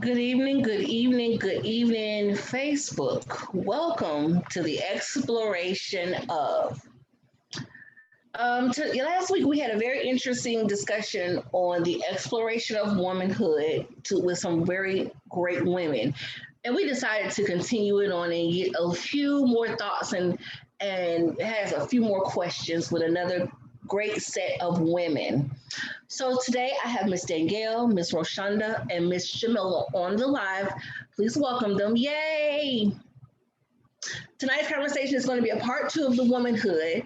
Good evening, good evening, good evening, Facebook. Welcome to the exploration of. Last week we had a very interesting discussion on the exploration of womanhood with some very great women, and we decided to continue it on and get a few more thoughts and has a few more questions with another great set of women. So today I have Miss Danielle, Miss Roshonda, and Miss Jamila on the live. Please welcome them. Yay! Tonight's conversation is going to be a part two of the womanhood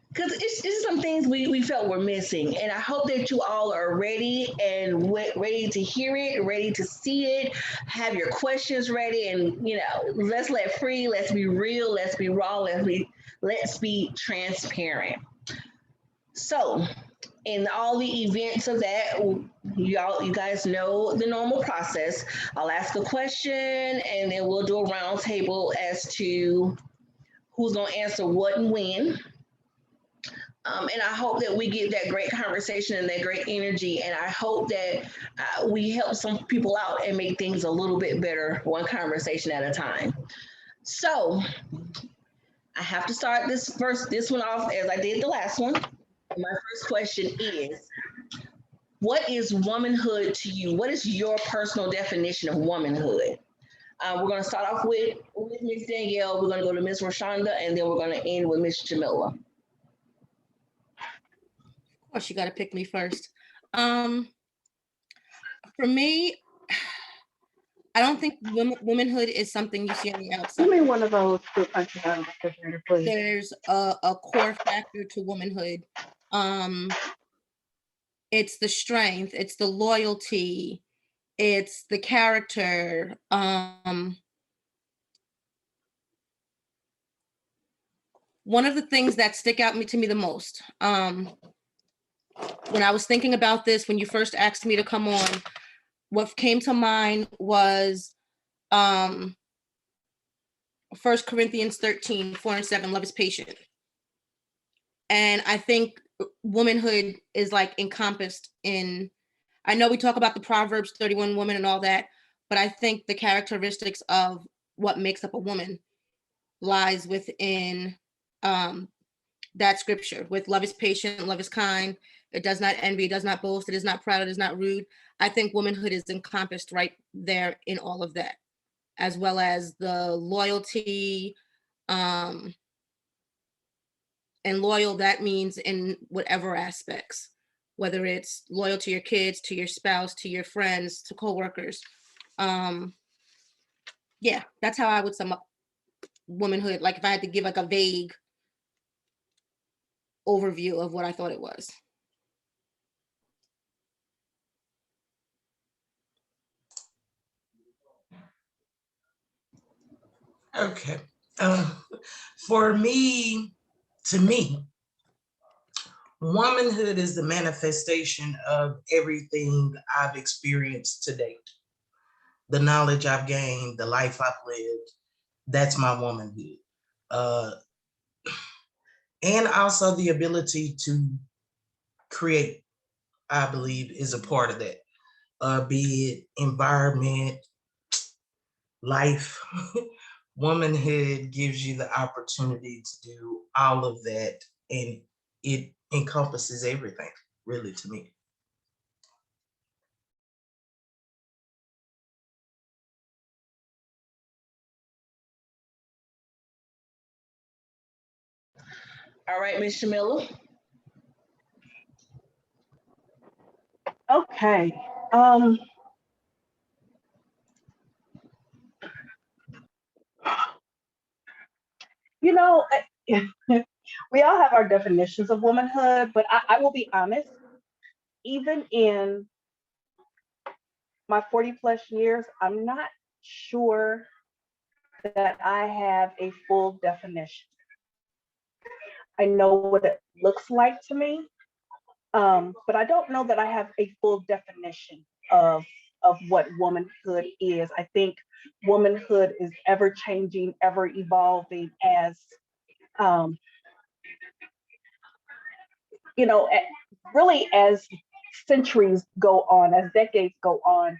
because it's some things we felt were missing. And I hope that you all are ready and ready to hear it, ready to see it, have your questions ready. And, let's let free, let's be real, let's be raw, let's be transparent. So, in all the events of that, you guys know the normal process. I'll ask a question and then we'll do a round table as to who's going to answer what and when. And I hope that we get that great conversation and that great energy. And I hope that we help some people out and make things a little bit better, one conversation at a time. So I have to start this one off as I did the last one. My first question is, what is womanhood to you? What is your personal definition of womanhood? We're going to start off with Miss Danielle. We're going to go to Miss Roshonda, and then we're going to end with Miss Jamila. Of course, you got to pick me first. For me, I don't think womanhood is something you see on the outside. Give me one of those two punches out of the refrigerator, please. There's a core factor to womanhood. It's the strength, it's the loyalty, it's the character. One of the things that stick out to me the most, when I was thinking about this, when you first asked me to come on, what came to mind was 1 Corinthians 13, 4 and 7, love is patient. And I think womanhood is like encompassed in, I know we talk about the Proverbs 31 woman and all that, but I think the characteristics of what makes up a woman lies within that scripture with love is patient, love is kind, it does not envy, it does not boast, it is not proud, it is not rude. I think womanhood is encompassed right there in all of that, as well as the loyalty, and loyal, that means in whatever aspects, whether it's loyal to your kids, to your spouse, to your friends, to coworkers. Yeah, that's how I would sum up womanhood. Like if I had to give like a vague overview of what I thought it was. Okay. For me, to me, womanhood is the manifestation of everything I've experienced to date. The knowledge I've gained, the life I've lived, that's my womanhood. And also the ability to create, I believe, is a part of that. Be it environment, life. Womanhood gives you the opportunity to do all of that, and it encompasses everything, really, to me. All right, Miss Jamila. Okay. You know, we all have our definitions of womanhood, but I will be honest, even in my 40 plus years, I'm not sure that I have a full definition. I know what it looks like to me, but I don't know that I have a full definition of what womanhood is. I think womanhood is ever changing, ever evolving as um, really as centuries go on, as decades go on.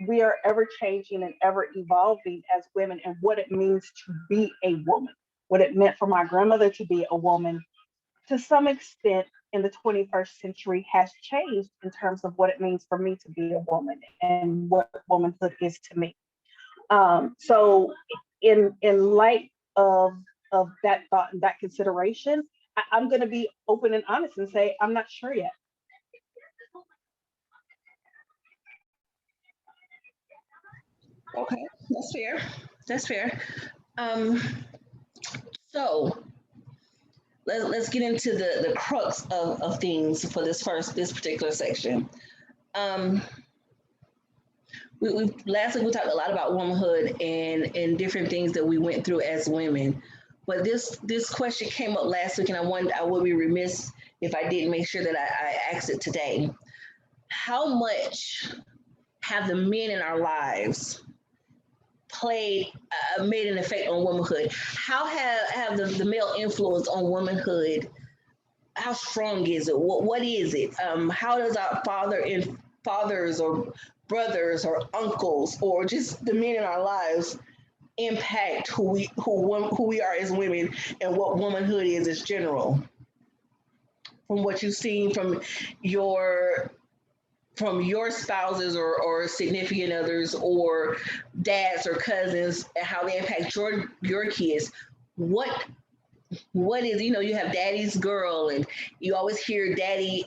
we are ever changing and ever evolving as women, and what it means to be a woman, what it meant for my grandmother to be a woman, to some extent in the 21st century has changed in terms of what it means for me to be a woman and what womanhood is to me. So in light of that thought and that consideration, I'm going to be open and honest and say I'm not sure yet. Okay, that's fair. That's fair. Um, so let's get into the crux of things for this particular section. Um, we last week we talked a lot about womanhood and different things that we went through as women. But this question came up last week, and I would be remiss if I didn't make sure that I asked it today. How much have the men in our lives played made an effect on womanhood? How have the male influence on womanhood? How strong is it? What is it? How does our fathers or brothers or uncles or just the men in our lives impact who we are as women and what womanhood is as general? From what you've seen your from your spouses or significant others or dads or cousins and how they impact your kids. What is, you have daddy's girl, and you always hear daddy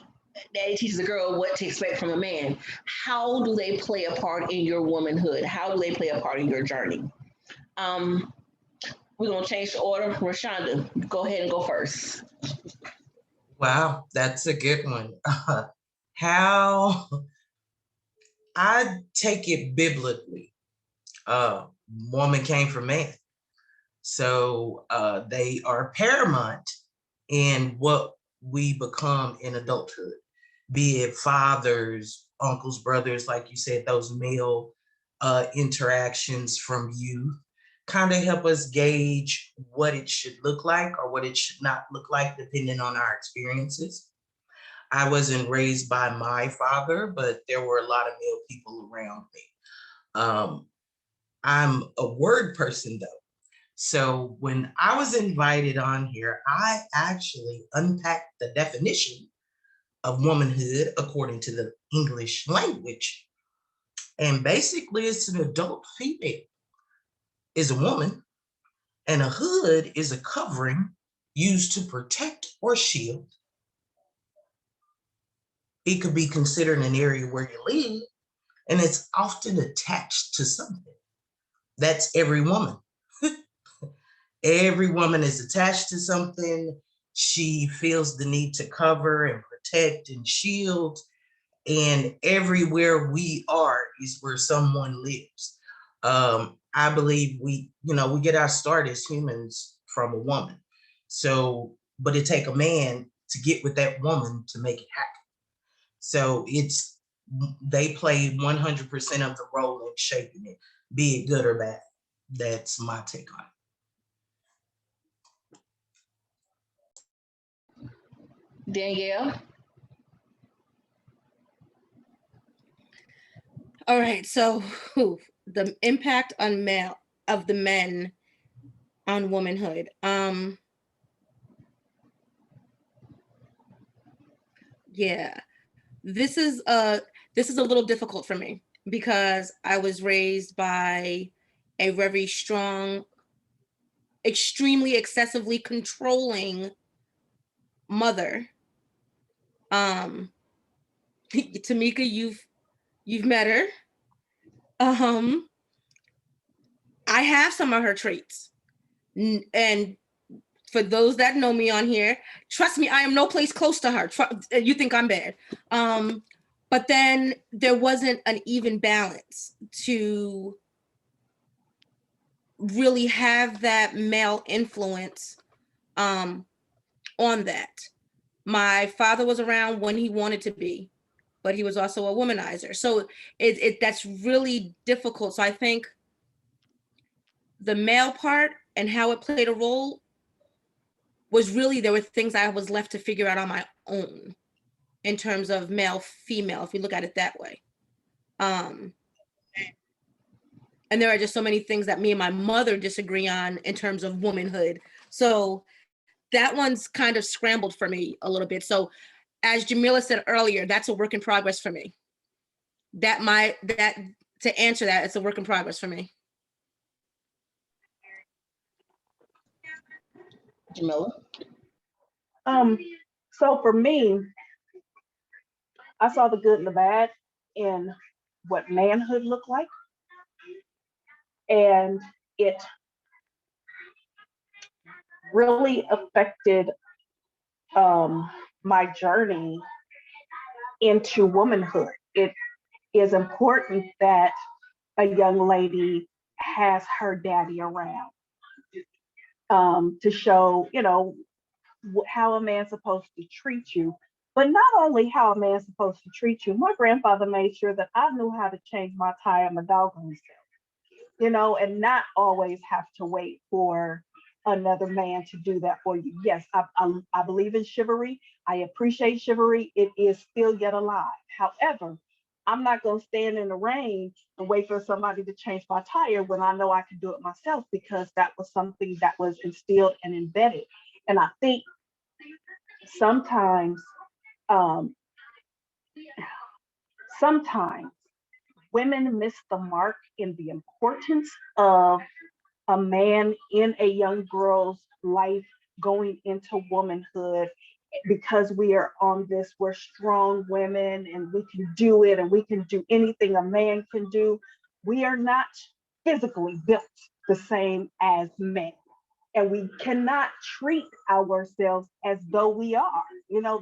teaches a girl what to expect from a man. How do they play a part in your womanhood? How do they play a part in your journey? um we're going to change the order. Rashonda, go ahead and go first. Wow, that's a good one. How I take it biblically, woman came from man. So they are paramount in what we become in adulthood, be it fathers, uncles, brothers, like you said, those male interactions from youth kind of help us gauge what it should look like or what it should not look like, depending on our experiences. I wasn't raised by my father, but there were a lot of male people around me. Um, I'm a word person though. So when I was invited on here, I actually unpacked the definition of womanhood according to the English language. And basically, it's an adult female is a woman, and a hood is a covering used to protect or shield. It could be considered an area where you live, and it's often attached to something. That's every woman. Every woman is attached to something. She feels the need to cover and protect and shield. And everywhere we are is where someone lives. I believe we get our start as humans from a woman. So, but it take a man to get with that woman to make it happen. So they play 100% of the role in shaping it, be it good or bad. That's my take on it. Danielle. All right, so the impact on the men on womanhood. Yeah, this is a little difficult for me because I was raised by a very strong, extremely excessively controlling mother. Tamika, you've met her. I have some of her traits, and for those that know me on here, trust me, I am no place close to her. You think I'm bad. But then there wasn't an even balance to really have that male influence on that. My father was around when he wanted to be, but he was also a womanizer. So that's really difficult. So I think the male part and how it played a role was really, there were things I was left to figure out on my own in terms of male, female, if you look at it that way. And there are just so many things that me and my mother disagree on in terms of womanhood. So that one's kind of scrambled for me a little bit. So as Jamila said earlier, that's a work in progress for me. To answer that, it's a work in progress for me. Jamila? So for me, I saw the good and the bad in what manhood looked like. And it really affected my journey into womanhood. It is important that a young lady has her daddy around to show, how a man's supposed to treat you. But not only how a man's supposed to treat you, my grandfather made sure that I knew how to change my tire my doggone self, and not always have to wait for another man to do that for you. Yes, I believe in chivalry. I appreciate chivalry. It is still yet alive. However, I'm not going to stand in the rain and wait for somebody to change my tire when I know I can do it myself, because that was something that was instilled and embedded. And I think sometimes, sometimes women miss the mark in the importance of a man in a young girl's life going into womanhood, because we are on this, we're strong women and we can do it and we can do anything a man can do. We are not physically built the same as men. And we cannot treat ourselves as though we are.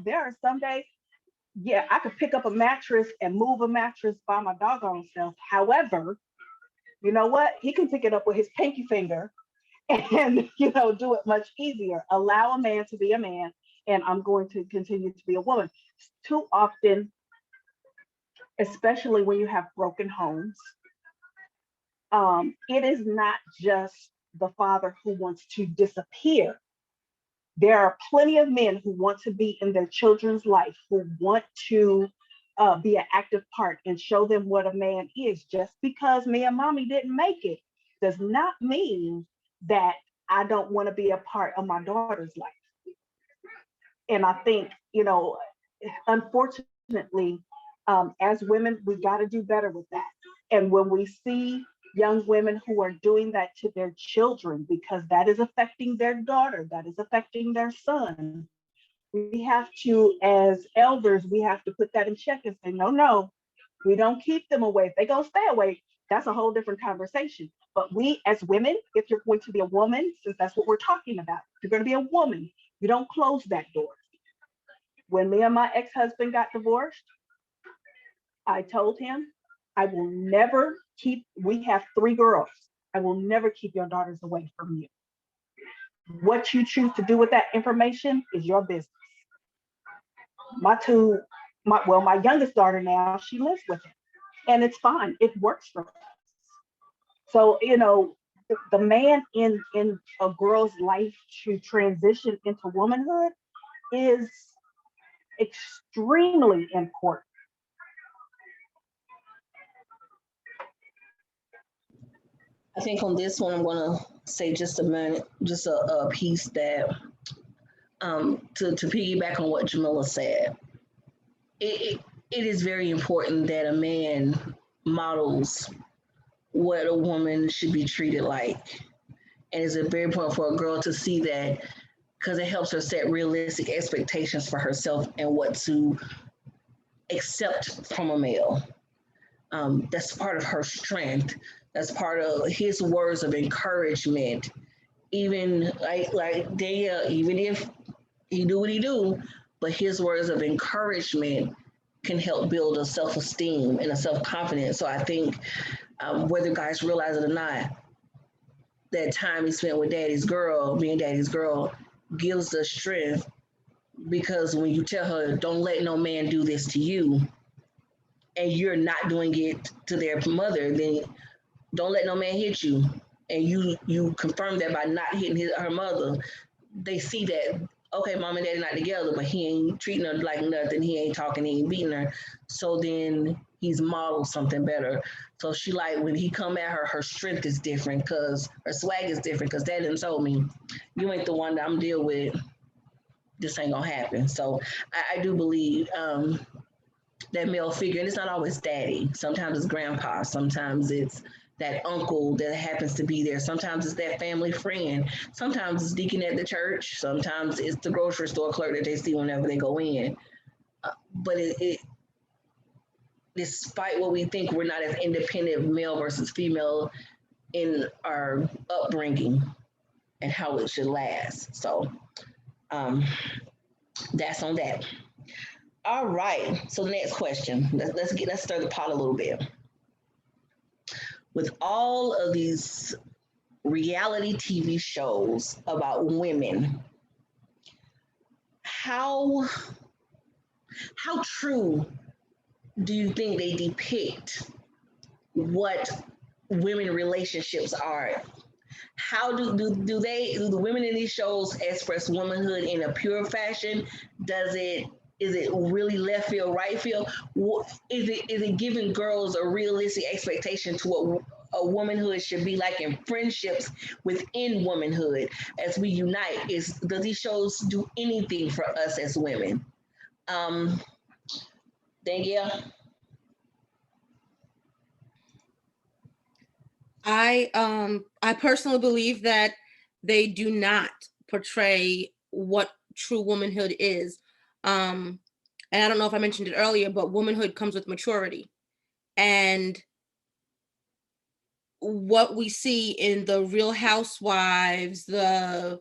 There are some days, yeah, I could pick up a mattress and move a mattress by my doggone self. However, you know what? He can pick it up with his pinky finger and, do it much easier. Allow a man to be a man, and I'm going to continue to be a woman. Too often, especially when you have broken homes, it is not just the father who wants to disappear. There are plenty of men who want to be in their children's life, who want to be an active part and show them what a man is. Just because me and mommy didn't make it does not mean that I don't want to be a part of my daughter's life. And I think, unfortunately, as women, we got to do better with that. And when we see young women who are doing that to their children, because that is affecting their daughter, that is affecting their son, we have to, as elders, we have to put that in check and say, no, we don't keep them away. If they go stay away, that's a whole different conversation. But we as women, if you're going to be a woman, since that's what we're talking about, if you're going to be a woman, you don't close that door. When me and my ex-husband got divorced, I told him, I will never we have 3 girls. I will never keep your daughters away from you. What you choose to do with that information is your business. My youngest daughter now, she lives with him, and it's fine. It works for us. So, the man in a girl's life to transition into womanhood is extremely important. I think on this one, I'm going to say just a minute, just a piece that, to piggyback on what Jamila said, it is very important that a man models what a woman should be treated like. And it's very important for a girl to see that, because it helps her set realistic expectations for herself and what to accept from a male. That's part of her strength. That's part of his words of encouragement. Even like Danielle, even if he do what he do, but his words of encouragement can help build a self-esteem and a self-confidence. So I think whether guys realize it or not, that time he spent with daddy's girl, being daddy's girl, gives us strength, because when you tell her, don't let no man do this to you, and you're not doing it to their mother, then don't let no man hit you. And you confirm that by not hitting her mother. They see that okay, mom and daddy not together, but he ain't treating her like nothing. He ain't talking, he ain't beating her. So then he's modeled something better. So she like when he come at her, her strength is different because her swag is different because dad didn't told me, you ain't the one that I'm deal with. This ain't gonna happen. So I do believe that male figure, and it's not always daddy. Sometimes it's grandpa. Sometimes it's that uncle that happens to be there. Sometimes it's that family friend. Sometimes it's deacon at the church. Sometimes it's the grocery store clerk that they see whenever they go in. But despite what we think, we're not as independent male versus female in our upbringing and how it should last. So um, that's on that. All right. So the next question. Let's stir the pot a little bit. With all of these reality TV shows about women, how how true do you think they depict what women relationships are? How do the women in these shows express womanhood in a pure fashion? Does it is it really left field, right field? Is it giving girls a realistic expectation to what a womanhood should be like in friendships within womanhood as we unite? Does these shows do anything for us as women? Um, Danielle? I personally believe that they do not portray what true womanhood is. And I don't know if I mentioned it earlier, but womanhood comes with maturity. And what we see in the Real Housewives, the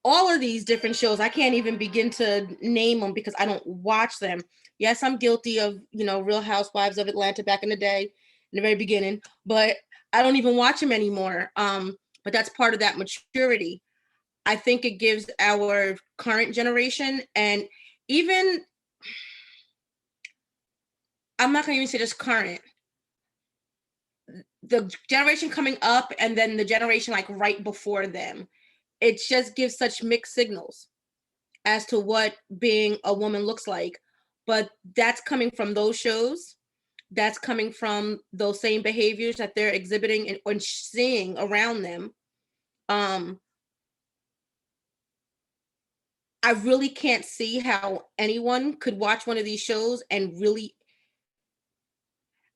all of these different shows, I can't even begin to name them because I don't watch them. Yes, I'm guilty of, Real Housewives of Atlanta back in the day, in the very beginning, but I don't even watch them anymore. But that's part of that maturity. I think it gives our current generation, and even, I'm not going to even say just current, the generation coming up and then the generation like right before them, it just gives such mixed signals as to what being a woman looks like. But that's coming from those shows. That's coming from those same behaviors that they're exhibiting and seeing around them. I really can't see how anyone could watch one of these shows and really,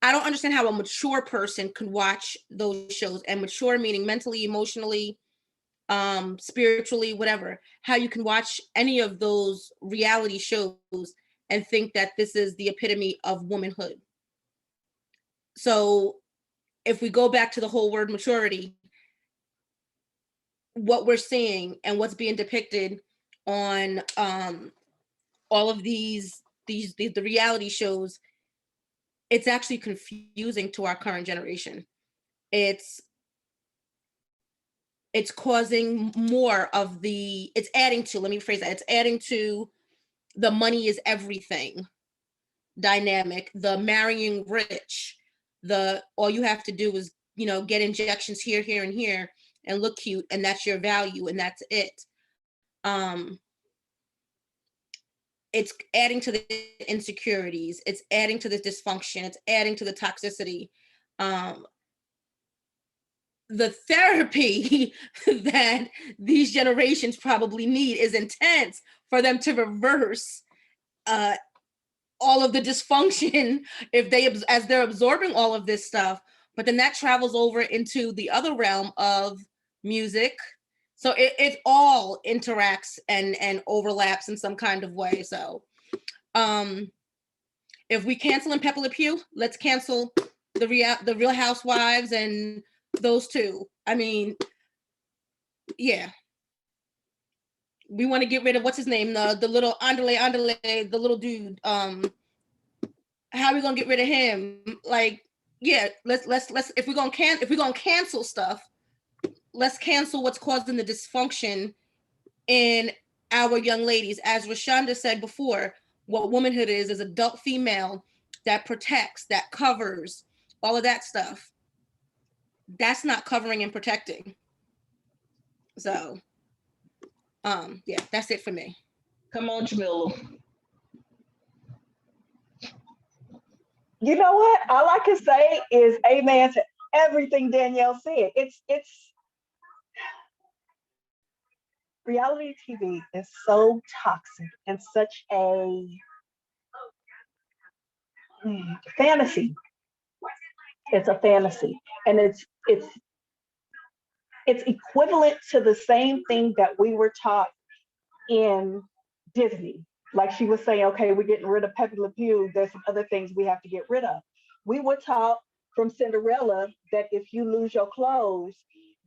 I don't understand how a mature person could watch those shows, and mature meaning mentally, emotionally, spiritually, whatever, how you can watch any of those reality shows and think that this is the epitome of womanhood. So if we go back to the whole word maturity, what we're seeing and what's being depicted on all of the reality shows, it's actually confusing to our current generation. It's causing more of it's adding to, let me phrase that, it's adding to the money is everything dynamic, the marrying rich, the all you have to do is, get injections here, here, and here and look cute, and that's your value, and that's it. It's adding to the insecurities, it's adding to the dysfunction, it's adding to the toxicity. The therapy that these generations probably need is intense for them to reverse all of the dysfunction if as they're absorbing all of this stuff. But then that travels over into the other realm of music. So it all interacts and overlaps in some kind of way. So if we cancel Pepe Le Pew, let's cancel the Real Housewives and those two. I mean, yeah. We want to get rid of what's his name, the little Andale, the little dude. How are we gonna get rid of him? Like, yeah, let's if we're gonna cancel stuff, let's cancel what's causing the dysfunction in our young ladies. As Rashonda said before, what womanhood is adult female that protects, that covers, all of that stuff. That's not covering and protecting. So Yeah, that's it for me. Come on, Jamila. You know what? All I can say is amen to everything Danielle said. It's reality TV is so toxic and such a fantasy. It's a fantasy, and it's equivalent to the same thing that we were taught in Disney. Like she was saying, okay, we're getting rid of Pepe Le Pew. There's some other things we have to get rid of. We were taught from Cinderella that if you lose your clothes,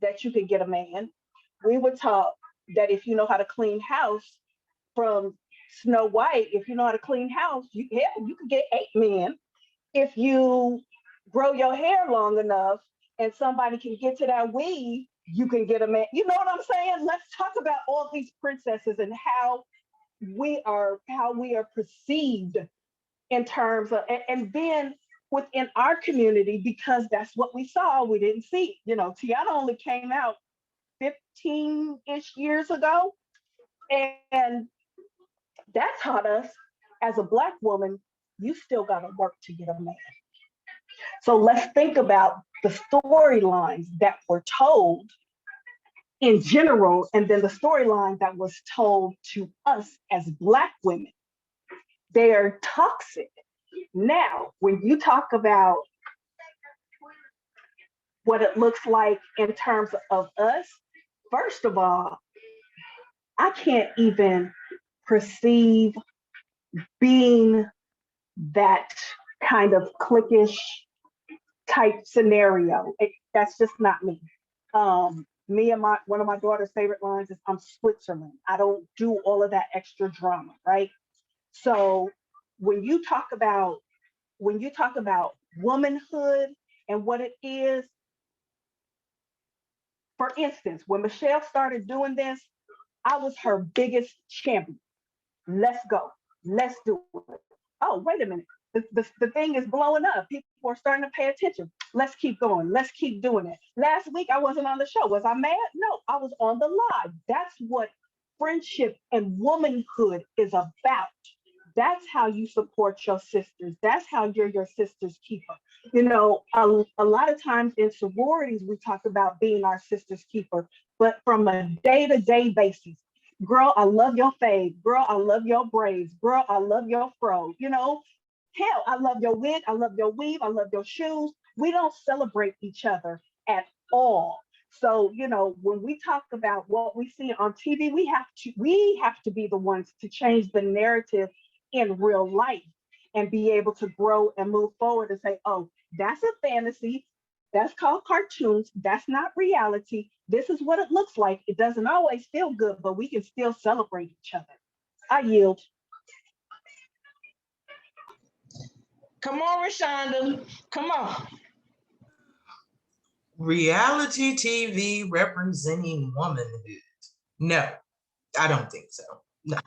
that you could get a man. We were taught that if you know how to clean house from Snow White, if you know how to clean house, you could get 8 men. If you grow your hair long enough and somebody can get to that weave, you can get a man. You know what I'm saying? Let's talk about all these princesses and how we are perceived in terms of, and then within our community, because that's what we saw, we didn't see. Tiana only came out 15-ish years ago, and that taught us as a Black woman, you still got to work to get a man. So let's think about the storylines that were told in general, and then the storyline that was told to us as Black women. They're toxic. Now, when you talk about what it looks like in terms of us, first of all, I can't even perceive being that kind of cliquish type scenario. That's just not me. Me and one of my daughter's favorite lines is, "I'm Switzerland. I don't do all of that extra drama," right? So when you talk about womanhood and what it is, for instance, when Michelle started doing this, I was her biggest champion. Let's go. Let's do it. Oh, wait a minute. The thing is blowing up. People are starting to pay attention. Let's keep going. Let's keep doing it. Last week, I wasn't on the show. Was I mad? No, I was on the live. That's what friendship and womanhood is about. That's how you support your sisters. That's how you're your sister's keeper. A lot of times in sororities, we talk about being our sister's keeper, but from a day-to-day basis, girl, I love your fade. Girl, I love your braids. Girl, I love your fro. Hell, I love your wig. I love your weave. I love your shoes. We don't celebrate each other at all. So, when we talk about what we see on TV, we have to be the ones to change the narrative in real life and be able to grow and move forward and say, oh, that's a fantasy. That's called cartoons. That's not reality. This is what it looks like. It doesn't always feel good, but we can still celebrate each other. I yield. Come on, Rashonda. Come on. Reality TV representing womanhood. No, I don't think so. No.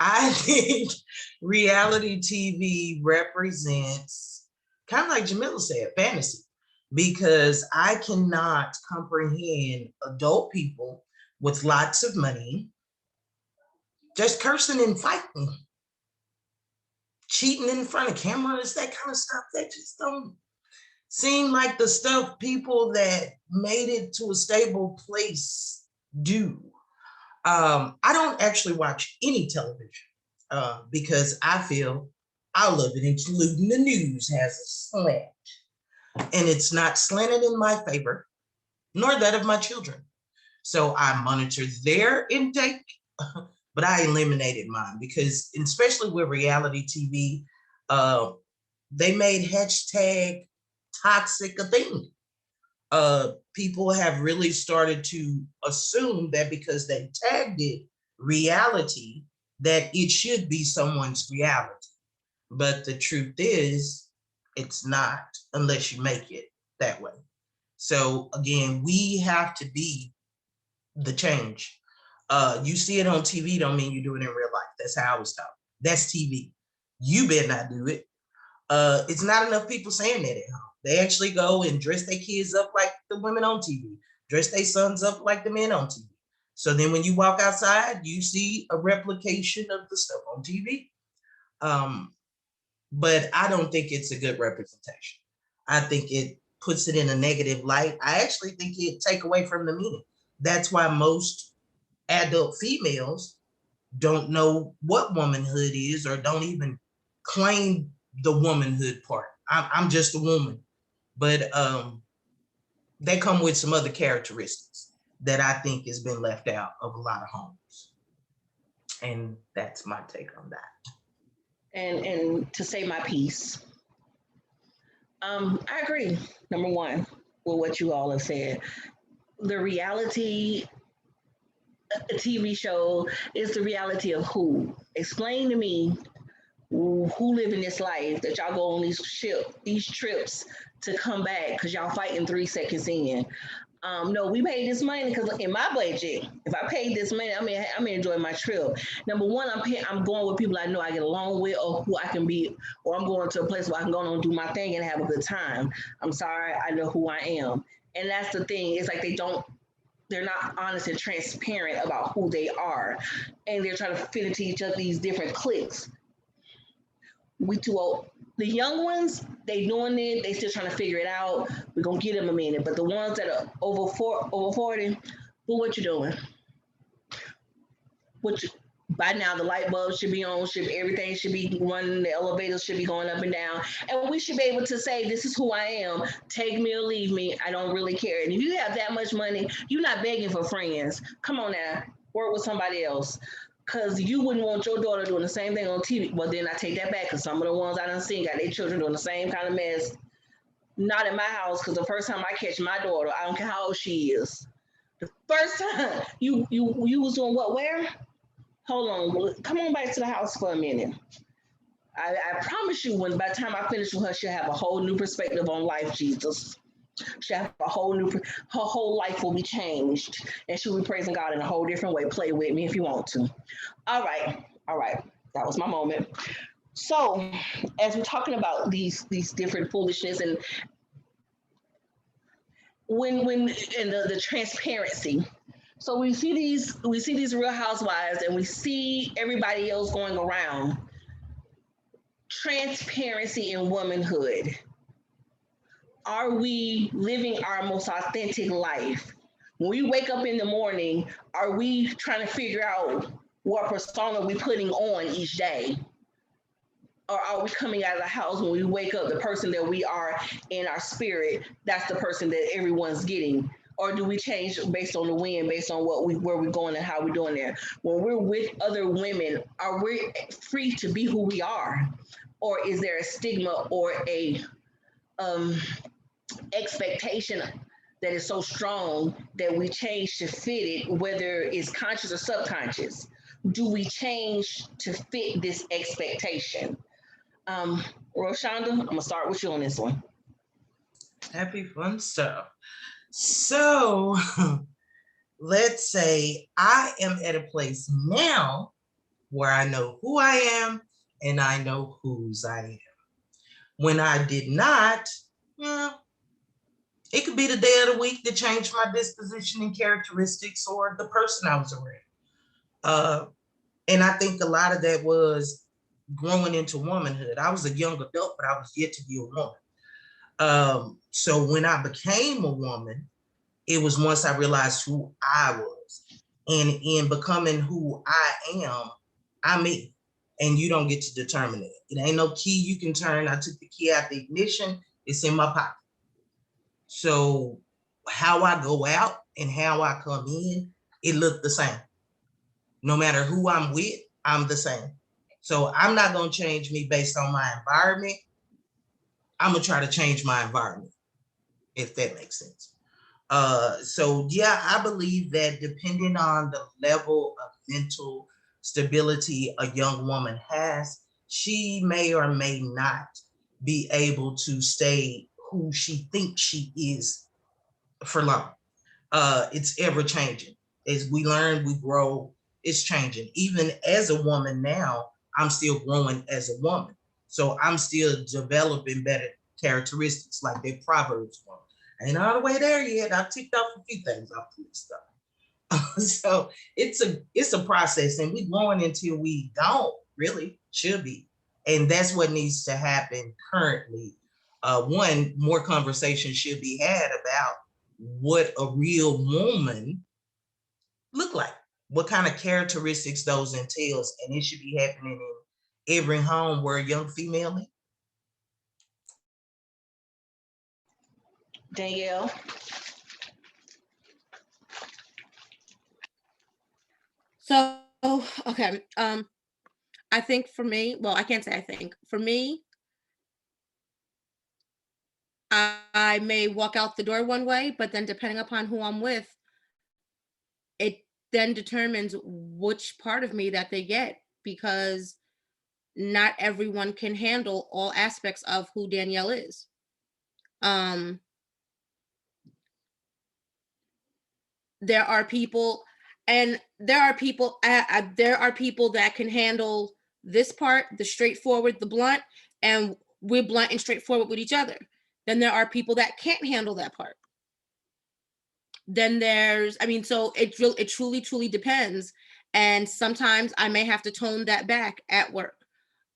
I think reality TV represents, kind of like Jamila said, fantasy, because I cannot comprehend adult people with lots of money just cursing and fighting, cheating in front of cameras, that kind of stuff. That just don't seem like the stuff people that made it to a stable place do. I don't actually watch any television because I feel all of it, including the news, has a slant. And it's not slanted in my favor, nor that of my children. So I monitor their intake, but I eliminated mine because, especially with reality TV, they made hashtag toxic a thing. People have really started to assume that because they tagged it reality, that it should be someone's reality. But the truth is, it's not unless you make it that way. So again, we have to be the change. You see it on TV, don't mean you do it in real life. That's how I was taught. That's TV. You better not do it. It's not enough people saying that at home. They actually go and dress their kids up like the women on TV, dress their sons up like the men on TV. So then when you walk outside, you see a replication of the stuff on TV. But I don't think it's a good representation. I think it puts it in a negative light. I actually think it take away from the meaning. That's why most adult females don't know what womanhood is or don't even claim the womanhood part. I'm just a woman, but they come with some other characteristics that I think has been left out of a lot of homes. And that's my take on that. And to say my piece, I agree. Number one, with what you all have said, the reality a TV show is the reality of who. Explain to me who live in this life that y'all go on these trips to come back because y'all fighting 3 seconds in. No, we paid this money because in my budget, if I paid this money, I'm enjoying my trip. Number one, I'm going with people I know I get along with, or who I can be, or I'm going to a place where I can go and do my thing and have a good time. I'm sorry, I know who I am, and that's the thing. It's like they're not honest and transparent about who they are, and they're trying to fit into each other these different cliques. We too old. The young ones, they doing it. They still trying to figure it out. We're gonna get them a minute. But the ones that are over 40, well, what you doing? What you, by now the light bulb should be on. Everything should be running. The elevators should be going up and down, and we should be able to say, "This is who I am. Take me or leave me. I don't really care." And if you have that much money, you're not begging for friends. Come on now, work with somebody else. Cause you wouldn't want your daughter doing the same thing on TV. Well, then I take that back. Cause some of the ones I done seen got their children doing the same kind of mess. Not in my house. Cause the first time I catch my daughter, I don't care how old she is. The first time you was doing what? Where? Hold on. Come on back to the house for a minute. I promise you, when by the time I finish with her, she'll have a whole new perspective on life. Jesus. She'll have a whole new. Her whole life will be changed, and she'll be praising God in a whole different way. Play with me if you want to. All right. That was my moment. So, as we're talking about these different foolishness and when and the transparency. So we see these Real Housewives, and we see everybody else going around. Transparency in womanhood. Are we living our most authentic life? When we wake up in the morning, are we trying to figure out what persona we putting on each day? Or are we coming out of the house when we wake up, the person that we are in our spirit, that's the person that everyone's getting? Or do we change based on the wind, based on where we're going and how we're doing there? When we're with other women, are we free to be who we are? Or is there a stigma or a expectation that is so strong that we change to fit it, whether it's conscious or subconscious? Do we change to fit this expectation? Roshonda, I'm gonna start with you on this one. Happy fun stuff. So let's say I am at a place now where I know who I am and I know whose I am. When I did not, well, it could be the day of the week that changed my disposition and characteristics or the person I was around. And I think a lot of that was growing into womanhood. I was a young adult, but I was yet to be a woman. So when I became a woman, it was once I realized who I was. And in becoming who I am, I'm me. And you don't get to determine it. It ain't no key you can turn. I took the key out the ignition. It's in my pocket. So how I go out and how I come in, it looked the same. No matter who I'm with, I'm the same. So I'm not going to change me based on my environment. I'm going to try to change my environment, if that makes sense. So yeah, I believe that depending on the level of mental stability a young woman has, she may or may not be able to stay who she thinks she is for long. It's ever changing. As we learn, we grow, it's changing. Even as a woman now, I'm still growing as a woman. So I'm still developing better characteristics like that Proverbs one. Ain't all the way there yet. I've ticked off a few things off the list stuff. So it's a process, and we growing until we don't really should be. And that's what needs to happen currently. One, more conversation should be had about what a real woman look like, what kind of characteristics those entails, and it should be happening in every home where a young female is. Danielle. So, okay. I think for me, well, I can't say I think. For me, I may walk out the door one way, but then depending upon who I'm with, it then determines which part of me that they get, because not everyone can handle all aspects of who Danielle is. There are people, and there are people that can handle this part, the straightforward, the blunt, and we're blunt and straightforward with each other. Then there are people that can't handle that part. Then there's, I mean, so it truly depends. And sometimes I may have to tone that back at work.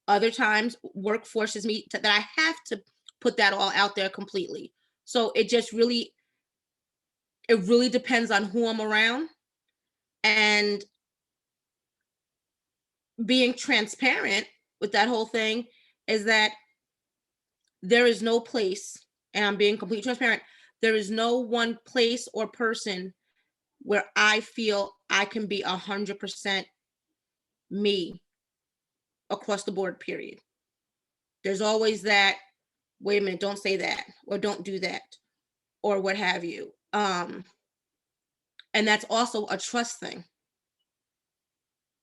Other times work forces me that I have to put that all out there completely. So it really depends on who I'm around. And being transparent with that whole thing is that there is no place, and I'm being completely transparent, there is no one place or person where I feel I can be 100% me across the board, period. There's always that, wait a minute, don't say that, or don't do that, or what have you. And that's also a trust thing.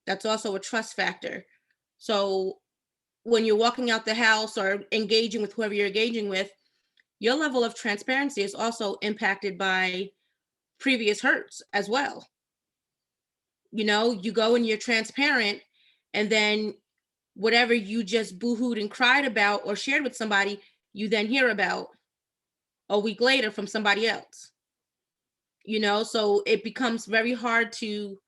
That's also a trust factor. So when you're walking out the house or engaging with whoever you're engaging with, your level of transparency is also impacted by previous hurts as well. You know, you go and you're transparent, and then whatever you just boohooed and cried about or shared with somebody, you then hear about a week later from somebody else. You know, so it becomes very hard to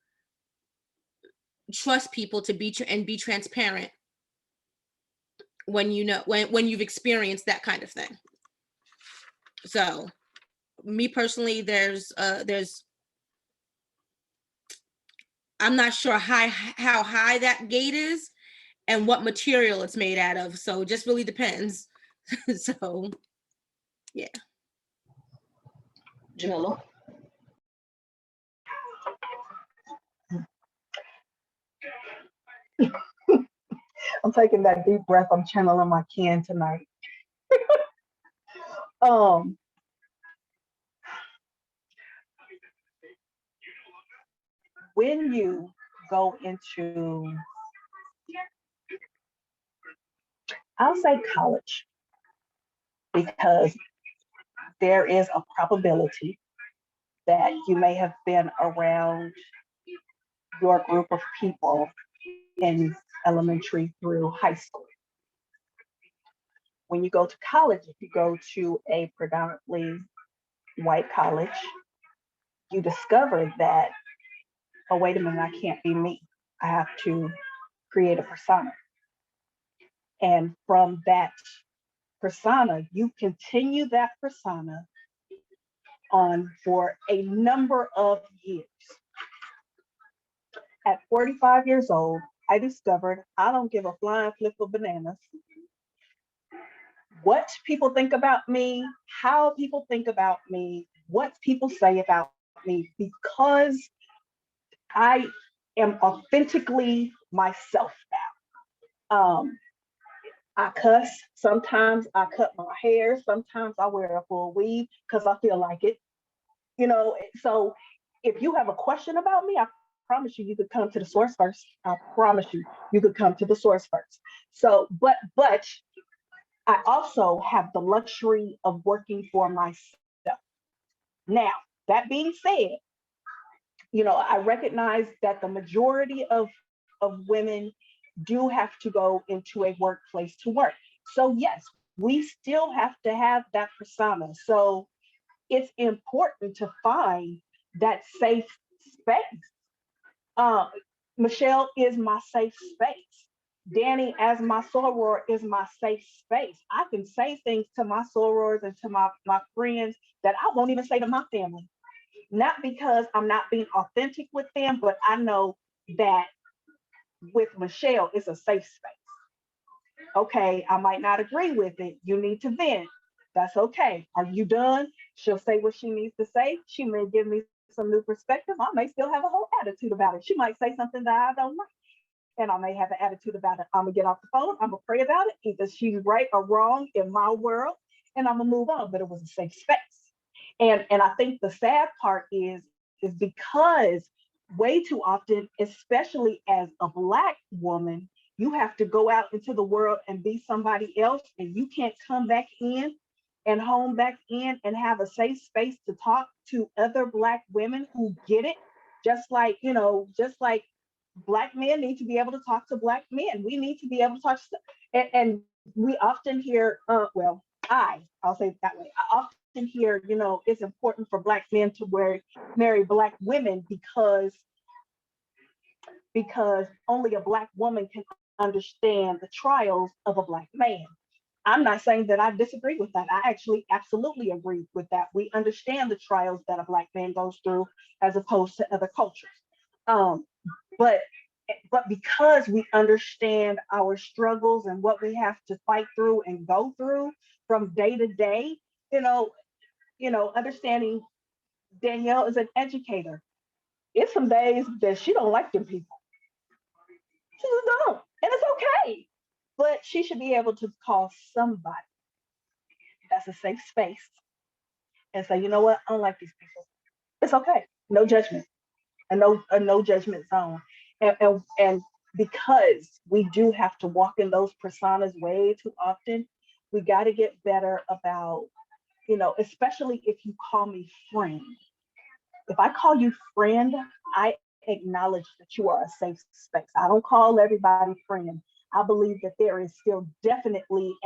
trust people to be transparent when you know when you've experienced that kind of thing. So me personally, there's I'm not sure how high that gate is and what material it's made out of. So it just really depends. So yeah. Jamila. I'm taking that deep breath. I'm channeling my Ken tonight. Um, when you go into, I'll say college, because there is a probability that you may have been around your group of people in elementary through high school. When you go to college, if you go to a predominantly white college, you discover that, oh, wait a minute, I can't be me. I have to create a persona. And from that persona, you continue that persona on for a number of years. At 45 years old, I discovered I don't give a flying flip of bananas what people think about me, how people think about me, what people say about me, because I am authentically myself now. I cuss. Sometimes I cut my hair. Sometimes I wear a full weave because I feel like it. You know, so if you have a question about me, I promise you, you could come to the source first. I promise you, you could come to the source first. So, but I also have the luxury of working for myself. Now, that being said, you know, I recognize that the majority of women do have to go into a workplace to work. So yes, we still have to have that persona. So it's important to find that safe space. Michelle is my safe space. Danny, as my soror, is my safe space. I can say things to my sorors and to my friends that I won't even say to my family. Not because I'm not being authentic with them, but I know that with Michelle, it's a safe space. Okay, I might not agree with it. You need to vent. That's okay. Are you done? She'll say what she needs to say. She may give me some new perspective. I may still have a whole attitude about it. She might say something that I don't like, and I may have an attitude about it. I'm gonna get off the phone. I'm gonna pray about it. Either she's right or wrong in my world, and I'm gonna move on. But it was a safe space. And I think the sad part is because way too often, especially as a Black woman, you have to go out into the world and be somebody else, and you can't come back in and home back in and have a safe space to talk to other Black women who get it. Just like, just like Black men need to be able to talk to Black men. We need to be able to talk to, and we often hear, I'll say it that way. I often hear, it's important for Black men to marry Black women because only a Black woman can understand the trials of a Black man. I'm not saying that I disagree with that. I actually absolutely agree with that. We understand the trials that a Black man goes through as opposed to other cultures. Um, but but because we understand our struggles and what we have to fight through and go through from day to day, understanding Danielle is an educator. It's some days that she don't like them people. She just don't, and it's okay. But she should be able to call somebody that's a safe space and say, you know what, I don't like these people. It's okay. No judgment. A no judgment zone. And because we do have to walk in those personas way too often, we got to get better about, especially if you call me friend. If I call you friend, I acknowledge that you are a safe space. I don't call everybody friend. I believe that there is still definitely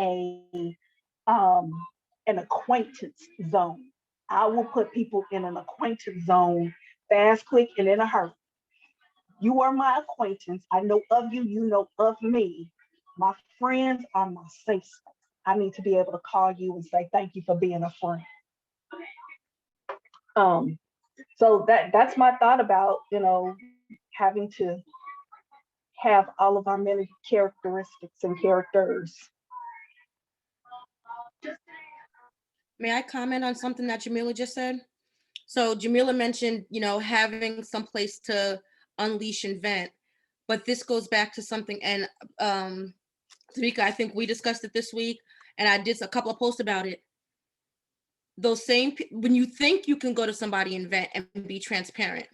um, an acquaintance zone. I will put people in an acquaintance zone fast, quick, and in a hurry. You are my acquaintance. I know of you, you know of me. My friends are my safe space. I need to be able to call you and say thank you for being a friend. Um, so that's my thought about, having to have all of our many characteristics and characters. May I comment on something that Jamila just said? So Jamila mentioned, having some place to unleash and vent, but this goes back to something, and Tamika, I think we discussed it this week, and I did a couple of posts about it. When you think you can go to somebody and vent and be transparent,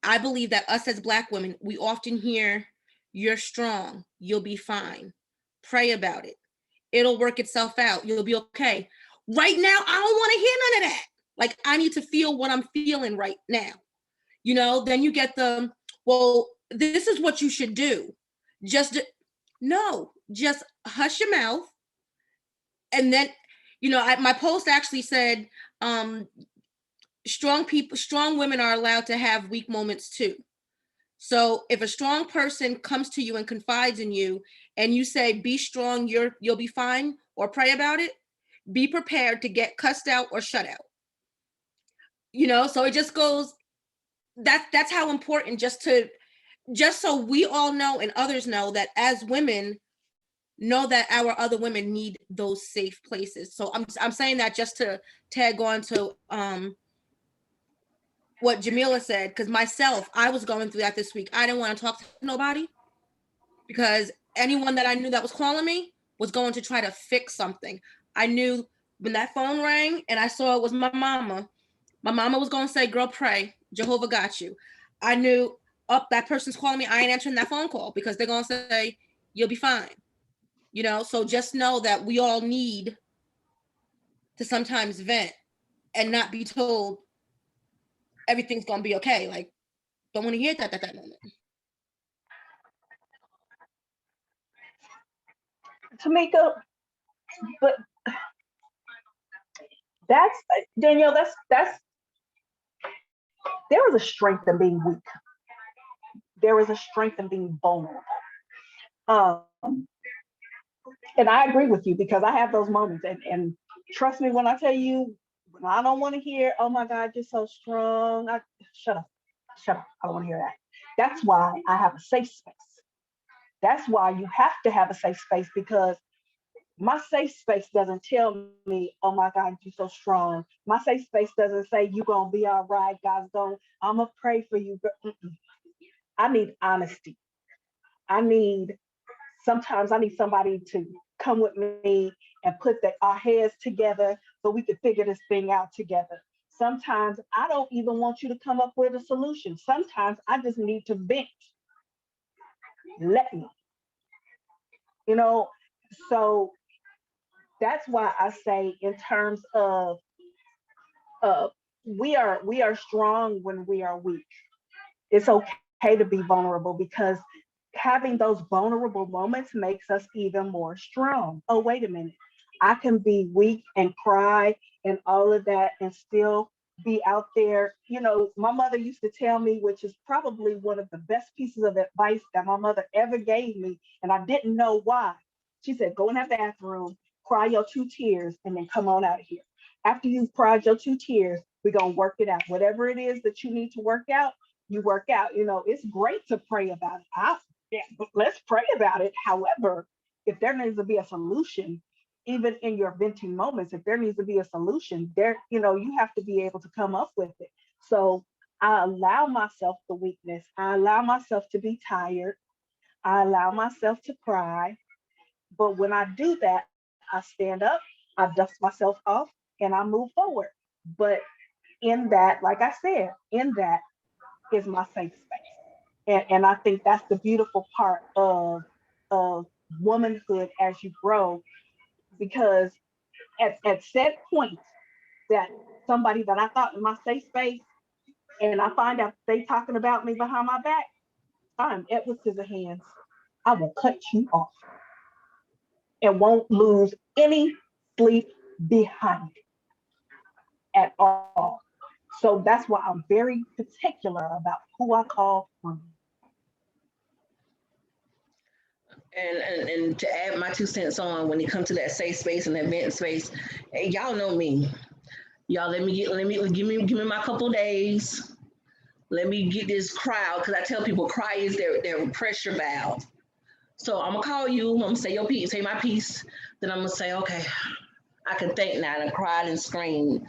I believe that us as Black women, we often hear, you're strong, you'll be fine, pray about it, it'll work itself out, you'll be okay. Right now, I don't want to hear none of that. Like, I need to feel what I'm feeling right now. Then you get well, this is what you should do. No, just hush your mouth. And then, my post actually said, strong women are allowed to have weak moments too. So if a strong person comes to you and confides in you and you say, be strong, you'll be fine, or pray about it, be prepared to get cussed out or shut out. So it just goes, that's how important, just so we all know and others know that as women, know that our other women need those safe places. So I'm saying that just to tag on to what Jamila said, because myself, I was going through that this week. I didn't want to talk to nobody because anyone that I knew that was calling me was going to try to fix something. I knew when that phone rang and I saw it was my mama was going to say, girl, pray, Jehovah got you. I knew, that person's calling me, I ain't answering that phone call because they're going to say, you'll be fine. So just know that we all need to sometimes vent and not be told everything's going to be okay. Like, don't want to hear that at that moment. Tamika, but that's Danielle, that's there is a strength in being weak. There is a strength in being vulnerable. Um, and I agree with you because I have those moments. And trust me when I tell you, when I don't want to hear, oh my God, you're so strong. Shut up. Shut up. I don't want to hear that. That's why I have a safe space. That's why you have to have a safe space, because my safe space doesn't tell me, oh my God, you're so strong. My safe space doesn't say you're going to be all right. God's going, I'm going to pray for you. I need honesty. I need, sometimes I need somebody to come with me and put our heads together so we can figure this thing out together. Sometimes I don't even want you to come up with a solution. Sometimes I just need to vent. Let me, you know, so that's why I say in terms of we are strong when we are weak. It's okay to be vulnerable because having those vulnerable moments makes us even more strong. Oh, wait a minute. I can be weak and cry and all of that and still be out there. You know, my mother used to tell me, which is probably one of the best pieces of advice that my mother ever gave me, and I didn't know why. She said, go in that bathroom, cry your 2 tears, and then come on out of here. After you've cried your 2 tears, we're going to work it out. Whatever it is that you need to work out, you work out. You know, it's great to pray about it. Yeah, but let's pray about it. However, if there needs to be a solution, even in your venting moments, if there needs to be a solution, there, you know, you have to be able to come up with it. So I allow myself the weakness. I allow myself to be tired. I allow myself to cry. But when I do that, I stand up, I dust myself off, and I move forward. But in that, like I said, in that is my safe space. And I think that's the beautiful part of womanhood as you grow, because at set points that somebody that I thought was my safe space, and I find out they talking about me behind my back, I'm Edward Scissorhands. I will cut you off and won't lose any sleep behind it at all. So that's why I'm very particular about who I call friends. And to add my 2 cents on when it comes to that safe space and that vent space, hey, y'all know me. Y'all give me my couple days. Let me get this crowd, because I tell people cry is their pressure valve. So I'm gonna call you. I'm gonna say your piece, say my piece. Then I'm gonna say, okay, I can think now. And I cried and screamed,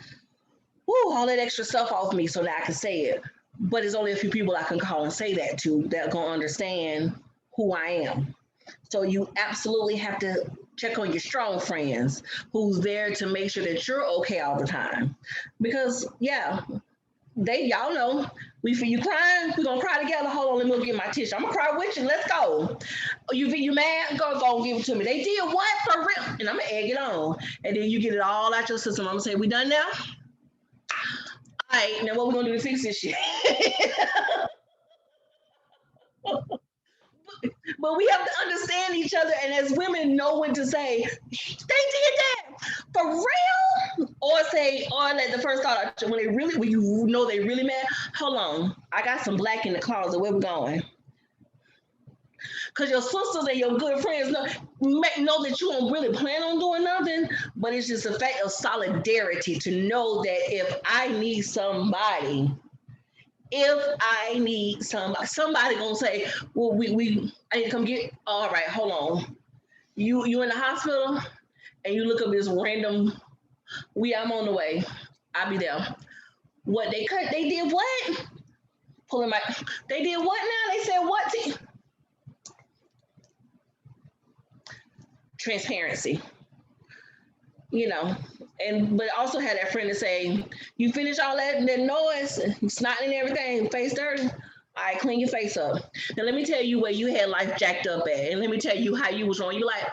whoo, all that extra stuff off me, so now I can say it. But it's only a few people I can call and say that to that are gonna understand who I am. So you absolutely have to check on your strong friends who's there to make sure that you're okay all the time. Because yeah, y'all know, we for you crying, we're gonna cry together. Hold on, let me go get my tissue. I'm gonna cry with you. Let's go. Oh, you mad? Go give it to me. They did what for real? And I'm gonna egg it on. And then you get it all out your system. I'm gonna say, we done now? All right, now what we gonna do to fix this shit? But we have to understand each other, and as women, know when to say, "They did that for real," or say, or let the first thought when when you know they really mad. Hold on, I got some black in the closet. Where we going? Because your sisters and your good friends know that you don't really plan on doing nothing, but it's just a fact of solidarity to know that if I need somebody gonna say, well, I need to come get. All right, hold on. You in the hospital, and you look up this random. I'm on the way. I'll be there. What they cut? They did what? Pulling my. They did what now? They said what? Transparency. You know, but also had that friend to say, you finish all that noise, snotting and everything, face dirty. All right, clean your face up. Now let me tell you where you had life jacked up at, and let me tell you how you was wrong. You like,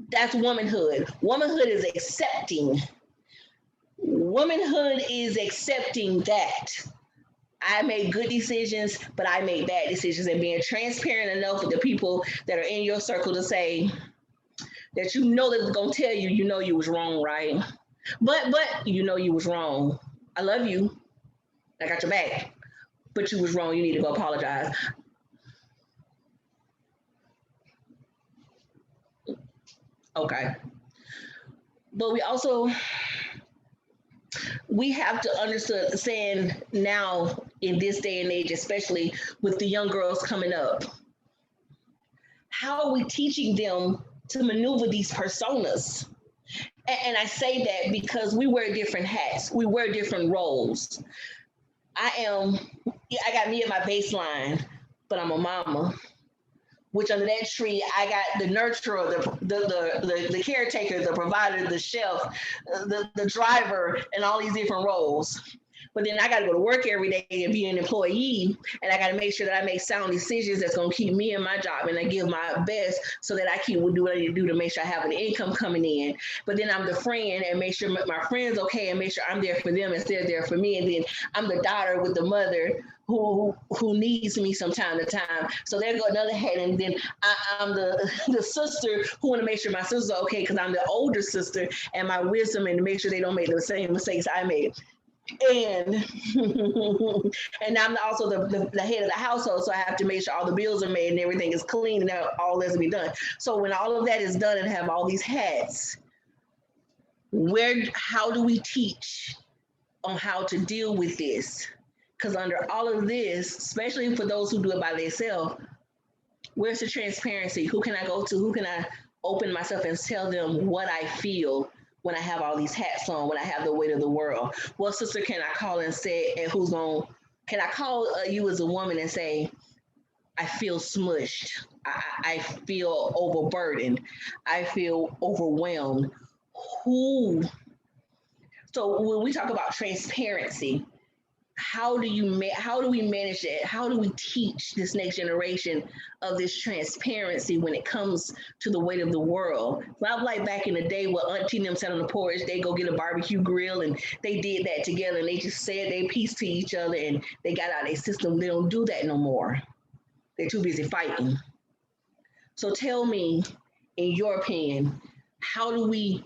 that's womanhood. Womanhood is accepting. Womanhood is accepting that I made good decisions, but I made bad decisions, and being transparent enough with the people that are in your circle to say, that you know that's gonna tell you, you know you was wrong, right? But you know you was wrong. I love you. I got your back, but you was wrong. You need to go apologize. Okay. But we have to understand now in this day and age, especially with the young girls coming up, how are we teaching them to maneuver these personas? And I say that because we wear different hats, we wear different roles. I got me at my baseline, but I'm a mama. Which under that tree, I got the nurturer, the caretaker, the provider, the chef, the driver, and all these different roles. But then I got to go to work every day and be an employee, and I got to make sure that I make sound decisions that's going to keep me in my job, and I give my best so that I keep do what I need to do to make sure I have an income coming in. But then I'm the friend and make sure my friend's okay and make sure I'm there for them and they're there for me. And then I'm the daughter with the mother who needs me from time to time. So there go another head, and then I'm the sister who want to make sure my sister's okay because I'm the older sister and my wisdom and to make sure they don't make the same mistakes I made. And and I'm also the head of the household, so I have to make sure all the bills are made and everything is clean and all has to be done. So when all of that is done and have all these hats, how do we teach on how to deal with this? Because under all of this, especially for those who do it by themselves, where's the transparency? Who can I go to? Who can I open myself and tell them what I feel when I have all these hats on, when I have the weight of the world? What sister can I call and say, and can I call you as a woman and say, I feel smushed. I feel overburdened. I feel overwhelmed. Who? So when we talk about transparency, how do we manage it? How do we teach this next generation of this transparency when it comes to the weight of the world? Not like back in the day where auntie and them sat on the porch, they go get a barbecue grill and they did that together and they just said their piece to each other and they got out of their system. They don't do that no more. They're too busy fighting. So tell me, in your opinion, how do we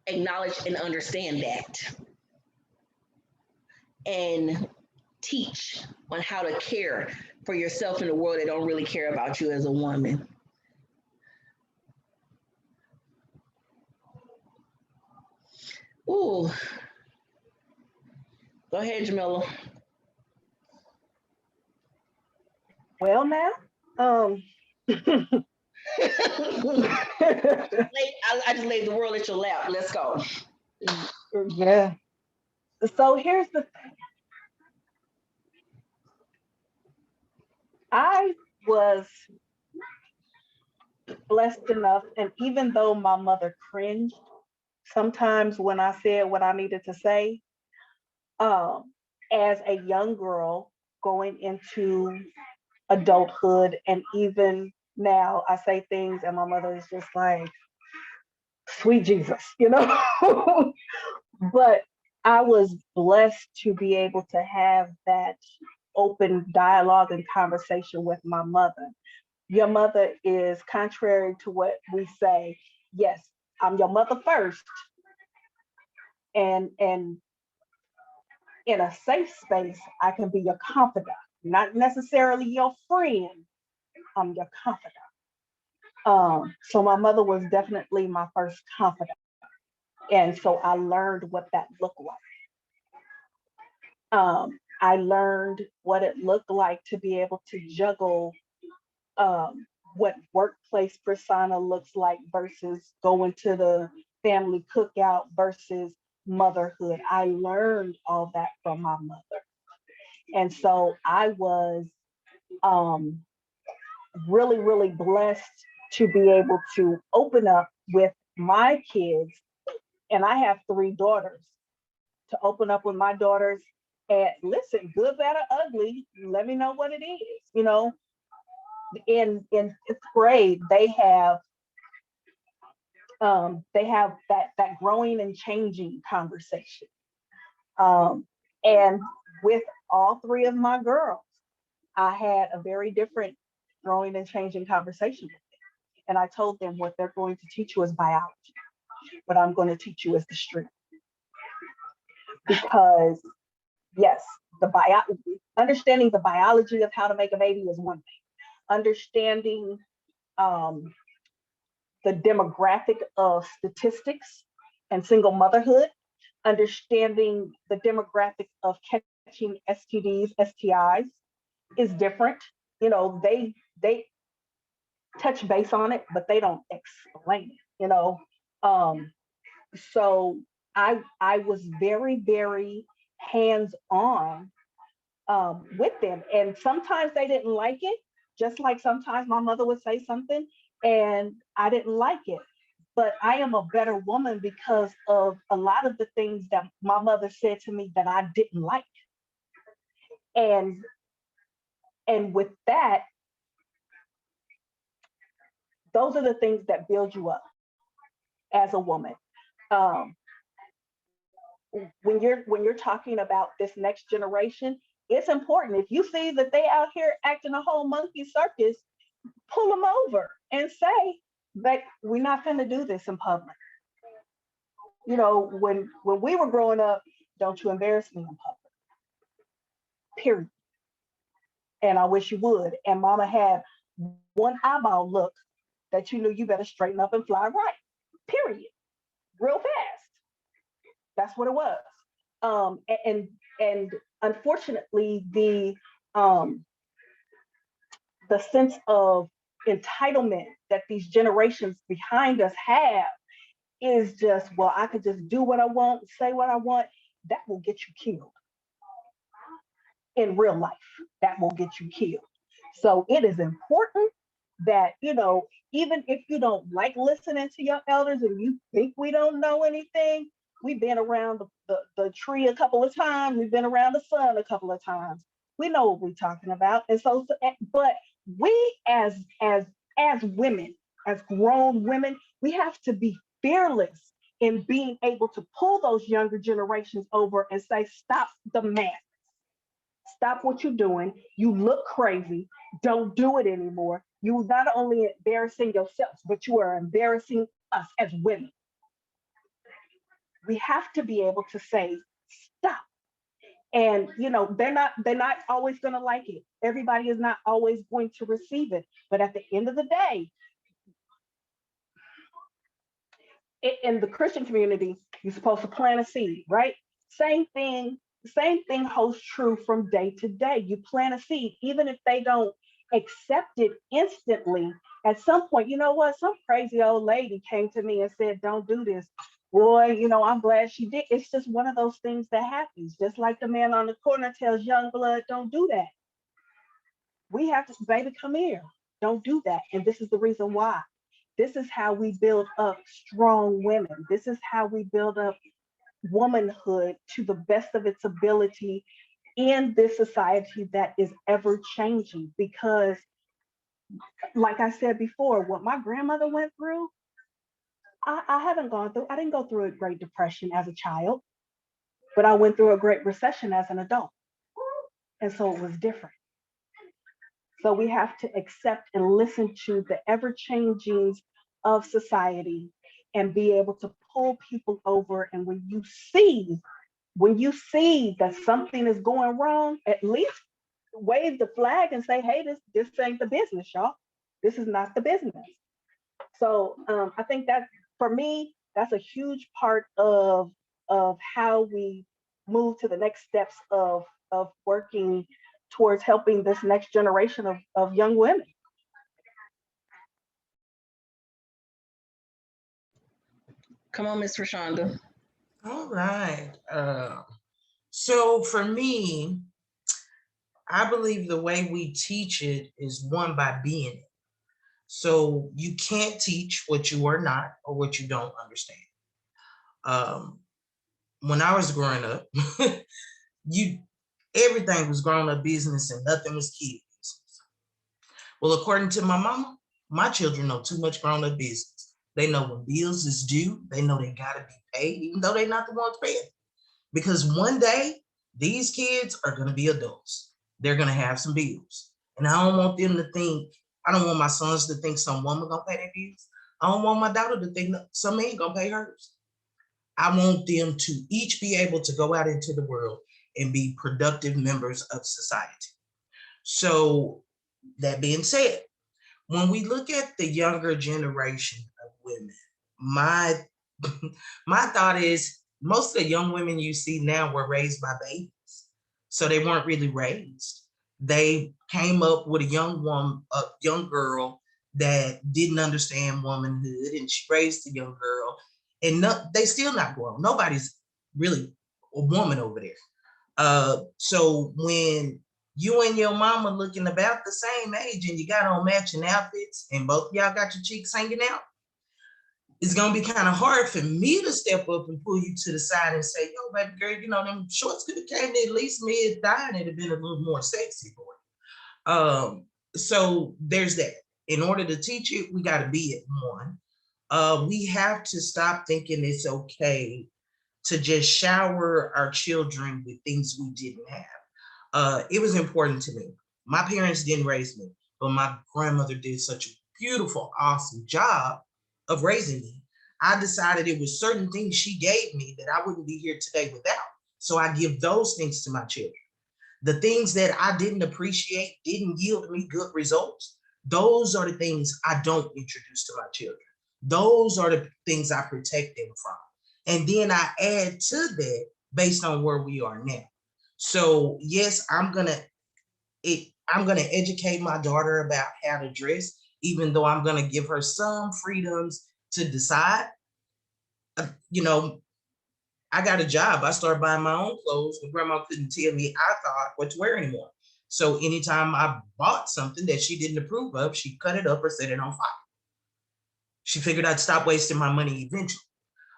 acknowledge and understand that? And teach on how to care for yourself in a world that don't really care about you as a woman. Ooh. Go ahead, Jamila. Well, now, I just laid the world at your lap. Let's go. yeah. So here's the thing. I was blessed enough, and even though my mother cringed sometimes when I said what I needed to say, as a young girl going into adulthood, and even now I say things and my mother is just like, sweet Jesus, you know? But I was blessed to be able to have that open dialogue and conversation with my mother. Your mother is contrary to what we say. Yes, I'm your mother first. And in a safe space, I can be your confidant, not necessarily your friend. I'm your confidant. So my mother was definitely my first confidant. And so I learned what that looked like. I learned what it looked like to be able to juggle what workplace persona looks like versus going to the family cookout versus motherhood. I learned all that from my mother. And so I was really, really blessed to be able to open up with my kids. And I have 3 daughters, to open up with my daughters and listen, good, bad, or ugly, let me know what it is. You know, in 5th grade, they have that growing and changing conversation. And with all 3 of my girls, I had a very different growing and changing conversation with them. And I told them what they're going to teach you is biology. What I'm going to teach you is the street. because yes, understanding the biology of how to make a baby is one thing. Understanding the demographic of statistics and single motherhood, understanding the demographic of catching STDs, STIs is different. You know, they touch base on it, but they don't explain it, you know. So I was very, very hands-on with them. And sometimes they didn't like it, just like sometimes my mother would say something and I didn't like it. But I am a better woman because of a lot of the things that my mother said to me that I didn't like. And with that, those are the things that build you up as a woman. Um, when you're talking about this next generation, it's important. If you see that they out here acting a whole monkey circus, pull them over and say that we're not going to do this in public. You know, when we were growing up, don't you embarrass me in public. Period. And I wish you would. And mama had one eyeball look that you knew you better straighten up and fly right. Period. Real fast. That's what it was. And unfortunately, the sense of entitlement that these generations behind us have is just, well, I could just do what I want, say what I want. That will get you killed. In real life, that will get you killed. So it is important that, you know, even if you don't like listening to your elders and you think we don't know anything, we've been around the tree a couple of times, we've been around the sun a couple of times. We know what we're talking about. And so, but we as women, as grown women, we have to be fearless in being able to pull those younger generations over and say, stop the madness. Stop what you're doing. You look crazy. Don't do it anymore. You're not only embarrassing yourselves, but you are embarrassing us as women. We have to be able to say, stop. And you know, they're not always going to like it. Everybody is not always going to receive it. But at the end of the day, in the Christian community, you're supposed to plant a seed, right? Same thing holds true from day to day. You plant a seed, even if they don't accept it instantly. At some point, you know what? Some crazy old lady came to me and said, don't do this. Boy, you know, I'm glad she did. It's just one of those things that happens. Just like the man on the corner tells young blood, don't do that. We have to, baby, come here. Don't do that. And this is the reason why. This is how we build up strong women. This is how we build up womanhood to the best of its ability in this society that is ever changing. Because like I said before, what my grandmother went through, I didn't go through a Great Depression as a child, but I went through a Great Recession as an adult. And so it was different. So we have to accept and listen to the ever changings of society and be able to pull people over. And when you see that something is going wrong, at least wave the flag and say, hey, this ain't the business, y'all. This is not the business. So I think that for me, that's a huge part of how we move to the next steps of working towards helping this next generation of young women. Come on, Miss Rashonda. All right. So for me, I believe the way we teach it is one by being it. So you can't teach what you are not or what you don't understand. When I was growing up, everything was grown up business and nothing was kid business. Well, according to my mama, my children know too much grown up business. They know when bills is due. They know they gotta be paid, even though they're not the ones paying. Because one day, these kids are gonna be adults. They're gonna have some bills. And I don't want them to think, I don't want my sons to think some woman gonna pay their bills. I don't want my daughter to think some man gonna pay hers. I want them to each be able to go out into the world and be productive members of society. So that being said, when we look at the younger generation of women, my my thought is most of the young women you see now were raised by babies. So they weren't really raised. They came up with a young woman, a young girl that didn't understand womanhood, and she raised a young girl, and they still not grown. Nobody's really a woman over there. So when you and your mama looking about the same age and you got on matching outfits and both of y'all got your cheeks hanging out, it's gonna be kind of hard for me to step up and pull you to the side and say, yo, baby girl, you know, them shorts could have came in at least mid-thigh and it'd have been a little more sexy for you. So there's that. In order to teach it, we gotta be at one. We have to stop thinking it's okay to just shower our children with things we didn't have. It was important to me. My parents didn't raise me, but my grandmother did such a beautiful, awesome job of raising me. I decided it was certain things she gave me that I wouldn't be here today without. So I give those things to my children. The things that I didn't appreciate, didn't yield me good results, those are the things I don't introduce to my children. Those are the things I protect them from. And then I add to that based on where we are now. So yes, I'm gonna educate my daughter about how to dress, even though I'm gonna give her some freedoms to decide. You know, I got a job. I started buying my own clothes when grandma couldn't tell me I thought what to wear anymore. So anytime I bought something that she didn't approve of, she cut it up or set it on fire. She figured I'd stop wasting my money eventually.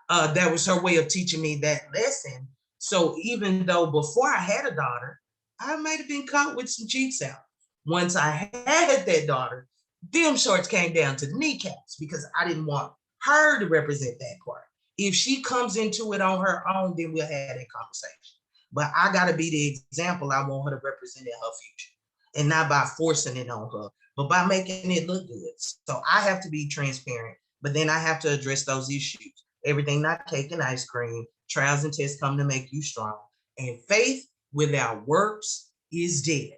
That was her way of teaching me that lesson. So even though before I had a daughter, I might have been caught with some cheeks out. Once I had that daughter, them shorts came down to the kneecaps because I didn't want her to represent that part. If she comes into it on her own, then we'll have that conversation. But I got to be the example I want her to represent in her future, and not by forcing it on her, but by making it look good. So I have to be transparent, but then I have to address those issues. Everything not cake and ice cream. Trials and tests come to make you strong. And faith without works is dead.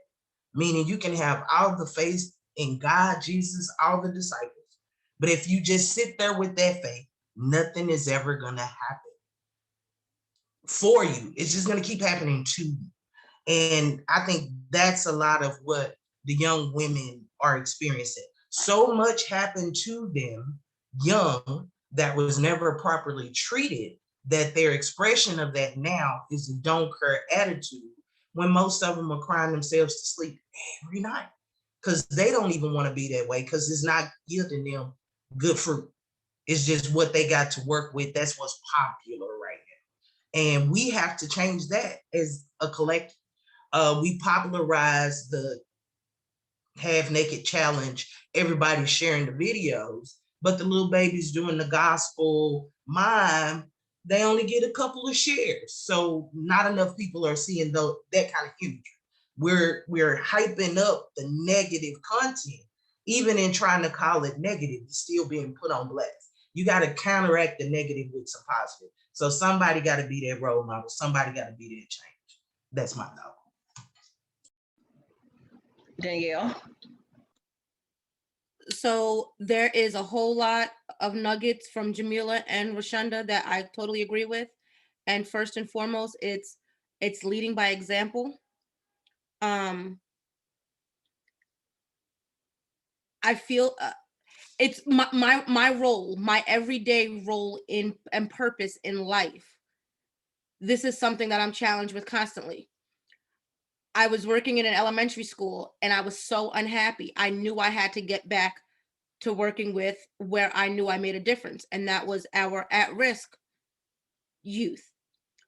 Meaning you can have all the faith in God, Jesus, all the disciples. But if you just sit there with that faith, nothing is ever going to happen for you. It's just going to keep happening to you. And I think that's a lot of what the young women are experiencing. So much happened to them young that was never properly treated, that their expression of that now is a don't care attitude, when most of them are crying themselves to sleep every night because they don't even want to be that way because it's not yielding them good fruit. It's just what they got to work with. That's what's popular right now. And we have to change that as a collective. We popularized the half naked challenge, everybody's sharing the videos, but the little babies doing the gospel mime, they only get a couple of shares. So not enough people are seeing that kind of imagery. We're hyping up the negative content, even in trying to call it negative, it's still being put on blast. You got to counteract the negative with some positive. So somebody got to be that role model. Somebody got to be that change. That's my thought. Danielle. So there is a whole lot of nuggets from Jamila and Rashonda that I totally agree with. And first and foremost, it's leading by example. I feel it's my role, my everyday role in and purpose in life. This is something that I'm challenged with constantly. I was working in an elementary school and I was so unhappy. I knew I had to get back to working with where I knew I made a difference, and that was our at-risk youth.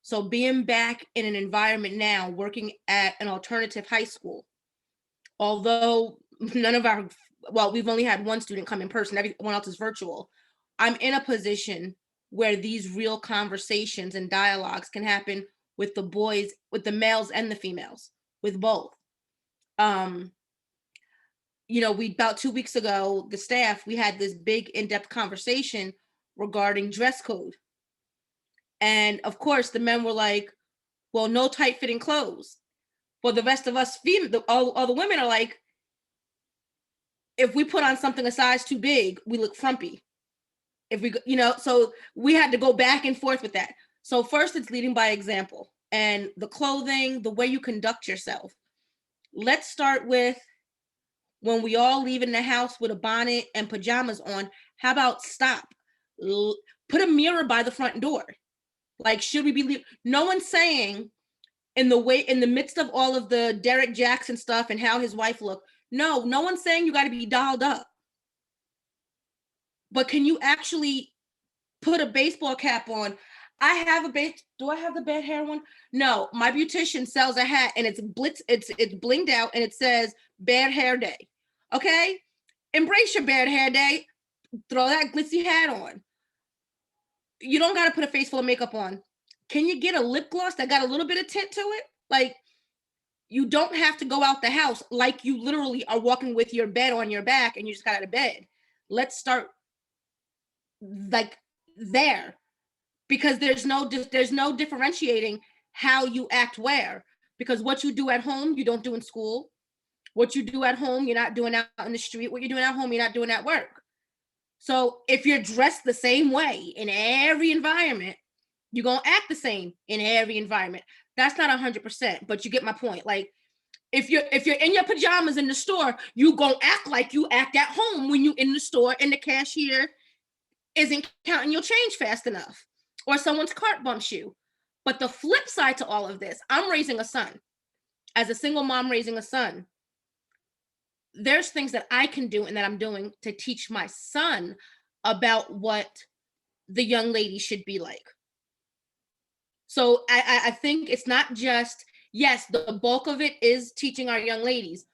So being back in an environment now, working at an alternative high school, although we've only had one student come in person, everyone else is virtual. I'm in a position where these real conversations and dialogues can happen with the boys, with the males and the females, with both. About 2 weeks ago, the staff, we had this big in-depth conversation regarding dress code. And of course, the men were like, well, no tight fitting clothes. Well, the rest of us, all the women are like, if we put on something a size too big, we look frumpy. If we, so we had to go back and forth with that. So first it's leading by example, and the clothing, the way you conduct yourself. Let's start with when we all leave in the house with a bonnet and pajamas on. How about stop? Put a mirror by the front door. Like, should we be no one's saying in the midst of all of the Derek Jackson stuff and how his wife looked, no one's saying you got to be dolled up. But can you actually put a baseball cap on? Do I have the bad hair one? No, my beautician sells a hat and it's blinged out and it says bad hair day. Okay? Embrace your bad hair day. Throw that glitzy hat on. You don't got to put a face full of makeup on. Can you get a lip gloss that got a little bit of tint to it? Like, you don't have to go out the house like you literally are walking with your bed on your back and you just got out of bed. Let's start like there, because there's no differentiating how you act where, because what you do at home, you don't do in school. What you do at home, you're not doing out in the street. What you're doing at home, you're not doing at work. So if you're dressed the same way in every environment, you're going to act the same in every environment. That's not 100%, but you get my point. Like, if you're in your pajamas in the store, you going to act like you act at home when you in the store and the cashier isn't counting your change fast enough, or someone's cart bumps you. But the flip side to all of this, I'm raising a son. As a single mom raising a son, there's things that I can do and that I'm doing to teach my son about what the young lady should be like. So I think it's not just, yes, the bulk of it is teaching our young ladies,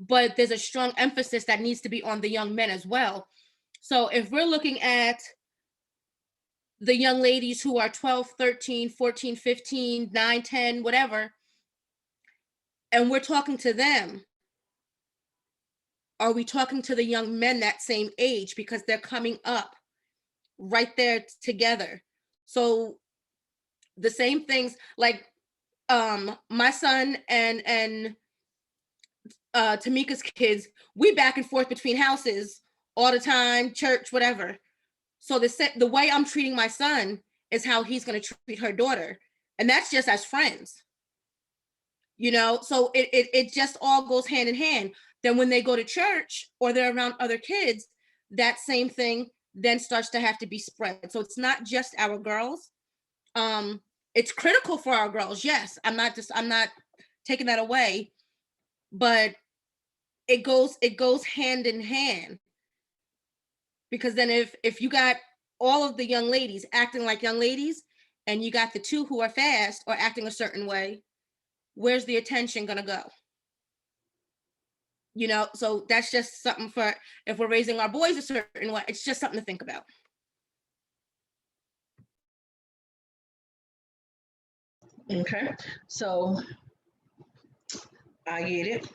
but there's a strong emphasis that needs to be on the young men as well. So if we're looking at the young ladies who are 12, 13, 14, 15, 9, 10, whatever, and we're talking to them, are we talking to the young men that same age? Because they're coming up right there together. So the same things, like my son and Tamika's kids, we back and forth between houses all the time, church, whatever. So the way I'm treating my son is how he's going to treat her daughter. And that's just as friends. So it just all goes hand in hand. Then when they go to church or they're around other kids, that same thing then starts to have to be spread. So it's not just our girls. It's critical for our girls. Yes, I'm not taking that away, but it goes hand in hand. Because then if you got all of the young ladies acting like young ladies and you got the two who are fast or acting a certain way, where's the attention going to go? So that's just something for, if we're raising our boys a certain way, it's just something to think about. Okay, so I get it.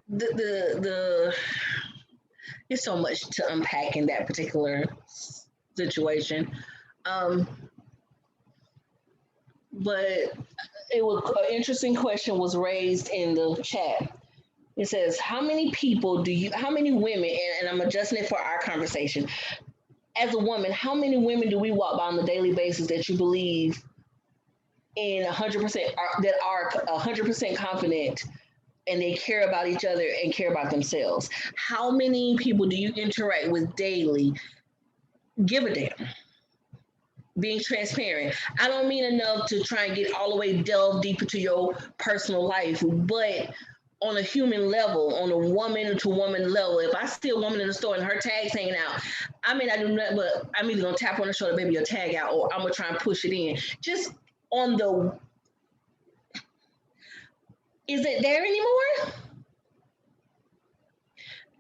The there's so much to unpack in that particular situation. But it was an interesting question was raised in the chat. It says, how many women, and I'm adjusting it for our conversation. As a woman, how many women do we walk by on a daily basis that you believe in 100% that are 100% confident and they care about each other and care about themselves? How many people do you interact with daily? Give a damn. Being transparent. I don't mean enough to try and get all the way delve deep into your personal life, but on a human level, on a woman to woman level, if I see a woman in the store and her tag's hanging out, I may not do nothing, but I'm either gonna tap on the shoulder, baby, your tag out, or I'm gonna try and push it in. Just on the, is it there anymore?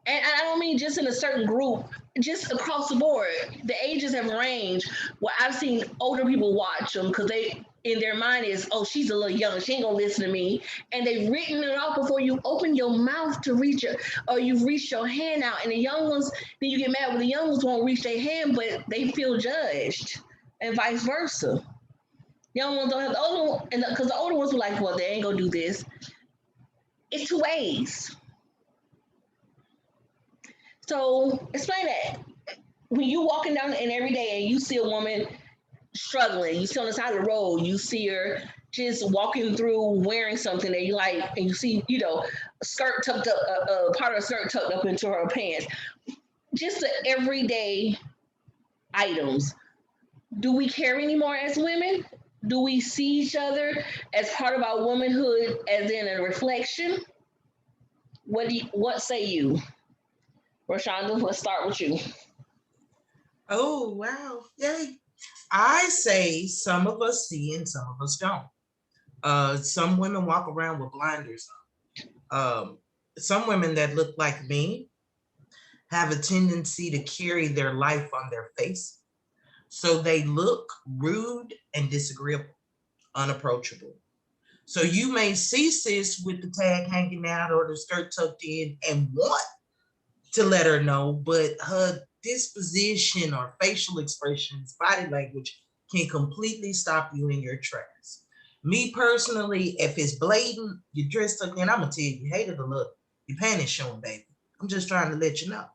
And I don't mean just in a certain group, just across the board. The ages have ranged where I've seen older people watch them because they, in their mind is, oh, she's a little young, she ain't gonna listen to me. And they've written it off before you open your mouth to reach it, or you've reached your hand out. And the young ones, then you get mad when the young ones won't reach their hand, but they feel judged. and vice versa. Young ones don't have the older one, and because the older ones were like, well, they ain't gonna do this. It's two ways. So explain that. When you walking down and every day and you see a woman struggling, you see on the side of the road, you see her just walking through wearing something that you like, and you see, a skirt tucked up, part of a skirt tucked up into her pants. Just the everyday items. Do we care anymore as women? Do we see each other as part of our womanhood, as in a reflection? What say you, Rashonda? Let's start with you. Oh, wow. Yay. I say some of us see and some of us don't. Some women walk around with blinders on. Some women that look like me have a tendency to carry their life on their face. So they look rude and disagreeable, unapproachable. So you may see sis with the tag hanging out or the skirt tucked in and want to let her know, but her disposition or facial expressions, body language can completely stop you in your tracks. Me personally, if it's blatant, you're dressed up, and I'm gonna tell you, you hated the look, your panties showing, baby. I'm just trying to let you know.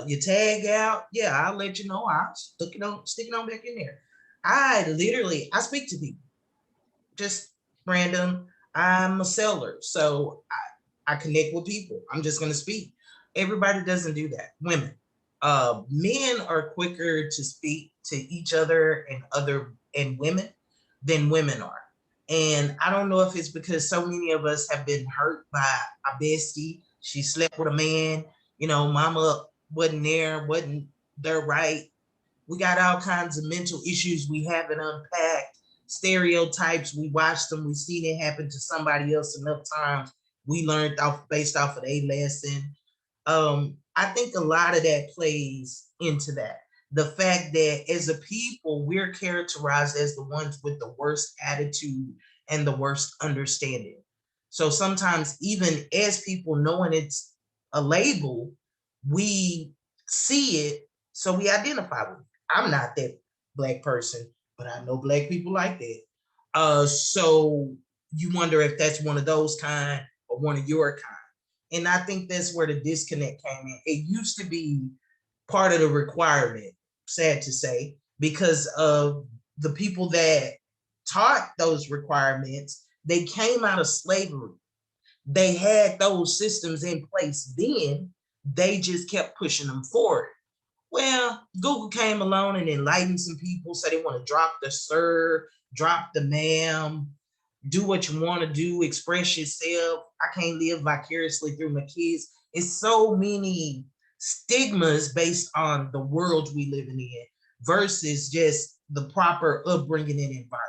You tag out, yeah, I'll let you know. I'll stick it on back in there. I speak to people, just random. I'm a seller, so I connect with people. I'm just gonna speak. Everybody doesn't do that. Women, men are quicker to speak to each other and women than women are. And I don't know if it's because so many of us have been hurt by a bestie. She slept with a man. Mama wasn't there right. We got all kinds of mental issues we haven't unpacked, stereotypes. We watched them. We seen it happen to somebody else enough times. We learned based off of a lesson. I think a lot of that plays into that. The fact that as a people, we're characterized as the ones with the worst attitude and the worst understanding. So sometimes, even as people knowing it's a label, we see it, so we identify with it. I'm not that black person, but I know black people like that. So you wonder if that's one of those kind or one of your kind. And I think that's where the disconnect came in. It used to be part of the requirement, sad to say, because of the people that taught those requirements, they came out of slavery. They had those systems in place then, they just kept pushing them forward. Well, Google came along and enlightened some people, so they want to drop the sir, drop the ma'am, do what you want to do, express yourself. I can't live vicariously through my kids. It's so many stigmas based on the world we living in versus just the proper upbringing and environment.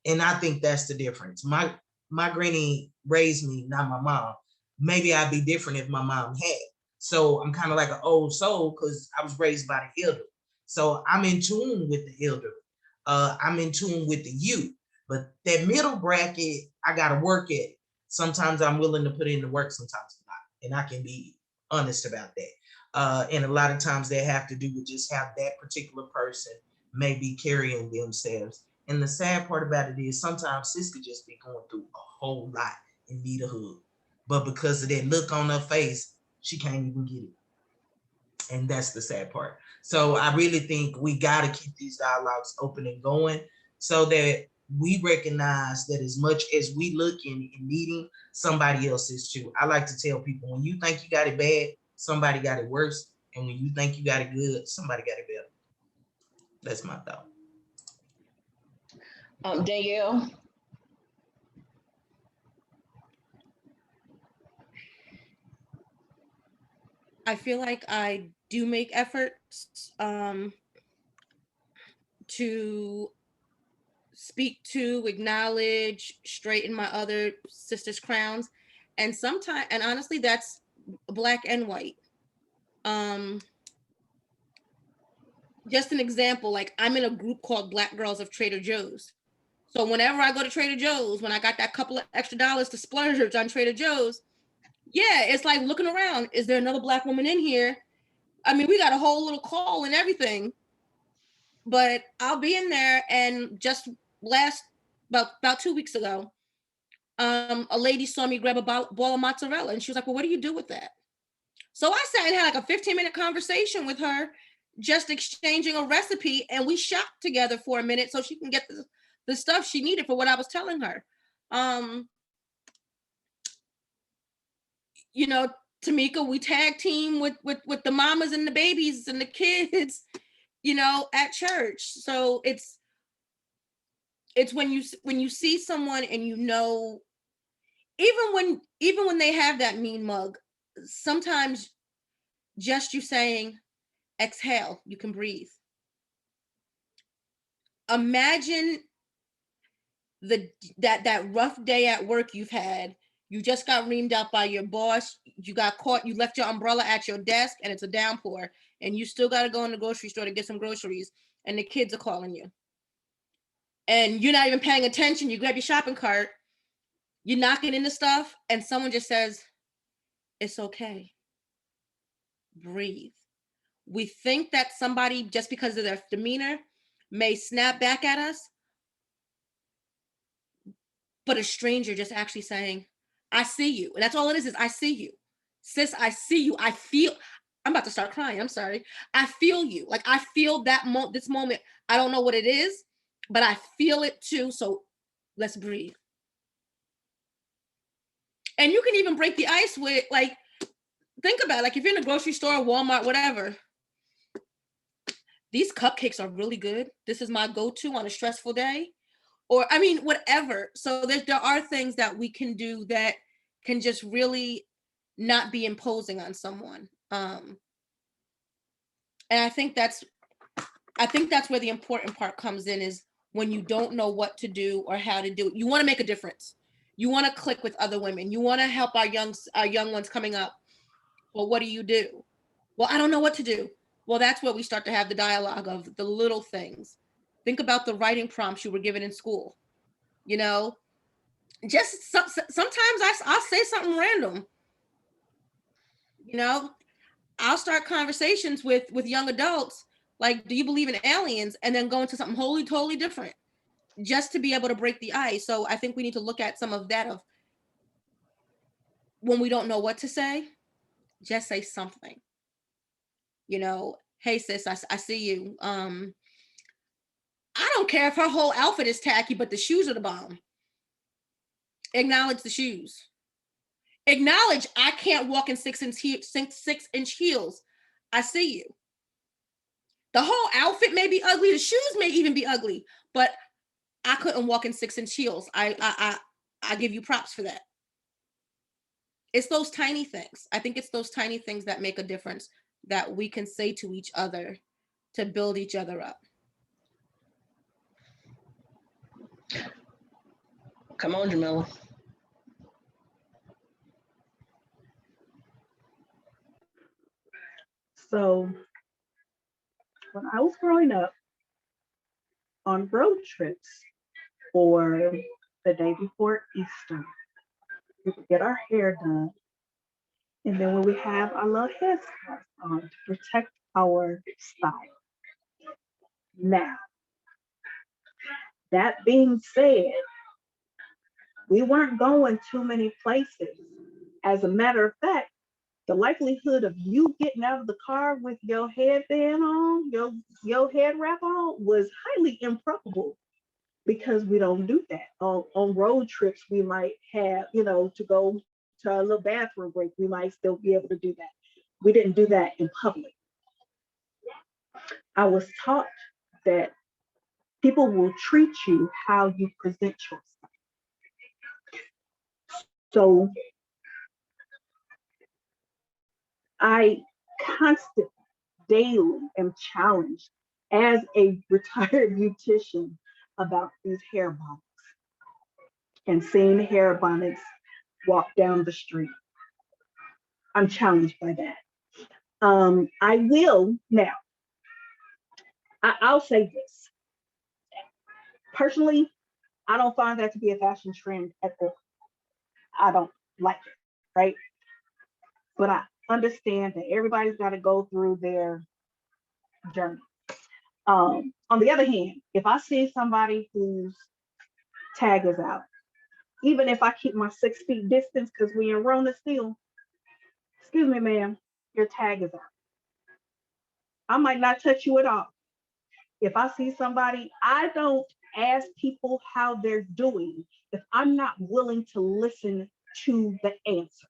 And I think that's the difference. My granny raised me, not my mom. Maybe I'd be different if my mom had. So I'm kind of like an old soul because I was raised by the elder. So I'm in tune with the elder. I'm in tune with the youth. But that middle bracket, I gotta work at it. Sometimes I'm willing to put in the work, sometimes I'm not. And I can be honest about that. And a lot of times they have to do with just how that particular person may be carrying themselves. And the sad part about it is sometimes sis could just be going through a whole lot and need a hug. But because of that look on her face, she can't even get it. And that's the sad part. So I really think we got to keep these dialogues open and going so that we recognize that as much as we looking and needing, somebody else is too. I like to tell people, when you think you got it bad, somebody got it worse. And when you think you got it good, somebody got it better. That's my thought. Danielle. I feel like I do make efforts to speak to, acknowledge, straighten my other sisters' crowns. And sometimes, and honestly, that's black and white. Just an example, like I'm in a group called Black Girls of Trader Joe's. So whenever I go to Trader Joe's, when I got that couple of extra dollars to splurge on Trader Joe's, yeah, it's like looking around. Is there another black woman in here? I mean, we got a whole little call and everything. but I'll be in there. And just about 2 weeks ago, a lady saw me grab a ball of mozzarella, and she was like, well, what do you do with that? So I sat and had like a 15-minute conversation with her, just exchanging a recipe, and we shopped together for a minute so she can get the stuff she needed for what I was telling her. You know, Tamika, we tag team with the mamas and the babies and the kids, you know, at church. So it's when you see someone and you know, even when they have that mean mug, sometimes just you saying, exhale, you can breathe. Imagine that rough day at work you've had. You just got reamed out by your boss. You got caught. You left your umbrella at your desk and it's a downpour, and you still got to go in the grocery store to get some groceries, and the kids are calling you. And you're not even paying attention. You grab your shopping cart, you're knocking into stuff, and someone just says, it's okay. Breathe. We think that somebody, just because of their demeanor, may snap back at us, but a stranger just actually saying, I see you. And that's all it is I see you. Sis, I see you. I'm about to start crying. I'm sorry. I feel you. Like I feel this moment. I don't know what it is, but I feel it too. So let's breathe. And you can even break the ice with, like, think about it. Like if you're in a grocery store, Walmart, whatever, these cupcakes are really good. This is my go-to on a stressful day. Or, I mean, whatever. So there are things that we can do that can just really not be imposing on someone. And I think that's where the important part comes in, is when you don't know what to do or how to do it. You want to make a difference. You want to click with other women. You want to help our young ones coming up. Well, what do you do? Well, I don't know what to do. Well, that's where we start to have the dialogue of the little things. Think about the writing prompts you were given in school. You know, just sometimes I'll say something random. You know, I'll start conversations with young adults like, do you believe in aliens? And then go into something totally different, just to be able to break the ice. So I think we need to look at some of that, of when we don't know what to say, just say something. You know, hey sis, I see you. I don't care if her whole outfit is tacky, but the shoes are the bomb. Acknowledge the shoes. Acknowledge I can't walk in 6-inch heels. I see you. The whole outfit may be ugly. The shoes may even be ugly, but I couldn't walk in 6-inch heels. I give you props for that. It's those tiny things. I think it's those tiny things that make a difference, that we can say to each other to build each other up. Come on, Jamila. So when I was growing up, on road trips or the day before Easter, we would get our hair done. And then when we have our little headscarves on to protect our style. Now, that being said, we weren't going too many places. As a matter of fact, the likelihood of you getting out of the car with your headband on, your head wrap on, was highly improbable, because we don't do that. On road trips, we might have, to go to a little bathroom break, we might still be able to do that. We didn't do that in public. I was taught that people will treat you how you present yourself. So I constantly, daily am challenged as a retired beautician about these hair bonnets, and seeing hair bonnets walk down the street. I'm challenged by that. I will now. I'll say this. Personally, I don't find that to be a fashion trend at all. I don't like it, right? But I understand that everybody's got to go through their journey. On the other hand, if I see somebody whose tag is out, even if I keep my 6 feet distance because we in Rona still, excuse me, ma'am, your tag is out. I might not touch you at all. If I see somebody, I don't ask people how they're doing if I'm not willing to listen to the answer.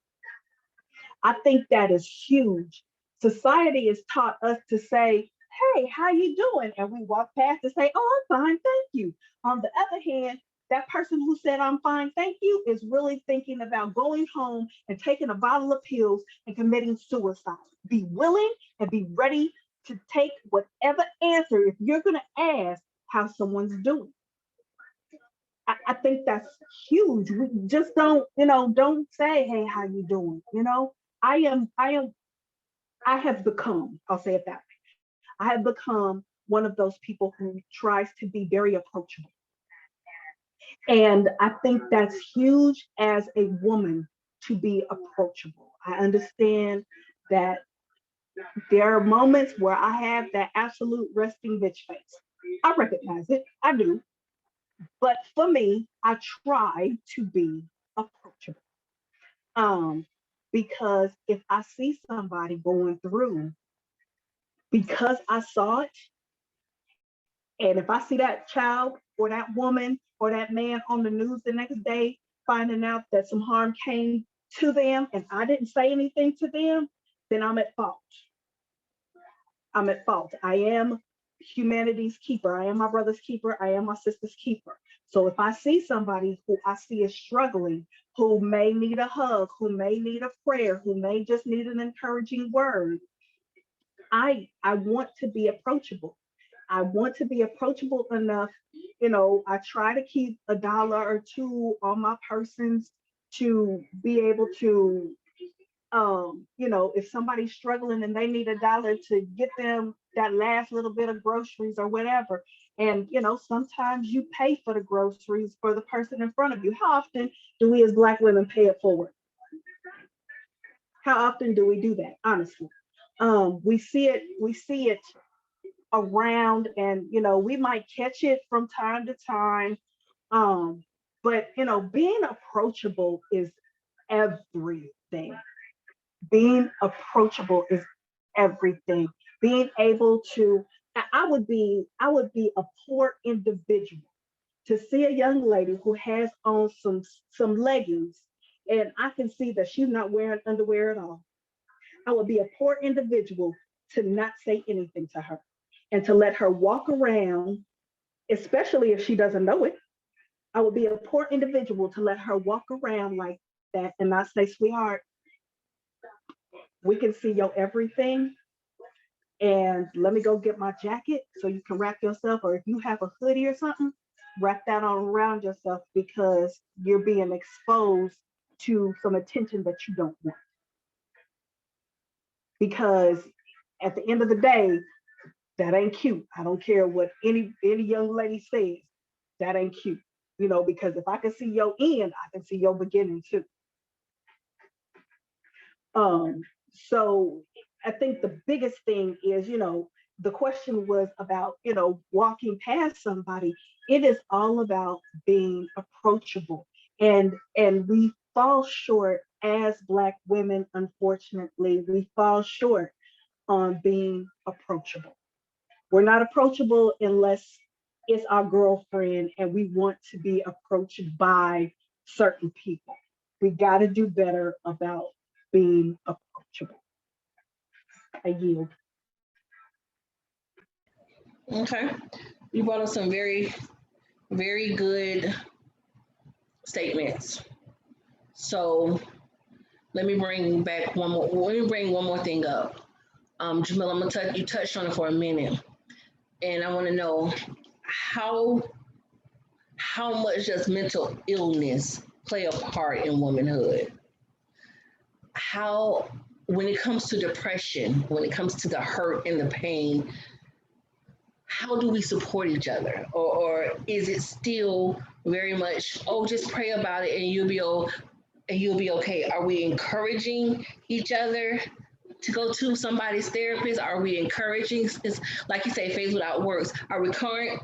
I think that is huge. Society has taught us to say, hey, how you doing? And we walk past and say, oh, I'm fine, thank you. On the other hand, that person who said, I'm fine, thank you, is really thinking about going home and taking a bottle of pills and committing suicide. Be willing and be ready to take whatever answer if you're going to ask how someone's doing. I think that's huge. We just don't say, hey, how you doing? I have become, I'll say it that way. I have become one of those people who tries to be very approachable. And I think that's huge as a woman to be approachable. I understand that there are moments where I have that absolute resting bitch face. I recognize it, I do. But for me, I try to be approachable. Um, because if I see somebody going through, because I saw it, and if I see that child or that woman or that man on the news the next day finding out that some harm came to them and I didn't say anything to them, then I'm at fault. I'm at fault. I am humanity's keeper. I am my brother's keeper. I am my sister's keeper. So if I see somebody who I see is struggling, who may need a hug, who may need a prayer, who may just need an encouraging word, I want to be approachable. I want to be approachable enough. I try to keep $1 or $2 on my persons to be able to if somebody's struggling and they need $1 to get them that last little bit of groceries or whatever. And sometimes you pay for the groceries for the person in front of you. How often do we as Black women pay it forward? How often do we do that? Honestly, we see it around, and we might catch it from time to time. But being approachable is everything. Being approachable is everything. Being able to, I would be a poor individual to see a young lady who has on some leggings, and I can see that she's not wearing underwear at all. I would be a poor individual to not say anything to her and to let her walk around, especially if she doesn't know it. I would be a poor individual to let her walk around like that and not say, sweetheart, we can see your everything. And let me go get my jacket so you can wrap yourself, or if you have a hoodie or something, wrap that on around yourself because you're being exposed to some attention that you don't want. Because at the end of the day, that ain't cute. I don't care what any young lady says, that ain't cute. Because if I can see your end, I can see your beginning too. So I think the biggest thing is, the question was about, walking past somebody. It is all about being approachable. And we fall short as Black women, unfortunately, we fall short on being approachable. We're not approachable unless it's our girlfriend and we want to be approached by certain people. We got to do better about being approachable. I yield. Okay. You brought up some very, very good statements. So let me bring one more thing up. Jamila, you touched on it for a minute, and I want to know how much does mental illness play a part in womanhood? How, when it comes to depression, when it comes to the hurt and the pain, how do we support each other? Or is it still very much, oh, just pray about it and you'll be okay? Are we encouraging each other? to go to somebody's therapist? Are we encouraging, it's like you say, phase without works? Are we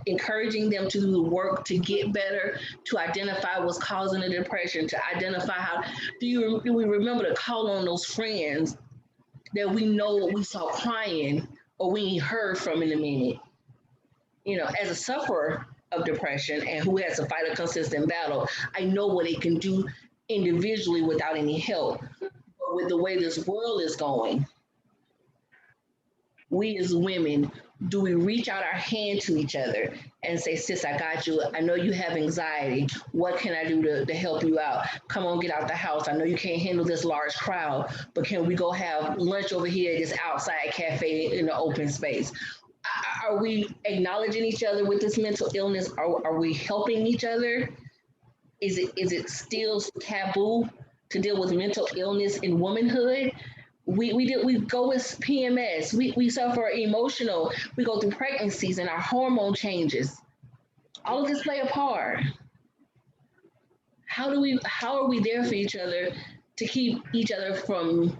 encouraging them to do the work to get better, to identify what's causing the depression, to identify how, do we remember to call on those friends that we know we saw crying or we ain't heard from in a minute? You know, as a sufferer of depression and who has to fight a consistent battle, I know what it can do individually without any help. But with the way this world is going, we as women, do we reach out our hand to each other and say, sis, I got you. I know you have anxiety. What can I do to help you out? Come on, get out the house. I know you can't handle this large crowd, but can we go have lunch over here at this outside cafe in the open space? Are we acknowledging each other with this mental illness? Are we helping each other? Is it still taboo to deal with mental illness in womanhood? We go with PMS. We suffer emotional. We go through pregnancies and our hormone changes. All of this play a part. How are we there for each other to keep each other from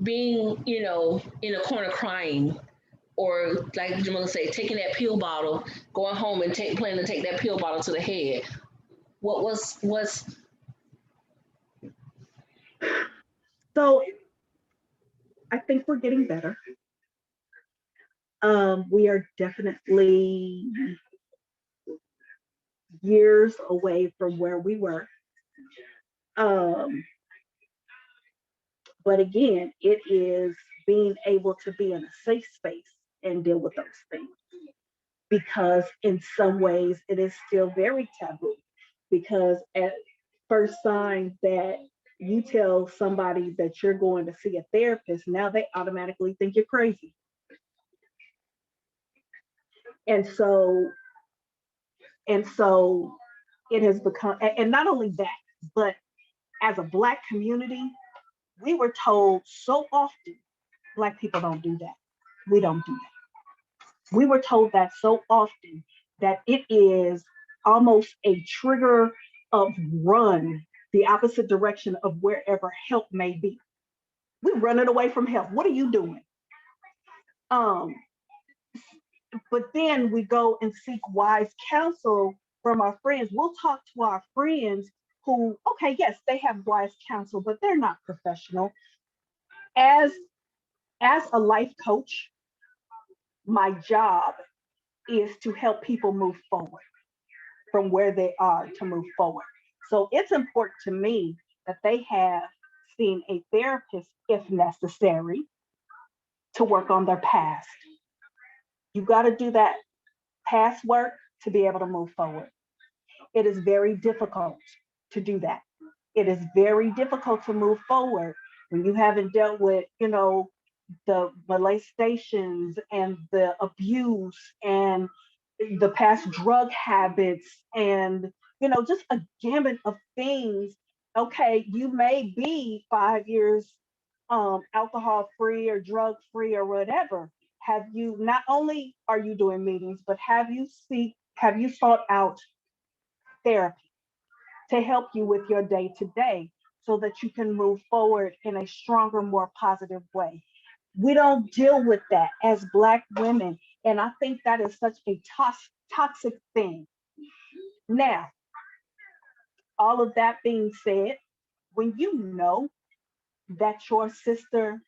being, you know, in a corner crying, or like Jamila say, taking that pill bottle, going home and planning to take that pill bottle to the head? What's So I think we're getting better. We are definitely years away from where we were. But again, it is being able to be in a safe space and deal with those things. Because in some ways, it is still very taboo. Because at first sign that you tell somebody that you're going to see a therapist, now they automatically think you're crazy. And so it has become, and not only that, but as a Black community, we were told so often, Black people don't do that. We don't do that. We were told that so often that it is almost a trigger of run the opposite direction of wherever help may be. We're running away from help. What are you doing? But then we go and seek wise counsel from our friends. We'll talk to our friends who, okay, yes, they have wise counsel, but they're not professional. As a life coach, my job is to help people move forward from where they are to move forward. So it's important to me that they have seen a therapist if necessary to work on their past. You got to do that past work to be able to move forward. It is very difficult to do that. It is very difficult to move forward when you haven't dealt with, you know, the molestations and the abuse and the past drug habits and, you know, just a gamut of things. Okay, you may be 5 years alcohol free or drug free or whatever. Have you, not only are you doing meetings, but have you sought out therapy to help you with your day to day so that you can move forward in a stronger, more positive way? We don't deal with that as Black women. And I think that is such a toxic thing. Now, all of that being said, when you know that your sister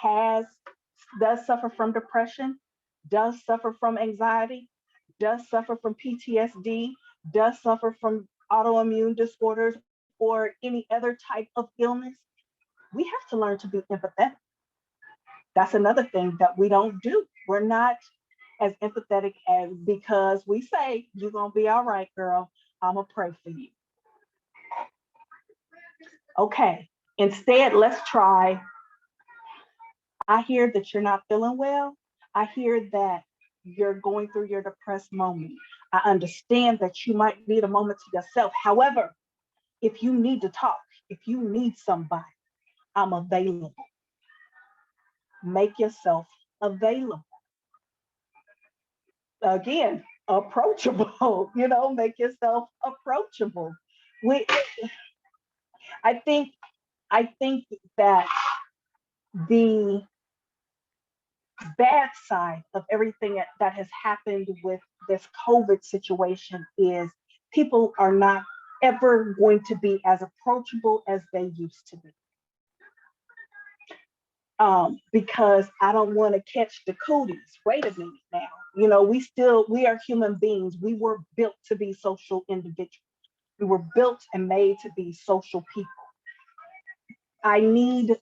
does suffer from depression, does suffer from anxiety, does suffer from PTSD, does suffer from autoimmune disorders or any other type of illness, we have to learn to be empathetic. That's another thing that we don't do. We're not as empathetic as, because we say, you're going to be all right, girl. I'm going to pray for you. Okay, instead, let's try, I hear that you're not feeling well. I hear that you're going through your depressed moment. I understand that you might need a moment to yourself. However, if you need to talk, if you need somebody, I'm available. Make yourself available. Again, approachable, you know, make yourself approachable. I think that the bad side of everything that has happened with this COVID situation is people are not ever going to be as approachable as they used to be. Because I don't want to catch the cooties. Wait a minute now. You know, we are human beings. We were built to be social individuals. We were built and made to be social people. I need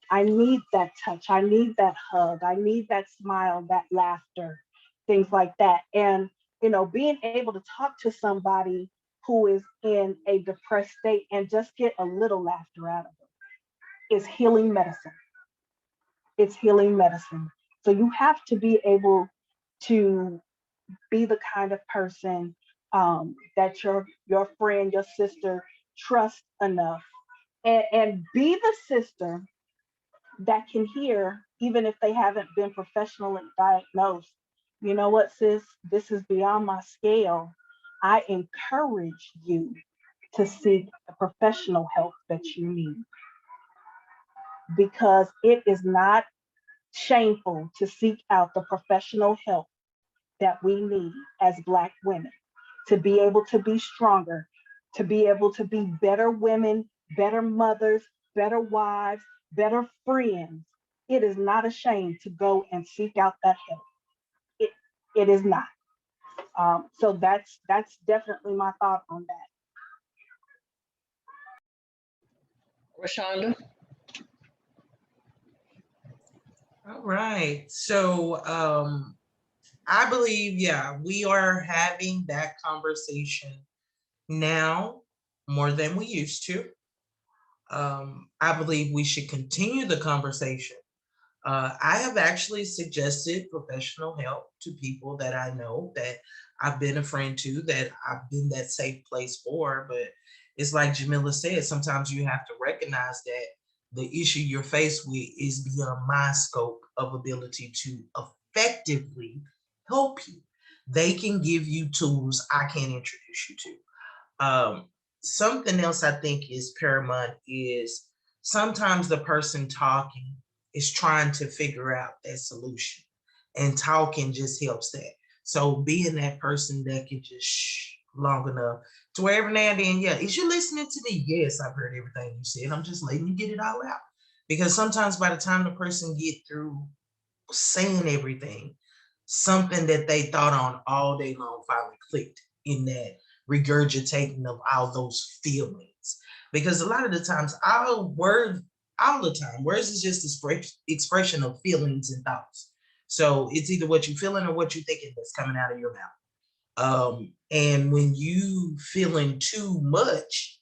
that touch. I need that hug. I need that smile, that laughter, things like that. And being able to talk to somebody who is in a depressed state and just get a little laughter out of them is healing medicine. It's healing medicine. So you have to be able to be the kind of person that your friend, your sister trusts enough, and be the sister that can hear, even if they haven't been professionally diagnosed. You know what, sis? This is beyond my scale. I encourage you to seek the professional help that you need, because it is not shameful to seek out the professional help that we need as Black women to be able to be stronger, to be able to be better women, better mothers, better wives, better friends. It is not a shame to go and seek out that help. It, it is not. So that's definitely my thought on that. Rashonda? All right. So I believe, yeah, we are having that conversation now more than we used to. I believe we should continue the conversation. I have actually suggested professional help to people that I know, that I've been a friend to, that I've been that safe place for. But it's like Jamila said, sometimes you have to recognize that the issue you're faced with is beyond my scope of ability to effectively help you. They can give you tools I can't introduce you to. Something else I think is paramount is sometimes the person talking is trying to figure out that solution, and talking just helps that. So being that person that can just shh long enough to where every now and then, yeah, is you listening to me? Yes, I've heard everything you said. I'm just letting you get it all out. Because sometimes by the time the person get through saying everything, something that they thought on all day long finally clicked in that regurgitating of all those feelings. Because a lot of the times our word, all the time, words is just expression of feelings and thoughts. So it's either what you're feeling or what you're thinking that's coming out of your mouth. And when you feeling too much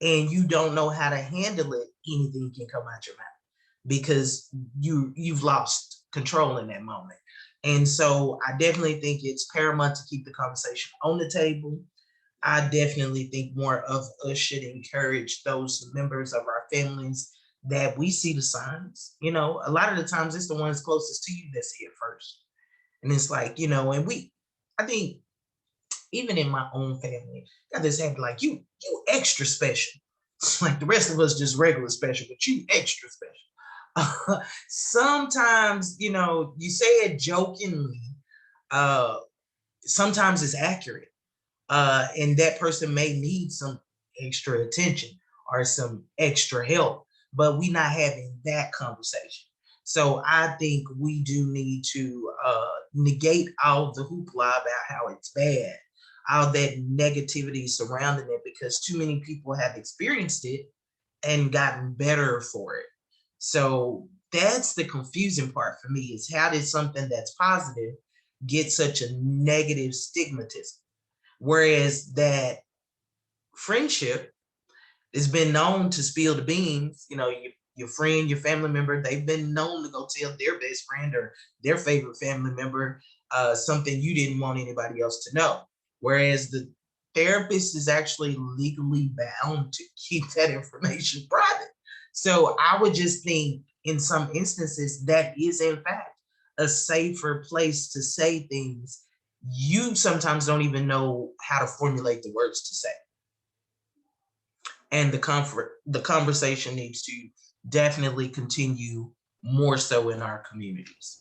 and you don't know how to handle it, anything can come out your mouth because you've lost control in that moment. And so I definitely think it's paramount to keep the conversation on the table. I definitely think more of us should encourage those members of our families that we see the signs. You know, a lot of the times it's the ones closest to you that see it first. And it's like, I think even in my own family, got this habit like you extra special. Like the rest of us just regular special, but you extra special. Sometimes, you say it jokingly, sometimes it's accurate. And that person may need some extra attention or some extra help, but we're not having that conversation. So I think we do need to negate all the hoopla about how it's bad, all that negativity surrounding it, because too many people have experienced it and gotten better for it. So that's the confusing part for me, is how did something that's positive get such a negative stigmatism? Whereas that friendship has been known to spill the beans, your friend, your family member, they've been known to go tell their best friend or their favorite family member something you didn't want anybody else to know. Whereas the therapist is actually legally bound to keep that information private. So I would just think in some instances that is in fact a safer place to say things you sometimes don't even know how to formulate the words to say. And the conversation needs to definitely continue more so in our communities.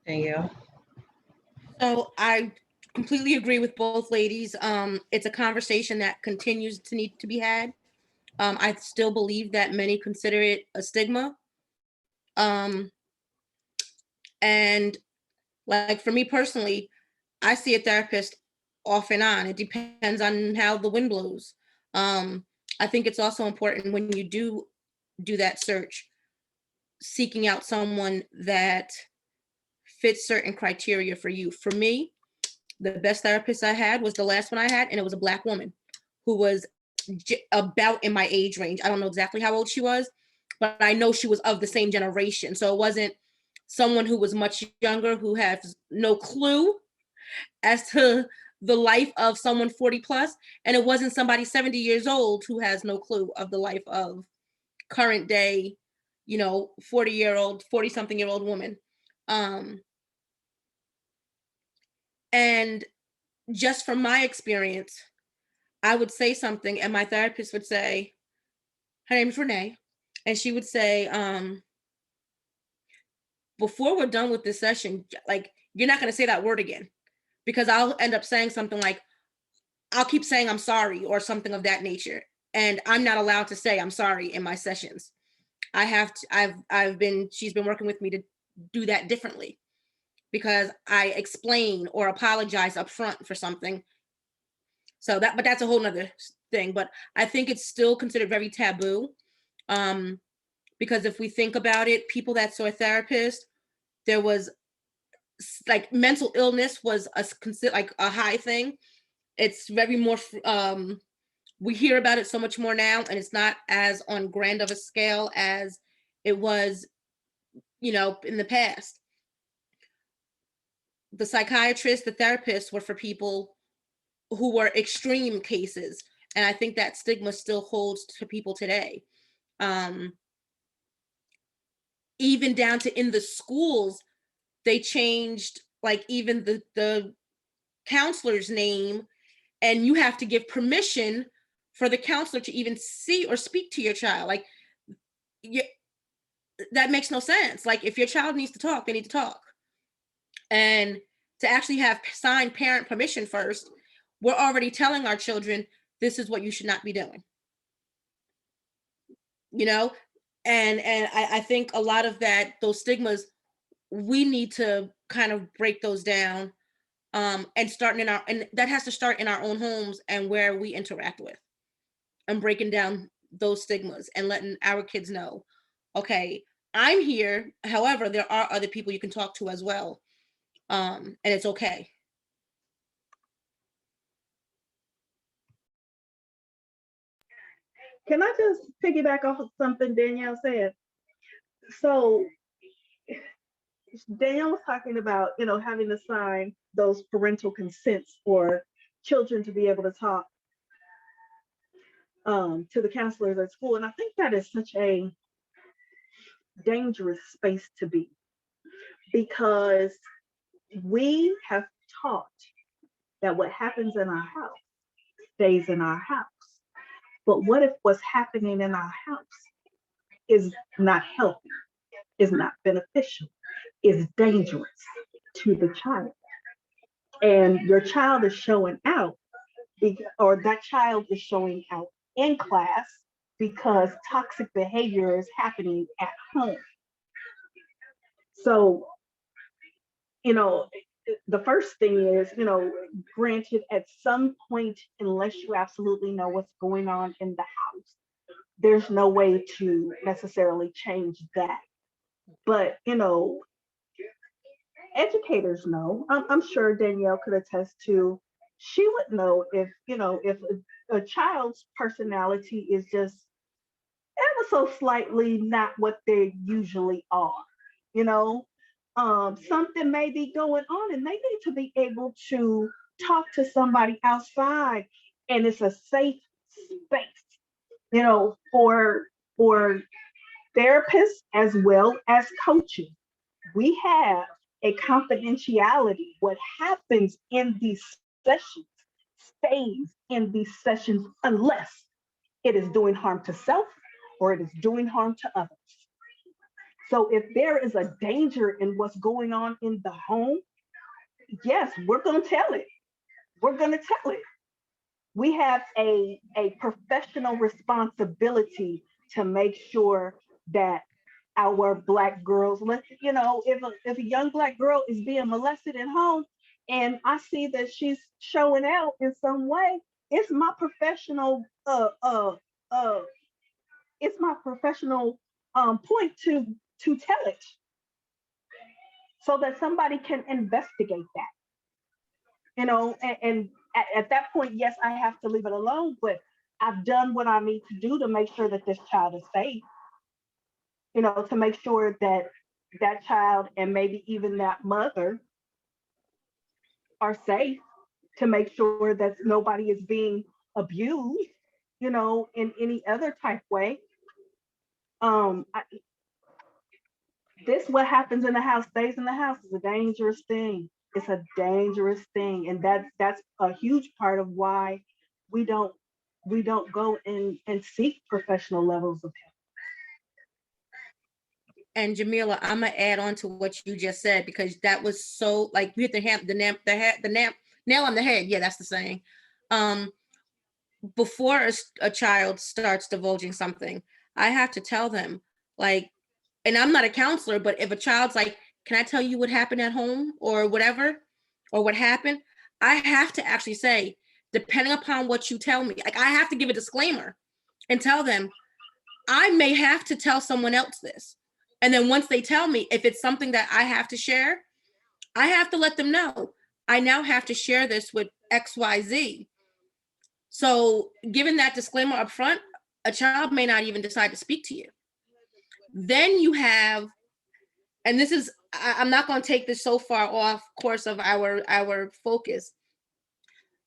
Danielle. So I completely agree with both ladies. It's a conversation that continues to need to be had. I still believe that many consider it a stigma. And like for me personally, I see a therapist off and on. It depends on how the wind blows. I think it's also important when you do that search, seeking out someone that fits certain criteria for you. For me, the best therapist I had was the last one I had, and it was a Black woman who was about in my age range. I don't know exactly how old she was, but I know she was of the same generation. So it wasn't someone who was much younger who has no clue as to the life of someone 40 plus, and it wasn't somebody 70 years old who has no clue of the life of current day, 40 something year old woman. And just from my experience, I would say something and my therapist would say, her name is Renee, and she would say, before we're done with this session, like, you're not going to say that word again, because I'll end up saying something like, I'll keep saying I'm sorry or something of that nature. And I'm not allowed to say I'm sorry in my sessions. She's been working with me to do that differently, because I explain or apologize up front for something. But that's a whole nother thing. But I think it's still considered very taboo. Because if we think about it, people that saw a therapist, there was like mental illness was like a high thing. It's very more, we hear about it so much more now, and it's not as on grand of a scale as it was, in the past. The psychiatrists, the therapists were for people who were extreme cases. And I think that stigma still holds to people today. Even down to in the schools, they changed like even the counselor's name, and you have to give permission for the counselor to even see or speak to your child. Like, that makes no sense. Like, if your child needs to talk, they need to talk. And to actually have signed parent permission first, we're already telling our children, this is what you should not be doing. And I think a lot of those stigmas, we need to kind of break those down, and and that has to start in our own homes and where we interact with, and breaking down those stigmas and letting our kids know, okay, I'm here. However, there are other people you can talk to as well. And it's okay. Can I just piggyback off of something Danielle said? So Danielle was talking about, having to sign those parental consents for children to be able to talk to the counselors at school. And I think that is such a dangerous space to be, because we have taught that what happens in our house stays in our house. But what if what's happening in our house is not healthy, is not beneficial, is dangerous to the child? And your child is showing out, or that child is showing out in class because toxic behavior is happening at home. So, the first thing is, granted, at some point, unless you absolutely know what's going on in the house, there's no way to necessarily change that. But, educators know. I'm sure Danielle could attest to, she would know if a child's personality is just ever so slightly not what they usually are. You know, something may be going on, and they need to be able to talk to somebody outside, and it's a safe space, for therapists as well as coaches. We have a confidentiality. What happens in these sessions stays in these sessions unless it is doing harm to self or it is doing harm to others. So if there is a danger in what's going on in the home, yes, we're going to tell it. We're going to tell it. We have a professional responsibility to make sure that our Black girls, if a young Black girl is being molested at home and I see that she's showing out in some way, it's my professional uh it's my professional point to tell it so that somebody can investigate that. And at that point, yes, I have to leave it alone, but I've done what I need to do to make sure that this child is safe, to make sure that that child and maybe even that mother are safe, to make sure that nobody is being abused, in any other type way. I, this what happens in the house stays in the house is a dangerous thing. It's a dangerous thing, and that's a huge part of why we don't go and seek professional levels of help. And Jamila, I'm gonna add on to what you just said, because that was so, like, we hit the nail on the head. Yeah, that's the saying. Before a child starts divulging something, I have to tell them, like, and I'm not a counselor, but if a child's like, can I tell you what happened at home or whatever, or what happened? I have to actually say, depending upon what you tell me, like, I have to give a disclaimer and tell them, I may have to tell someone else this. And then once they tell me, if it's something that I have to share, I have to let them know, I now have to share this with XYZ. So given that disclaimer up front, a child may not even decide to speak to you. Then you have, and this is, I'm not going to take this so far off course of our focus.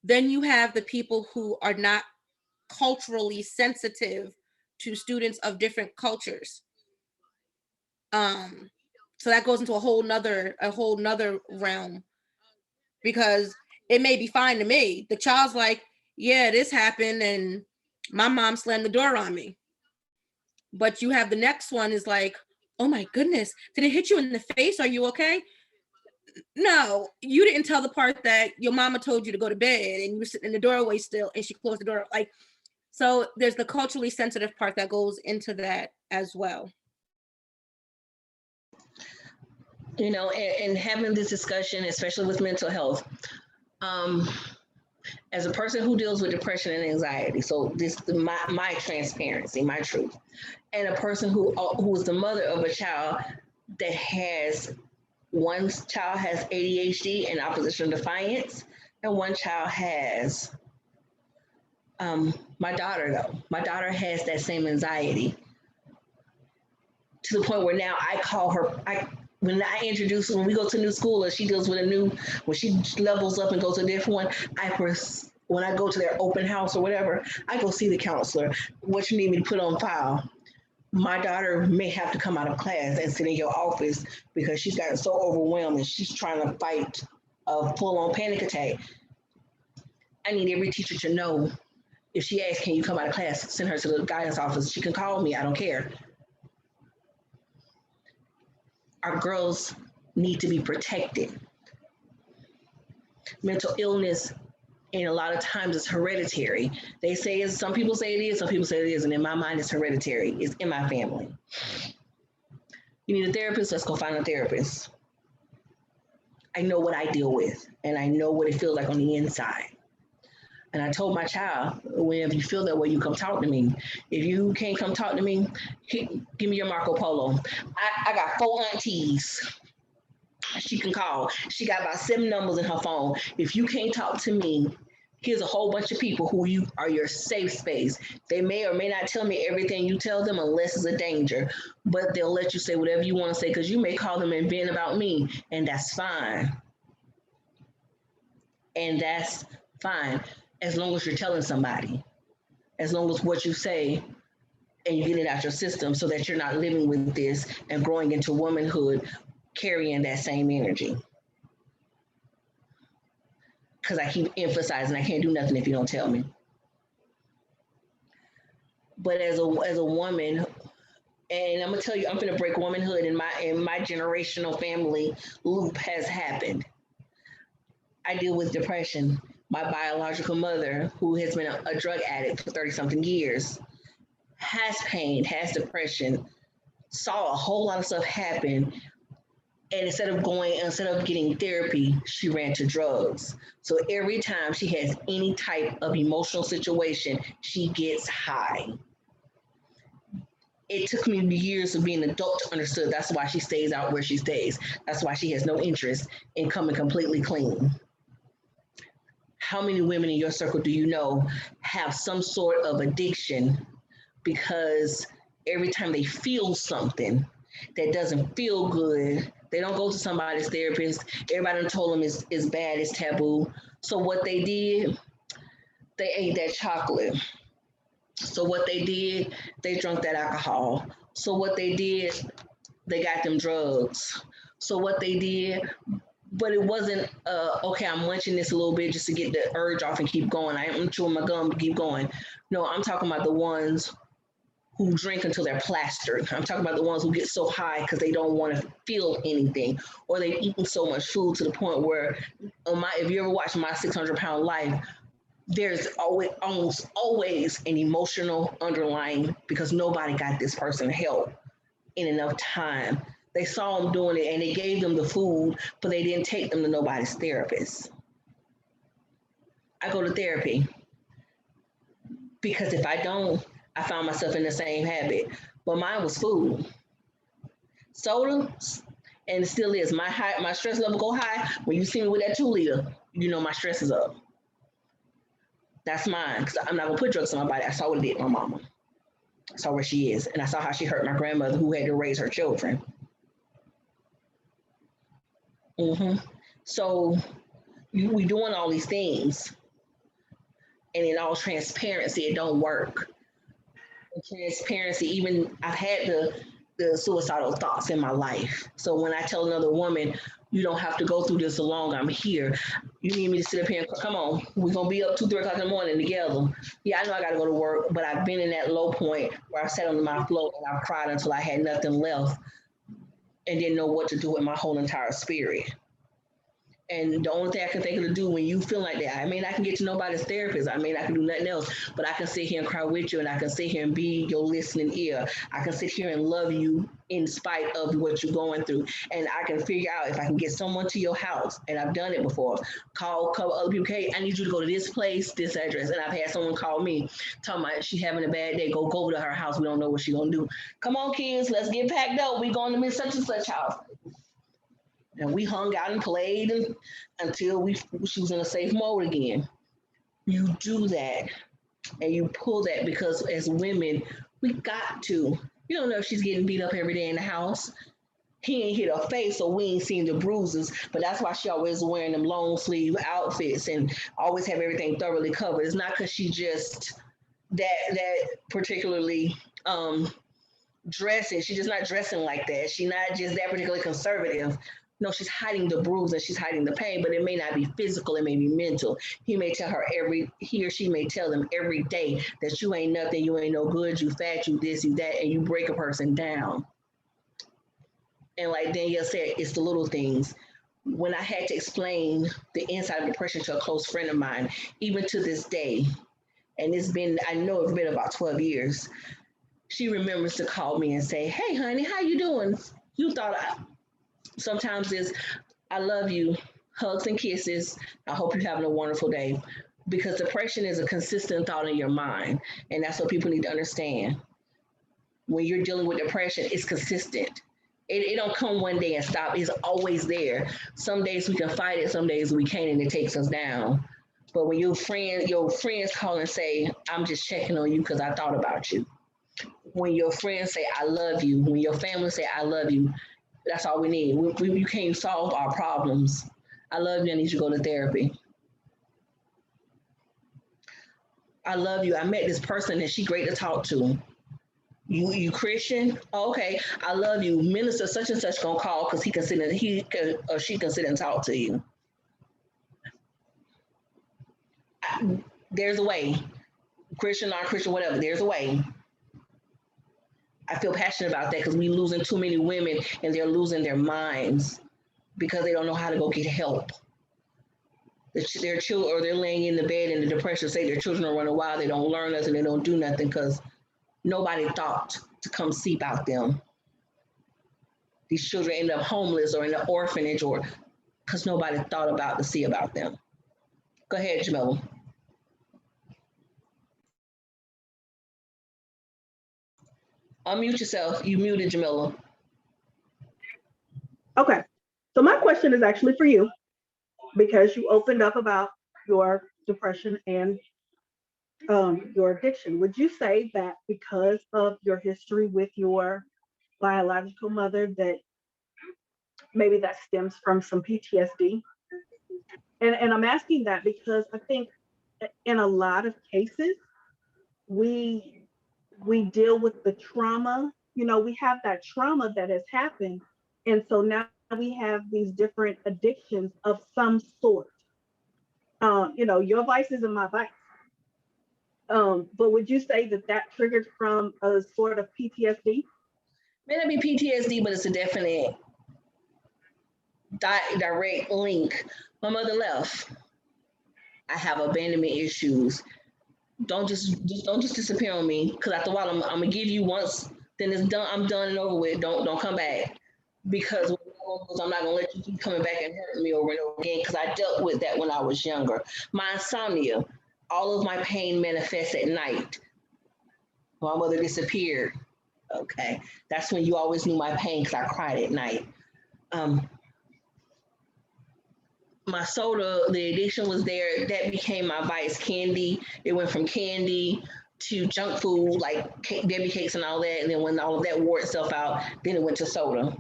Then you have the people who are not culturally sensitive to students of different cultures. So that goes into a whole nother realm, because it may be fine to me. The child's like, yeah, this happened and my mom slammed the door on me. But you have the next one is like, oh my goodness, did it hit you in the face? Are you okay? No, you didn't tell the part that your mama told you to go to bed and you were sitting in the doorway still and she closed the door. Like, so there's the culturally sensitive part that goes into that as well. And having this discussion, especially with mental health, as a person who deals with depression and anxiety, so this my transparency, my truth, and a person who is the mother of a child that has, one child has ADHD and opposition defiance, and one child has my daughter has that same anxiety, to the point where now I call her, when we go to a new school or she deals with when she levels up and goes to a different one, when I go to their open house or whatever, I go see the counselor. What you need me to put on file? My daughter may have to come out of class and sit in your office because she's gotten so overwhelmed and she's trying to fight a full-on panic attack. I need every teacher to know, if she asks, can you come out of class, send her to the guidance office. She can call me, I don't care. Our girls need to be protected. Mental illness, and a lot of times it's hereditary. Some people say it is, some people say it isn't. In my mind, it's hereditary. It's in my family. You need a therapist, let's go find a therapist. I know what I deal with, and I know what it feels like on the inside. And I told my child, whenever you feel that way, you come talk to me. If you can't come talk to me, give me your Marco Polo. I got 4 aunties she can call. She got about 7 numbers in her phone. If you can't talk to me, here's a whole bunch of people who you are your safe space. They may or may not tell me everything you tell them unless it's a danger, but they'll let you say whatever you want to say, because you may call them and vent about me, and that's fine. And that's fine, as long as you're telling somebody, as long as what you say and you get it out your system, so that you're not living with this and growing into womanhood carrying that same energy. Because I keep emphasizing I can't do nothing if you don't tell me. But as a woman And I'm gonna tell you, I'm gonna break womanhood in my generational family loop has happened. I deal with depression. My biological mother, who has been a drug addict for 30 something years, has pain, has depression, saw a whole lot of stuff happen. And instead of getting therapy, she ran to drugs. So every time she has any type of emotional situation, she gets high. It took me years of being an adult to understand that's why she stays out where she stays. That's why she has no interest in coming completely clean. How many women in your circle do you know have some sort of addiction because every time they feel something that doesn't feel good, they don't go to somebody's therapist. Everybody done told them is bad, it's taboo. So what they did, they ate that chocolate. So what they did, they drank that alcohol. So what they did, they got them drugs. So what they did, but it wasn't okay, I'm munching this a little bit just to get the urge off and keep going. I'm chewing my gum to keep going. No, I'm talking about the ones who drink until they're plastered. I'm talking about the ones who get so high because they don't want to feel anything, or they've eaten so much food to the point where, if you ever watch My 600 Pound Life, there's almost always an emotional underlying because nobody got this person help in enough time. They saw them doing it and they gave them the food, but they didn't take them to nobody's therapist. I go to therapy because if I don't, I found myself in the same habit. But mine was food, soda, and it still is. My stress level go high when you see me with that 2 liter. You know my stress is up. That's mine because I'm not gonna put drugs in my body. I saw what it did to my mama. I saw where she is, and I saw how she hurt my grandmother who had to raise her children. Hmm. So we doing all these things, and in all transparency, it don't work. In transparency, even I've had the suicidal thoughts in my life. So when I tell another woman, you don't have to go through this alone. I'm here. You need me to sit up here and come on. We're gonna be up 2, 3 o'clock in the morning together. Yeah, I know I gotta go to work, but I've been in that low point where I sat on my floor and I cried until I had nothing left and didn't know what to do with my whole entire spirit. And the only thing I can think of to do when you feel like that, I mean, I can get to nobody's therapist. I mean, I can do nothing else, but I can sit here and cry with you and I can sit here and be your listening ear. I can sit here and love you in spite of what you're going through. And I can figure out if I can get someone to your house, and I've done it before, call a couple other people, hey, I need you to go to this place, this address. And I've had someone call me, talking about she's having a bad day, go over to her house. We don't know what she's going to do. Come on, kids, let's get packed up. We're going to Miss such and such house. And we hung out and played until she was in a safe mode again. You do that and you pull that because as women, we got to. You don't know if she's getting beat up every day in the house. He ain't hit her face, so we ain't seen the bruises. But that's why she always wearing them long sleeve outfits and always have everything thoroughly covered. It's not because she just that particularly dressing. She's just not dressing like that. She's not just that particularly conservative. No, she's hiding the bruise and she's hiding the pain, but it may not be physical, it may be mental. He or she may tell them every day that you ain't nothing, you ain't no good, you fat, you this, you that, and you break a person down. And like Danielle said, it's the little things. When I had to explain the inside of depression to a close friend of mine, even to this day, and I know it's been about 12 years, she remembers to call me and say, hey, honey, how you doing? You thought sometimes it's, I love you, hugs and kisses. I hope you're having a wonderful day. Because depression is a consistent thought in your mind. And that's what people need to understand. When you're dealing with depression, it's consistent. It don't come one day and stop. It's always there. Some days we can fight it, some days we can't, and it takes us down. But when your friends call and say, I'm just checking on you because I thought about you. When your friends say, I love you, when your family say, I love you, that's all we need. You can't solve our problems. I love you. I need you to go to therapy. I love you. I met this person and she's great to talk to. You Christian? Oh, okay. I love you. Minister such and such gonna call because she can sit and talk to you. There's a way. Christian, non-Christian, whatever. There's a way. I feel passionate about that because we losing too many women and they're losing their minds because they don't know how to go get help. Their children, or they're laying in the bed in the depression, say their children are running wild, they don't learn nothing, they don't do nothing because nobody thought to come see about them. These children end up homeless or in an orphanage or because nobody thought about to see about them. Go ahead, Jamila. Unmute yourself. You muted, Jamila. Okay. So my question is actually for you because you opened up about your depression and your addiction. Would you say that because of your history with your biological mother, that maybe that stems from some PTSD? And I'm asking that because I think in a lot of cases, we deal with the trauma. You know, we have that trauma that has happened. And so now we have these different addictions of some sort. You know, your vice isn't my vice. But would you say that that triggered from a sort of PTSD? May not be PTSD, but it's a definite direct link. My mother left. I have abandonment issues. Don't just disappear on me because after a while I'm gonna give you once, then it's done. I'm done and over with. Don't come back because I'm not gonna let you keep coming back and hurting me over and over again because I dealt with that when I was younger. My insomnia, all of my pain manifests at night. My mother disappeared. Okay, that's when you always knew my pain because I cried at night. Um, my soda, the addiction was there. That became my vice. Candy. It went from candy to junk food like Debbie cakes and all that. And then when all of that wore itself out, then it went to soda.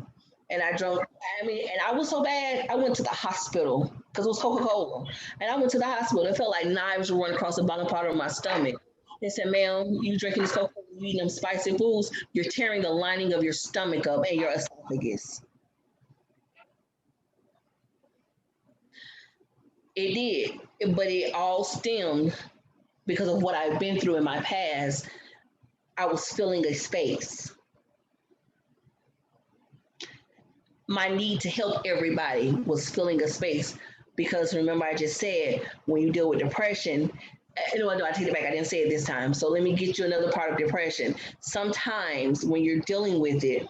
And I drank. I mean, and I was so bad. I went to the hospital because it was Coca-Cola. And I went to the hospital. It felt like knives were running across the bottom part of my stomach. They said, "Ma'am, you drinking this Coca-Cola, you eating them spicy foods, you're tearing the lining of your stomach up and your esophagus." It did, but it all stemmed because of what I've been through in my past. I was filling a space. My need to help everybody was filling a space because remember, I just said when you deal with depression, you know what? No, I take it back. I didn't say it this time. So let me get you another part of depression. Sometimes when you're dealing with it,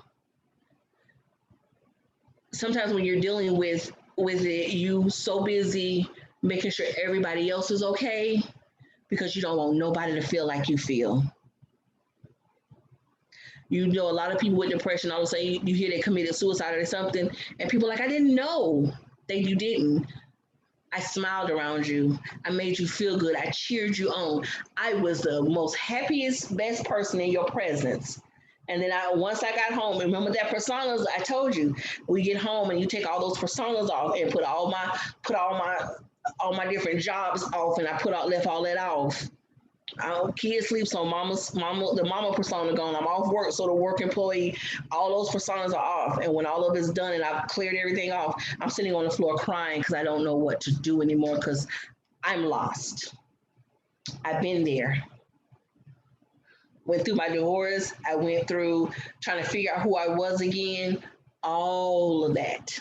you so busy making sure everybody else is okay because you don't want nobody to feel like you feel. You know, a lot of people with depression, all of a sudden you hear they committed suicide or something, and people are like, I didn't know that you didn't. I smiled around you. I made you feel good. I cheered you on. I was the most happiest, best person in your presence. And then once I got home, remember that personas I told you, we get home and you take all those personas off and put all my different jobs off, and I left all that off. Kids sleep, so the mama persona gone. I'm off work, so the work employee, all those personas are off. And when all of it's done and I've cleared everything off, I'm sitting on the floor crying because I don't know what to do anymore because I'm lost. I've been there. Went through my divorce. I went through trying to figure out who I was again. All of that.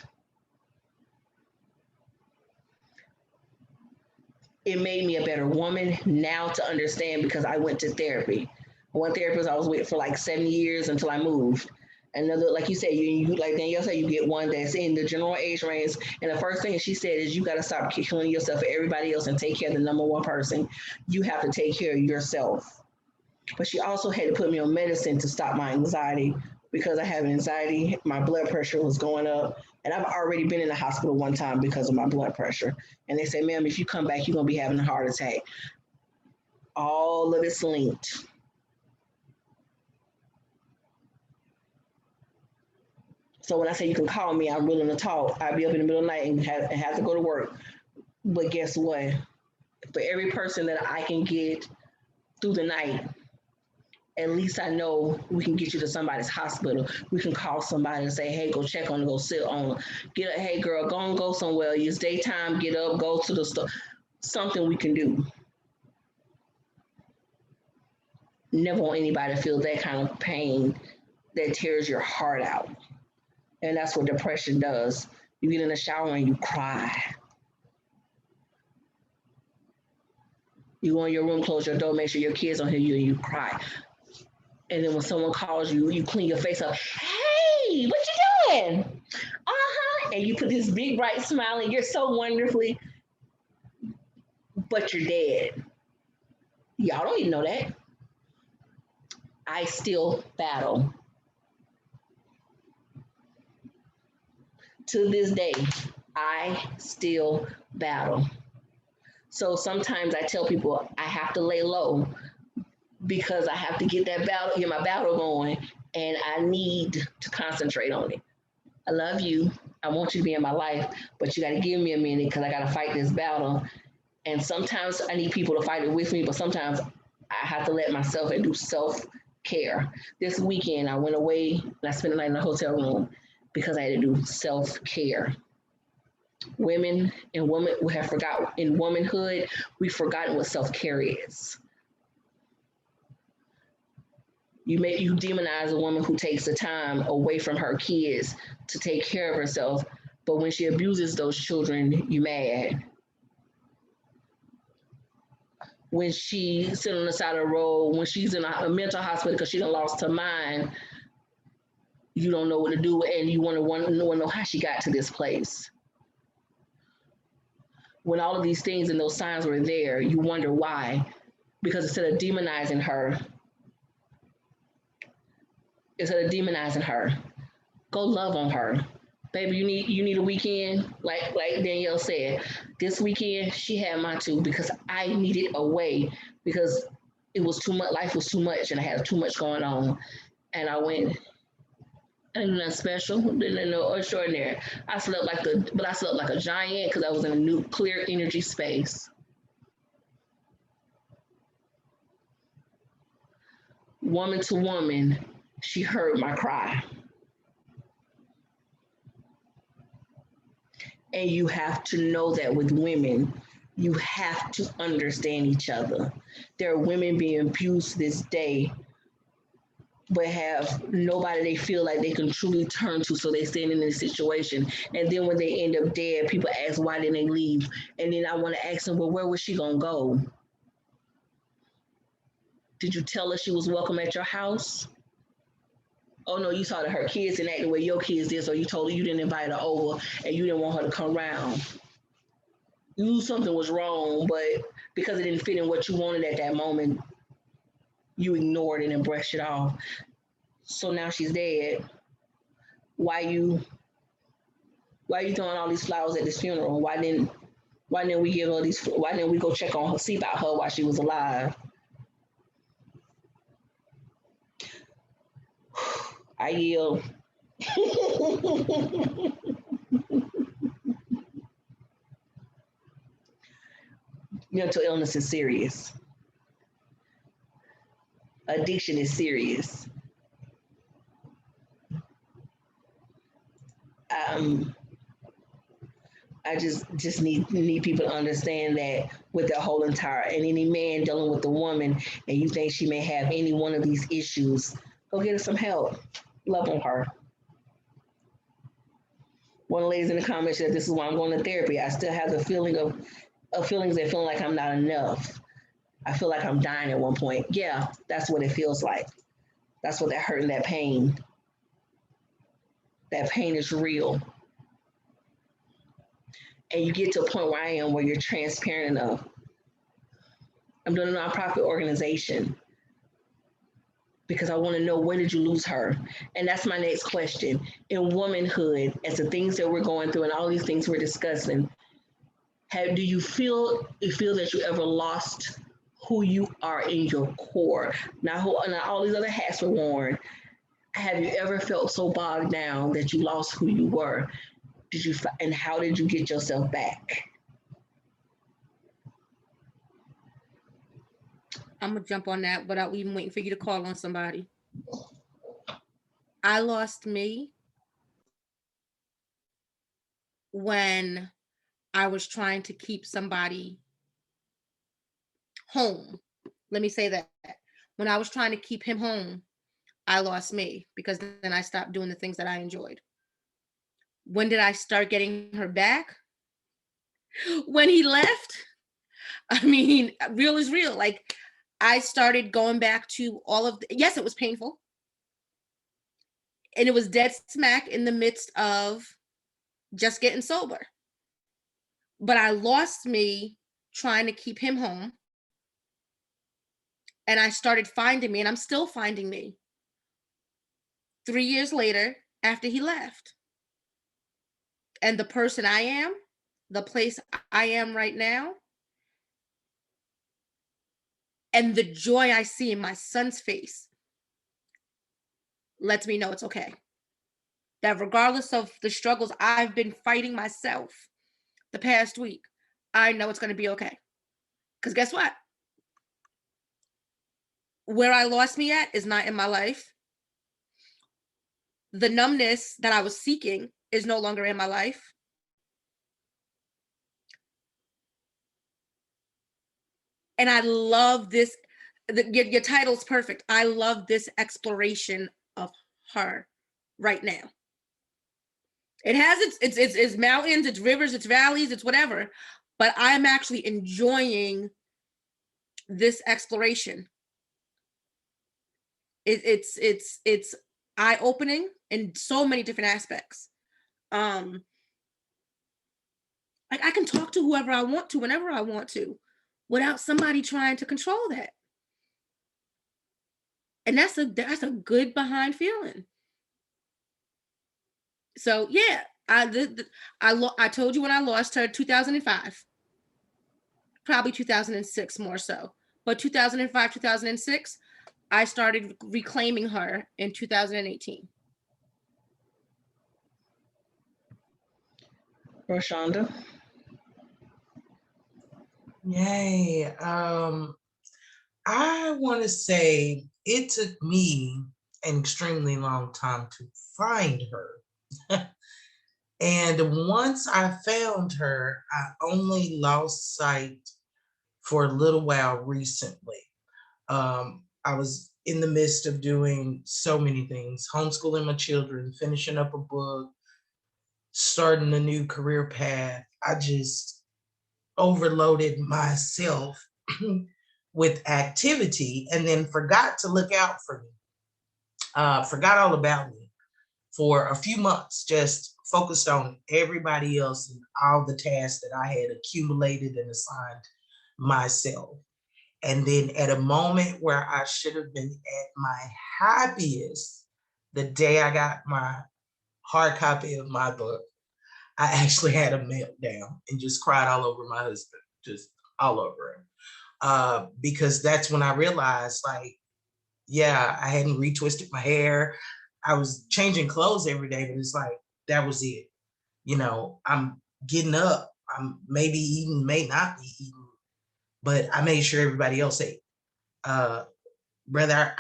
It made me a better woman now to understand because I went to therapy. One therapist I was with for like 7 years until I moved. Another, like you said, you like Danielle said, you get one that's in the general age range. And the first thing she said is you got to stop killing yourself for everybody else and take care of the number one person. You have to take care of yourself. But she also had to put me on medicine to stop my anxiety because I have anxiety. My blood pressure was going up. And I've already been in the hospital one time because of my blood pressure. And they say, ma'am, if you come back, you're going to be having a heart attack. All of it's linked. So when I say you can call me, I'm willing to talk. I'll be up in the middle of the night and have to go to work. But guess what? For every person that I can get through the night, at least I know we can get you to somebody's hospital. We can call somebody and say, hey, go check on her, go sit on her. Hey, girl, go somewhere. It's daytime, get up, go to the store. Something we can do. Never want anybody to feel that kind of pain that tears your heart out. And that's what depression does. You get in the shower and you cry. You go in your room, close your door, make sure your kids don't hear you, and you cry. And then when someone calls you, you clean your face up. Hey, what you doing? Uh-huh. And you put this big bright smile and you're so wonderfully, but you're dead. Y'all don't even know that. I still battle. To this day, I still battle. So sometimes I tell people I have to lay low because I have to get my battle going, and I need to concentrate on it. I love you. I want you to be in my life, but you got to give me a minute because I got to fight this battle. And sometimes I need people to fight it with me, but sometimes I have to let myself and do self-care. This weekend, I went away and I spent the night in a hotel room because I had to do self-care. Women and women, we have forgotten in womanhood, we've forgotten what self-care is. You demonize a woman who takes the time away from her kids to take care of herself, but when she abuses those children, you mad. When she sits on the side of the road, when she's in a mental hospital because she done lost her mind, you don't know what to do, and you want to know how she got to this place. When all of these things and those signs were there, you wonder why. Because instead of demonizing her, go love on her. Baby, you need a weekend. Like Danielle said, this weekend she had mine too because I needed a way because it was too much. Life was too much, and I had too much going on. And I went. I didn't do nothing special, didn't know extraordinary. I slept like a giant because I was in a new clear energy space. Woman to woman, she heard my cry. And you have to know that with women, you have to understand each other. There are women being abused this day, but have nobody they feel like they can truly turn to, so they stand in this situation. And then when they end up dead, people ask, why didn't they leave? And then I want to ask them, well, where was she going to go? Did you tell her she was welcome at your house? Oh, no, you saw that her kids didn't act the way your kids did, so you told her you didn't invite her over and you didn't want her to come around. You knew something was wrong, but because it didn't fit in what you wanted at that moment, you ignored it and brushed it off. So now she's dead. Why you throwing all these flowers at this funeral? Why didn't we give her these? Why didn't we go check on her, see about her while she was alive? I yield. Mental illness is serious. Addiction is serious. I just need people to understand that with the whole entire, and any man dealing with a woman and you think she may have any one of these issues, go get her some help. Love on her. One of the ladies in the comments said, this is why I'm going to therapy. I still have the feeling of feelings that feel like I'm not enough. I feel like I'm dying at one point. Yeah, that's what it feels like. That's what that hurt and that pain. That pain is real. And you get to a point where I am where you're transparent enough. I'm doing a nonprofit organization because I want to know, where did you lose her? And that's my next question. In womanhood, as the things that we're going through and all these things we're discussing, do you feel that you ever lost who you are in your core? Not all these other hats were worn. Have you ever felt so bogged down that you lost who you were? And how did you get yourself back? I'm gonna jump on that without even waiting for you to call on somebody. I lost me when I was trying to keep somebody home. Let me say that. When I was trying to keep him home, I lost me, because then I stopped doing the things that I enjoyed. When did I start getting her back? When he left. I mean, real is real. Like, I started going back to all of yes, it was painful. And it was dead smack in the midst of just getting sober. But I lost me trying to keep him home. And I started finding me, and I'm still finding me 3 years later after he left. And the person I am, the place I am right now, and the joy I see in my son's face lets me know it's okay. That regardless of the struggles I've been fighting myself the past week, I know it's going to be okay. Because guess what? Where I lost me at is not in my life. The numbness that I was seeking is no longer in my life. And I love this. Your title's perfect. I love this exploration of her right now. It has its mountains, its rivers, its valleys, it's whatever. But I'm actually enjoying this exploration. It's eye-opening in so many different aspects. Like, I can talk to whoever I want to, whenever I want to, without somebody trying to control that. And that's a good behind feeling. So yeah, I told you when I lost her, 2005, probably 2006 more so, but 2005, 2006, I started reclaiming her in 2018. Roshonda. Yay. I want to say it took me an extremely long time to find her. And once I found her, I only lost sight for a little while recently. I was in the midst of doing so many things, homeschooling my children, finishing up a book, starting a new career path. I just overloaded myself with activity and then forgot to look out for me. Forgot all about me for a few months, just focused on everybody else and all the tasks that I had accumulated and assigned myself. And then at a moment where I should have been at my happiest, the day I got my hard copy of my book, I actually had a meltdown and just cried all over my husband, just all over him. Because that's when I realized, like, yeah, I hadn't retwisted my hair. I was changing clothes every day, but it's like, that was it. You know, I'm getting up. I'm maybe eating, may not be eating, but I made sure everybody else ate. Whether,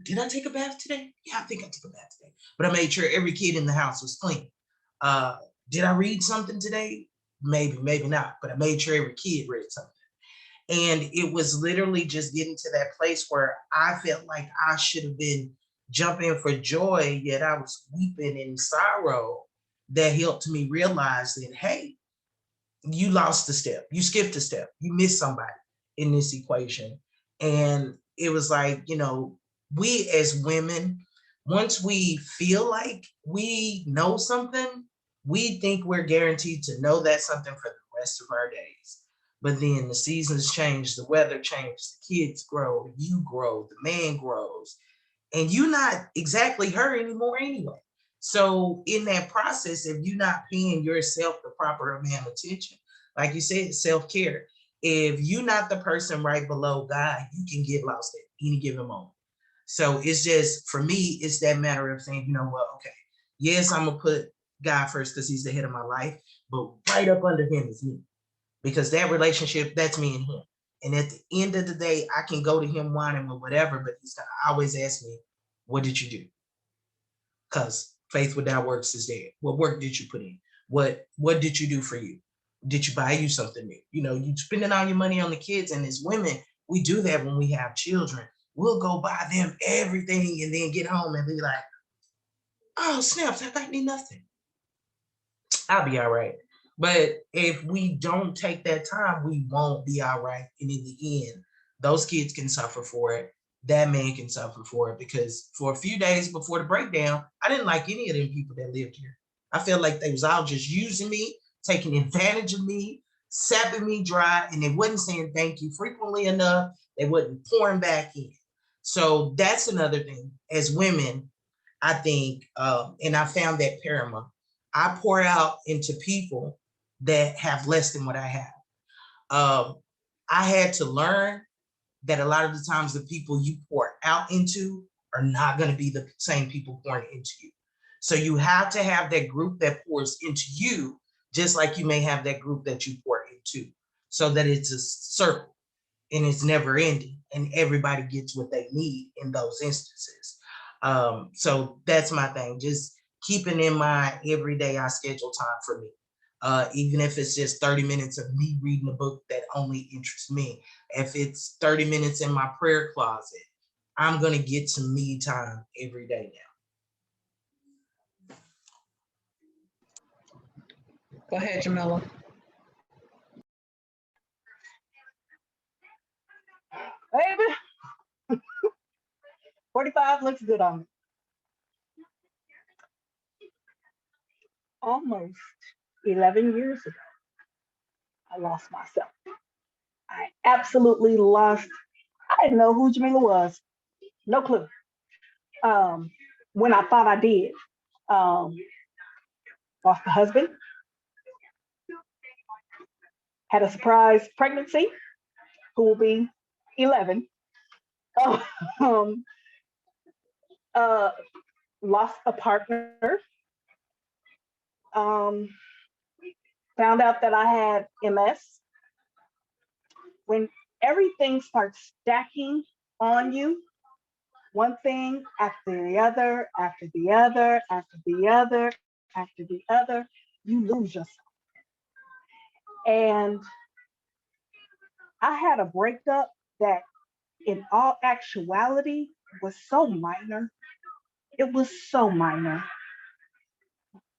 did I take a bath today? Yeah, I think I took a bath today. But I made sure every kid in the house was clean. Did I read something today? Maybe, maybe not. But I made sure every kid read something. And it was literally just getting to that place where I felt like I should have been jumping for joy, yet I was weeping in sorrow. That helped me realize that, hey, you lost a step, you skipped a step, you missed somebody in this equation. And it was like, we as women, once we feel like we know something, we think we're guaranteed to know that something for the rest of our days. But then the seasons change, the weather changes, the kids grow, you grow, the man grows, and you're not exactly her anymore anyway. So in that process, if you're not paying yourself the proper amount of attention, like you said, self-care, if you're not the person right below God, you can get lost at any given moment. So it's just, for me, it's that matter of saying, you know what, okay, yes, I'm gonna put God first because he's the head of my life, but right up under him is me. Because that relationship, that's me and him. And at the end of the day, I can go to him whining or whatever, but he's gonna always ask me, what did you do? Because faith without works is dead. What work did you put in? What did you do for you? Did you buy you something new? You spending all your money on the kids, and as women, we do that when we have children. we'll go buy them everything and then get home and be like, oh, snaps, I got me nothing. I'll be all right. But if we don't take that time, we won't be all right. And in the end, those kids can suffer for it. That man can suffer for it because for a few days before the breakdown, I didn't like any of them people that lived here. I felt like they was all just using me, taking advantage of me, sapping me dry, and they wasn't saying thank you frequently enough. They wasn't pouring back in. So that's another thing. As women, I think, and I found that paramount. I pour out into people that have less than what I have. I had to learn that a lot of the times the people you pour out into are not going to be the same people pouring into you. So you have to have that group that pours into you, just like you may have that group that you pour into, so that it's a circle and it's never ending and everybody gets what they need in those instances. So that's my thing, just keeping in mind every day I schedule time for me. Even if it's just 30 minutes of me reading a book that only interests me. If it's 30 minutes in my prayer closet, I'm going to get some me time every day now. Go ahead, Jamila. Baby, 45 looks good on me. Almost 11 years ago, I lost myself. I absolutely lost. I didn't know who Jamila was. No clue. Um, when I thought I did. Um, Lost a husband. Had a surprise pregnancy, who will be 11. Um, uh, Lost a partner. Um, Found out that I had MS. When everything starts stacking on you, one thing after the other, after the other, after the other, after the other, you lose yourself. And I had a breakup that, in all actuality, was so minor. It was so minor.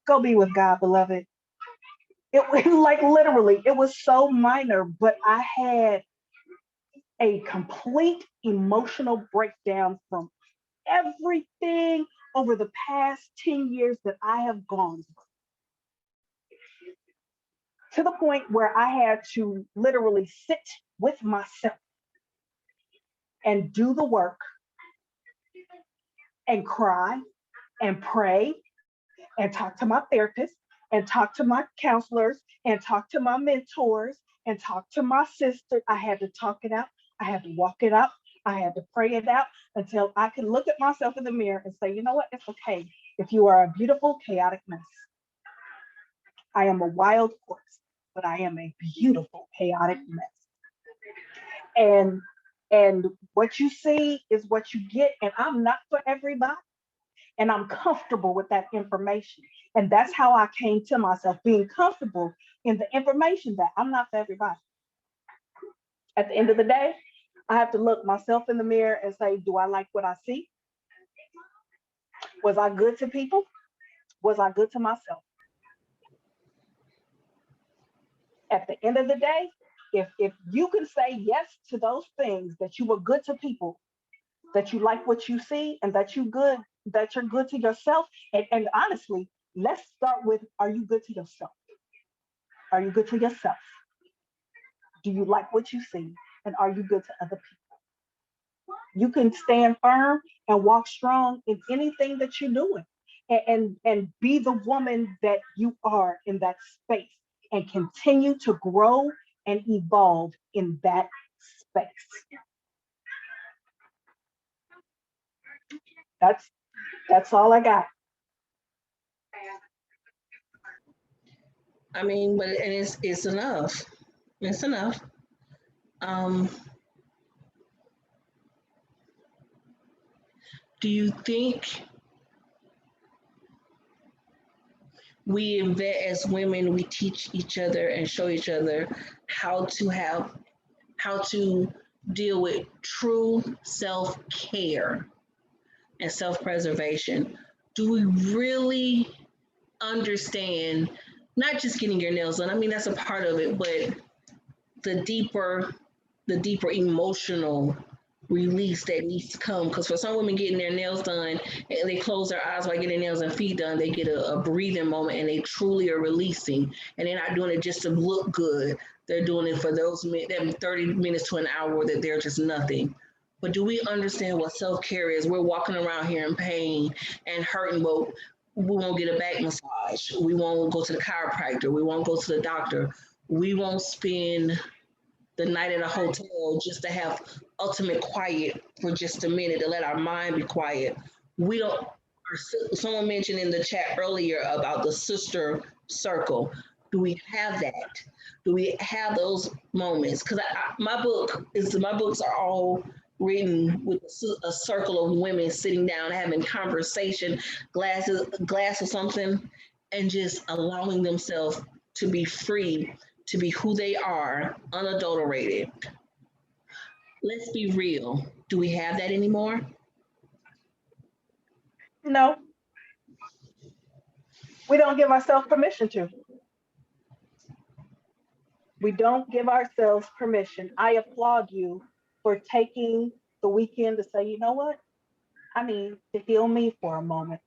Go be with God, beloved. It was like literally, it was so minor, but I had a complete emotional breakdown from everything over the past 10 years that I have gone through, to the point where I had to literally sit with myself and do the work and cry and pray and talk to my therapist and talk to my counselors and talk to my mentors and talk to my sister. I had to talk it out. I had to walk it out. I had to pray it out until I could look at myself in the mirror and say, you know what? It's okay if you are a beautiful, chaotic mess. I am a wild horse, but I am a beautiful, chaotic mess. And what you see is what you get, and I'm not for everybody. And I'm comfortable with that information. And that's how I came to myself, being comfortable in the information that I'm not for everybody. At the end of the day, I have to look myself in the mirror and say, do I like what I see? Was I good to people? Was I good to myself? At the end of the day, if you can say yes to those things, that you were good to people, that you like what you see, and that you're good to yourself. And honestly, let's start with, are you good to yourself? Are you good to yourself? Do you like what you see? And are you good to other people? You can stand firm and walk strong in anything that you're doing, and be the woman that you are in that space, and continue to grow and evolve in that space. That's all I got. I mean, but and it's enough. It's enough. Um, do you think we as women, we teach each other and show each other how to deal with true self-care and self-preservation, do we really understand not just getting your nails done? I mean, that's a part of it, but the deeper, the deeper emotional release that needs to come. Because for some women getting their nails done and they close their eyes while getting nails and feet done, they get a breathing moment and they truly are releasing. And they're not doing it just to look good. They're doing it for those them 30 minutes to an hour that they're just nothing. But do we understand what self-care is? We're walking around here in pain and hurting, but we won't get a back massage. We won't go to the chiropractor. We won't go to the doctor. We won't spend the night at a hotel just to have ultimate quiet for just a minute, to let our mind be quiet. We don't. Someone mentioned in the chat earlier about the sister circle. Do we have that? Do we have those moments? Because my books are all written with a circle of women sitting down having conversation, glass or something, and just allowing themselves to be free, to be who they are, unadulterated. Let's be real. Do we have that anymore? No, we don't give ourselves permission to. We don't give ourselves permission. I applaud you for taking the weekend to say, you know what? I need to heal me for a moment.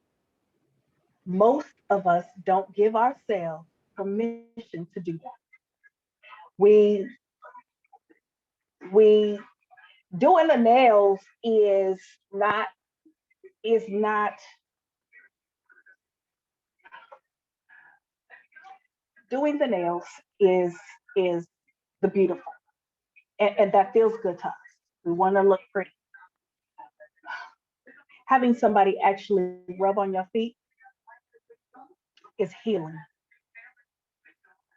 Most of us don't give ourselves permission to do that. We we doing the nails is not doing the nails is the beautiful, and that feels good to us. We want to look pretty. Having somebody actually rub on your feet is healing.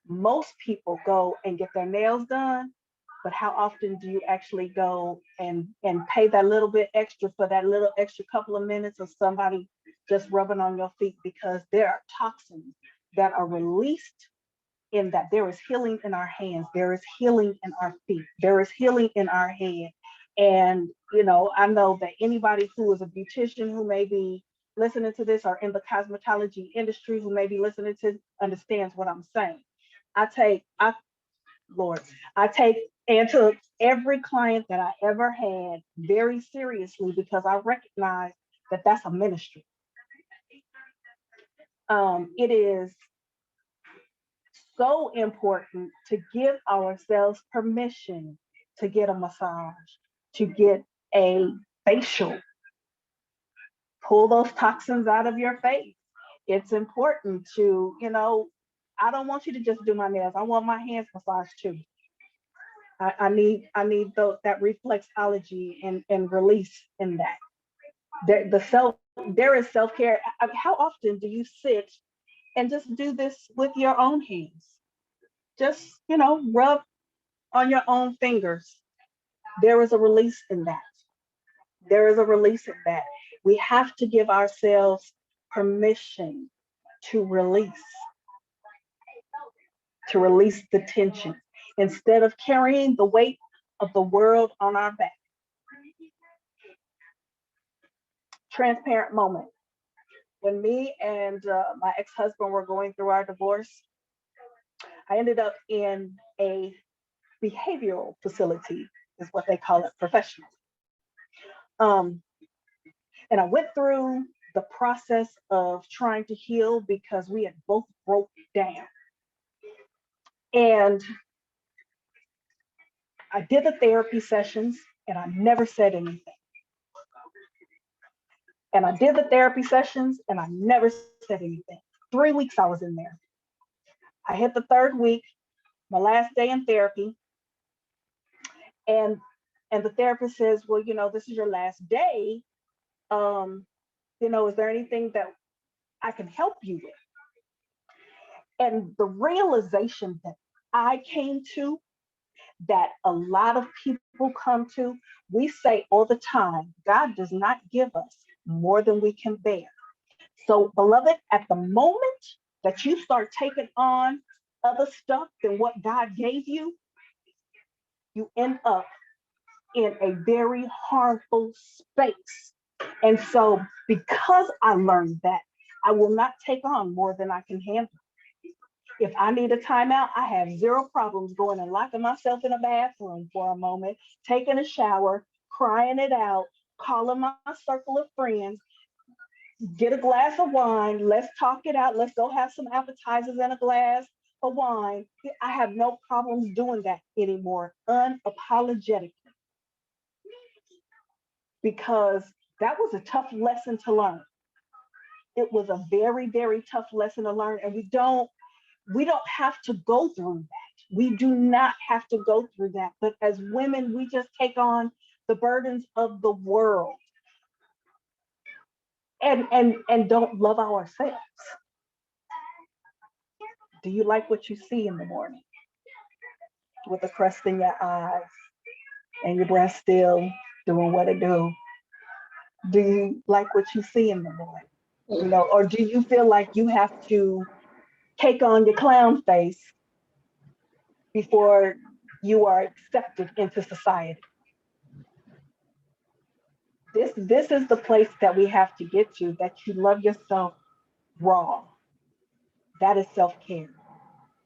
Most people go and get their nails done, but how often do you actually go and pay that little bit extra for that little extra couple of minutes of somebody just rubbing on your feet? Because there are toxins that are released in that. There is healing in our hands, there is healing in our feet, there is healing in our head. And I know that anybody who is a beautician who may be listening to this, or in the cosmetology industry who may be listening to, understands what I'm saying. I Lord, I take and took every client that I ever had very seriously, because I recognize that that's a ministry. It is so important to give ourselves permission to get a massage, to get a facial, pull those toxins out of your face. It's important to, I don't want you to just do my nails. I want my hands massaged too. I need that reflexology and release in that. There is self-care. How often do you sit and just do this with your own hands? Just, rub on your own fingers. There is a release in that. There is a release in that. We have to give ourselves permission to release, the tension, instead of carrying the weight of the world on our back. Transparent moment. When me and my ex-husband were going through our divorce, I ended up in a behavioral facility, is what they call it professionally. Um, and I went through the process of trying to heal because we had both broke down. And I did the therapy sessions and I never said anything. And I did the therapy sessions and I never said anything. 3 weeks I was in there. I hit the third week, my last day in therapy, and the therapist says, well, this is your last day. Is there anything that I can help you with? And the realization that I came to, that a lot of people come to, we say all the time, God does not give us more than we can bear. So, beloved, at the moment that you start taking on other stuff than what God gave you, you end up in a very harmful space. And so, because I learned that, I will not take on more than I can handle. If I need a timeout, I have zero problems going and locking myself in a bathroom for a moment, taking a shower, crying it out, calling my circle of friends, get a glass of wine, let's talk it out, let's go have some appetizers and a glass of wine. I have no problems doing that anymore, unapologetically, because that was a tough lesson to learn. It was a very, very tough lesson to learn, and we don't have to go through that. We do not have to go through that. But as women, we just take on the burdens of the world and don't love ourselves. Do you like what you see in the morning with the crust in your eyes and your breath still doing what it do? Do you like what you see in the morning? You know, or do you feel like you have to take on your clown face before you are accepted into society? This is the place that we have to get to, that you love yourself raw. That is self-care.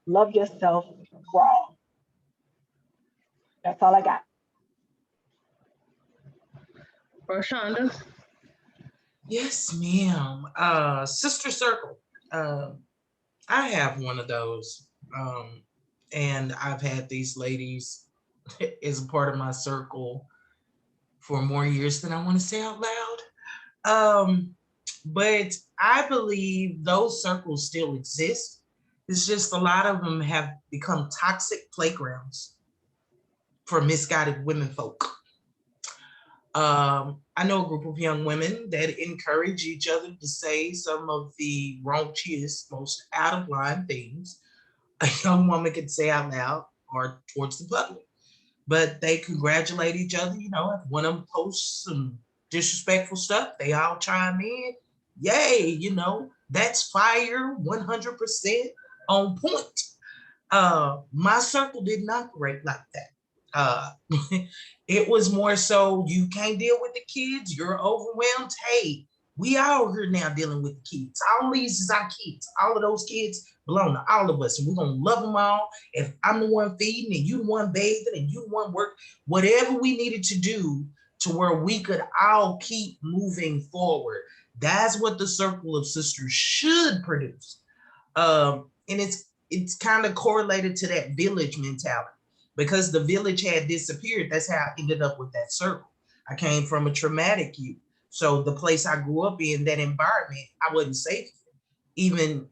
Love yourself raw. That's all I got. Rashonda. Yes, ma'am. Sister Circle. I have one of those. And I've had these ladies as a part of my circle for more years than I want to say out loud. But I believe those circles still exist. It's just a lot of them have become toxic playgrounds for misguided women folk. I know a group of young women that encourage each other to say some of the raunchiest, most out of line things a young woman can say out loud or towards the public. But they congratulate each other. You know, if one of them posts some disrespectful stuff, they all chime in. Yay, you know, that's fire, 100% on point. My circle didn't operate like that. Uh, it was more so you can't deal with the kids, you're overwhelmed. Hey, we all here now dealing with the kids. All these is our kids. All of those kids belong to all of us, and we're gonna love them all. If I'm the one feeding and you the one bathing and you the one work, whatever we needed to do to where we could all keep moving forward. That's what the circle of sisters should produce. And it's kind of correlated to that village mentality because the village had disappeared. That's how I ended up with that circle. I came from a traumatic youth. So the place I grew up in, that environment, I wasn't safe. Even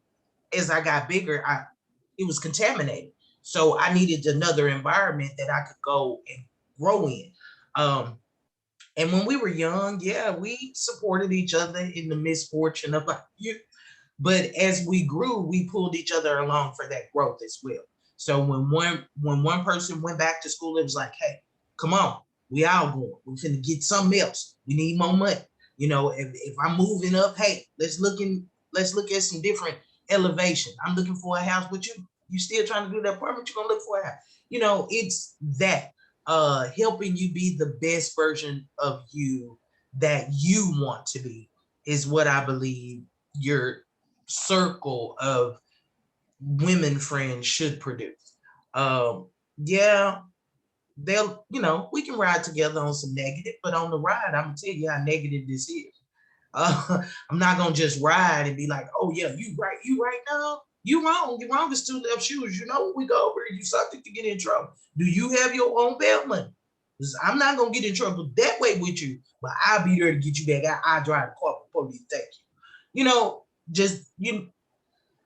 as I got bigger, it was contaminated. So I needed another environment that I could go and grow in. Um, and when we were young, yeah, we supported each other in the misfortune of our youth. But as we grew, we pulled each other along for that growth as well. So when one person went back to school, it was like, hey, come on, we all going. We're finna get something else. We need more money. You know, if I'm moving up, hey, let's look at some different elevation. I'm looking for a house, but you still trying to do that apartment, you're gonna look for a house. You know, it's that helping you be the best version of you that you want to be is what I believe your circle of women friends should produce. Yeah, they'll, you know, we can ride together on some negative, but on the ride, I'm gonna tell you how negative this is. I'm not gonna just ride and be like, oh yeah, you right now. You wrong. It's two left shoes. You know, we go over here, you something to get in trouble. Do you have your own bail money? I'm not gonna get in trouble that way with you, but I'll be there to get you back. I drive the car before you thank you. You know, just you.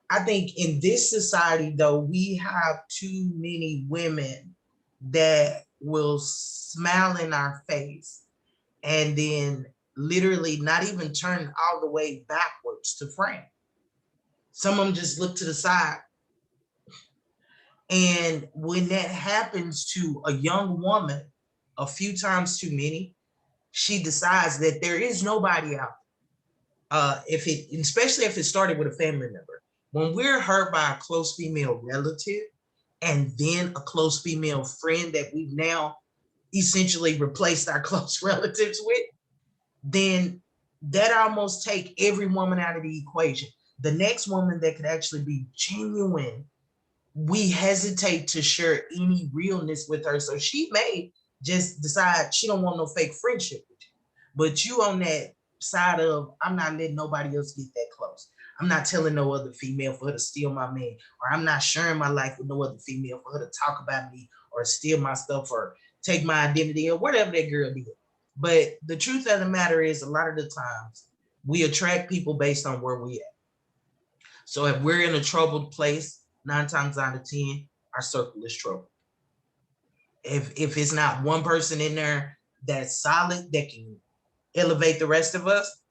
I think in this society, though, we have too many women that will smile in our face and then literally not even turn all the way backwards to frame. Some of them just look to the side. And when that happens to a young woman a few times too many, she decides that there is nobody out. If it, especially if it started with a family member, when we're hurt by a close female relative and then a close female friend that we've now essentially replaced our close relatives with, then that almost take every woman out of the equation. The next woman that could actually be genuine, we hesitate to share any realness with her. So she may just decide she don't want no fake friendship with you. But you on that side of, I'm not letting nobody else get that close. I'm not telling no other female for her to steal my man, or I'm not sharing my life with no other female for her to talk about me or steal my stuff or take my identity or whatever that girl did. But the truth of the matter is, a lot of the times we attract people based on where we at. So if we're in a troubled place, 9 times out of 10, our circle is troubled. If it's not one person in there that's solid that can elevate the rest of us,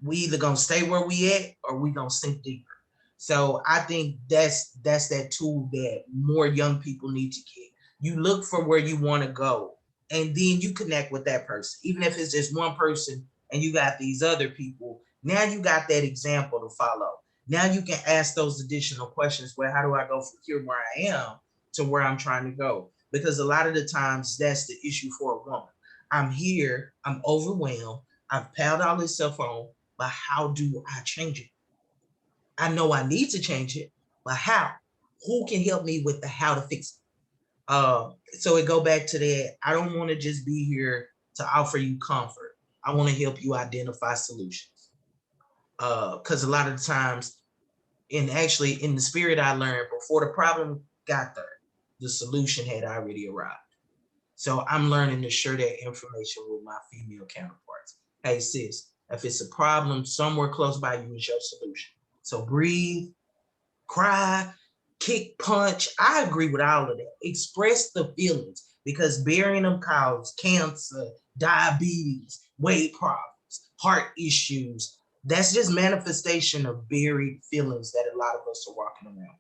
we either gonna stay where we at or we gonna sink deeper. So I think that's that tool that more young people need to get. You look for where you want to go, and then you connect with that person, even if it's just one person and you got these other people. Now you got that example to follow. Now you can ask those additional questions. Well, how do I go from here where I am to where I'm trying to go? Because a lot of the times that's the issue for a woman. I'm here, I'm overwhelmed, I've piled all this stuff on, but how do I change it? I know I need to change it, but how? Who can help me with the how to fix it? So it go back to that. I don't want to just be here to offer you comfort. I want to help you identify solutions. Because a lot of the times, and actually in the spirit, I learned before the problem got there, the solution had already arrived. So I'm learning to share that information with my female counterparts. Hey sis, if it's a problem somewhere close by you, is your solution. So breathe, cry, kick, punch. I agree with all of that. Express the feelings, because burying them cause cancer, diabetes, weight problems, heart issues. That's just manifestation of buried feelings that a lot of us are walking around.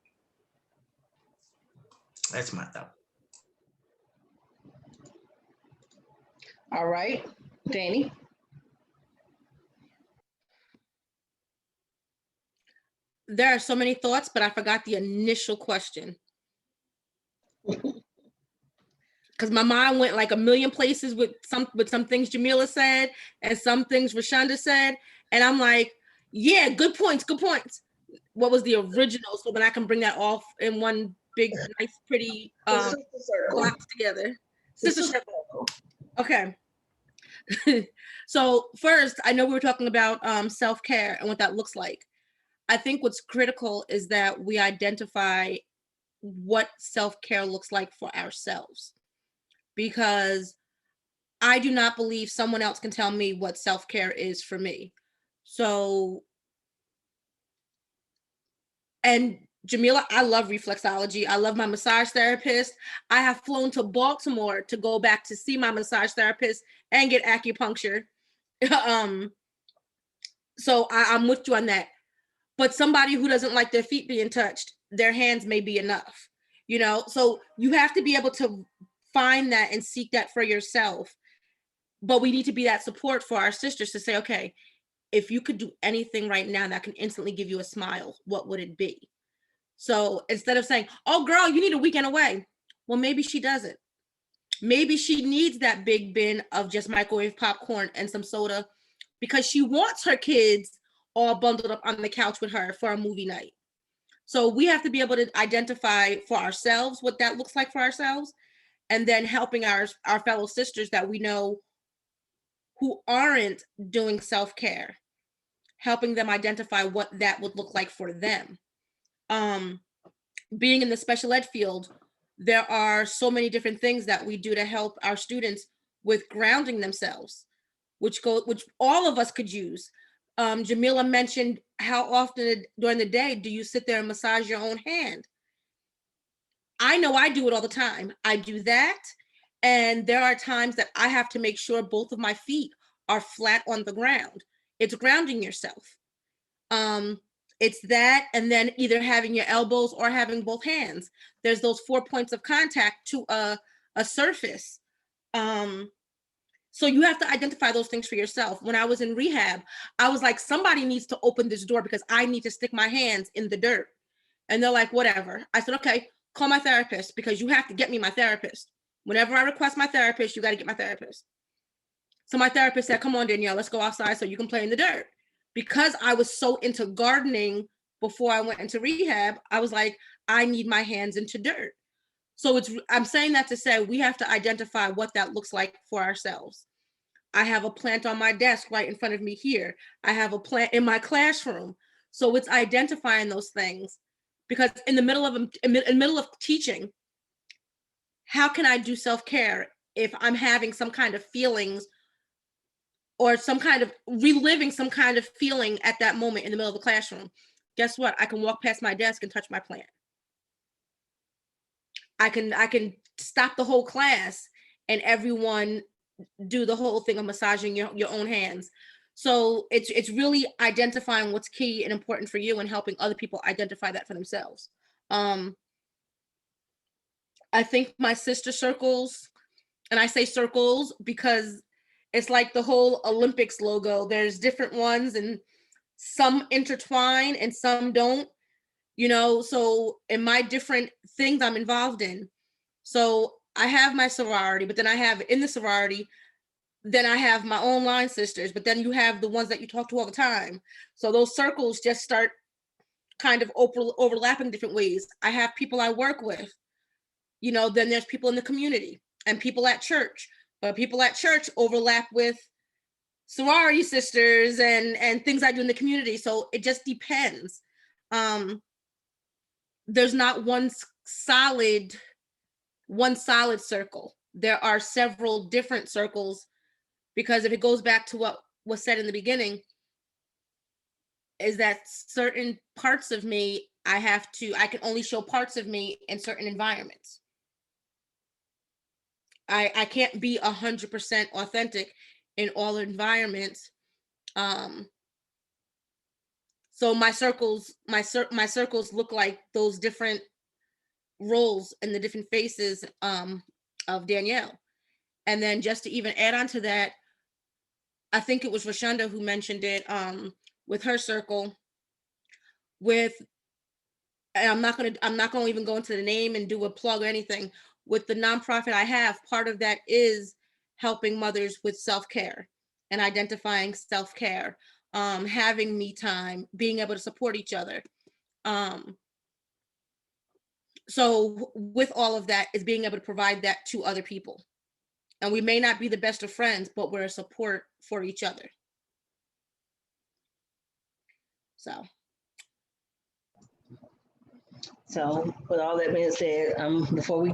That's my thought. All right, Danny. There are so many thoughts, but I forgot the initial question. Because my mind went like a million places with some things Jamila said and some things Rashonda said. And I'm like, yeah, good points. What was the original? So then I can bring that off in one big, nice, pretty box together. Sister circle. Okay. So first, I know we were talking about self-care and what that looks like. I think what's critical is that we identify what self-care looks like for ourselves, because I do not believe someone else can tell me what self-care is for me. So, and Jamila, I love reflexology. I love my massage therapist. I have flown to Baltimore to go back to see my massage therapist and get acupuncture. So I'm with you on that. But somebody who doesn't like their feet being touched, their hands may be enough, you know? So you have to be able to find that and seek that for yourself. But we need to be that support for our sisters to say, okay, if you could do anything right now that can instantly give you a smile, what would it be? So instead of saying, oh girl, you need a weekend away. Well, maybe she doesn't. Maybe she needs that big bin of just microwave popcorn and some soda because she wants her kids all bundled up on the couch with her for a movie night. So we have to be able to identify for ourselves what that looks like for ourselves, and then helping our fellow sisters that we know who aren't doing self-care, helping them identify what that would look like for them. Being in the special ed field, there are so many different things that we do to help our students with grounding themselves, which all of us could use. Jamila mentioned how often during the day do you sit there and massage your own hand? I know I do it all the time. I do that. And there are times that I have to make sure both of my feet are flat on the ground. It's grounding yourself. It's that, and then either having your elbows or having both hands. There's those 4 points of contact to a surface. So you have to identify those things for yourself. When I was in rehab, I was like, somebody needs to open this door because I need to stick my hands in the dirt. And they're like, whatever. I said, okay, call my therapist because you have to get me my therapist. Whenever I request my therapist, you got to get my therapist. So my therapist said, come on, Danielle, let's go outside so you can play in the dirt. Because I was so into gardening before I went into rehab, I was like, I need my hands into dirt. So I'm saying that to say we have to identify what that looks like for ourselves. I have a plant on my desk right in front of me here. I have a plant in my classroom. So it's identifying those things, because in the middle of teaching, how can I do self-care if I'm having some kind of feelings or some kind of reliving some kind of feeling at that moment in the middle of the classroom? Guess what? I can walk past my desk and touch my plant. I can stop the whole class and everyone do the whole thing of massaging your own hands. So it's really identifying what's key and important for you and helping other people identify that for themselves. I think my sister circles, and I say circles because it's like the whole Olympics logo. There's different ones and some intertwine and some don't, so in my different things I'm involved in. So I have my sorority, but then I have in the sorority, then I have my online sisters, but then you have the ones that you talk to all the time. So those circles just start kind of overlapping different ways. I have people I work with, then there's people in the community and people at church, but people at church overlap with sorority sisters and things I do in the community. So it just depends. There's not one solid circle. There are several different circles, because if it goes back to what was said in the beginning, is that certain parts of me, I can only show parts of me in certain environments. I can't be 100% authentic in all environments. So my circles look like those different roles and the different faces of Danielle. And then just to even add on to that, I think it was Rashonda who mentioned it with her circle, and I'm not gonna even go into the name and do a plug or anything. With the nonprofit I have, part of that is helping mothers with self-care and identifying self-care, having me time, being able to support each other. So with all of that is being able to provide that to other people. And we may not be the best of friends, but we're a support for each other. So with all that being said, before we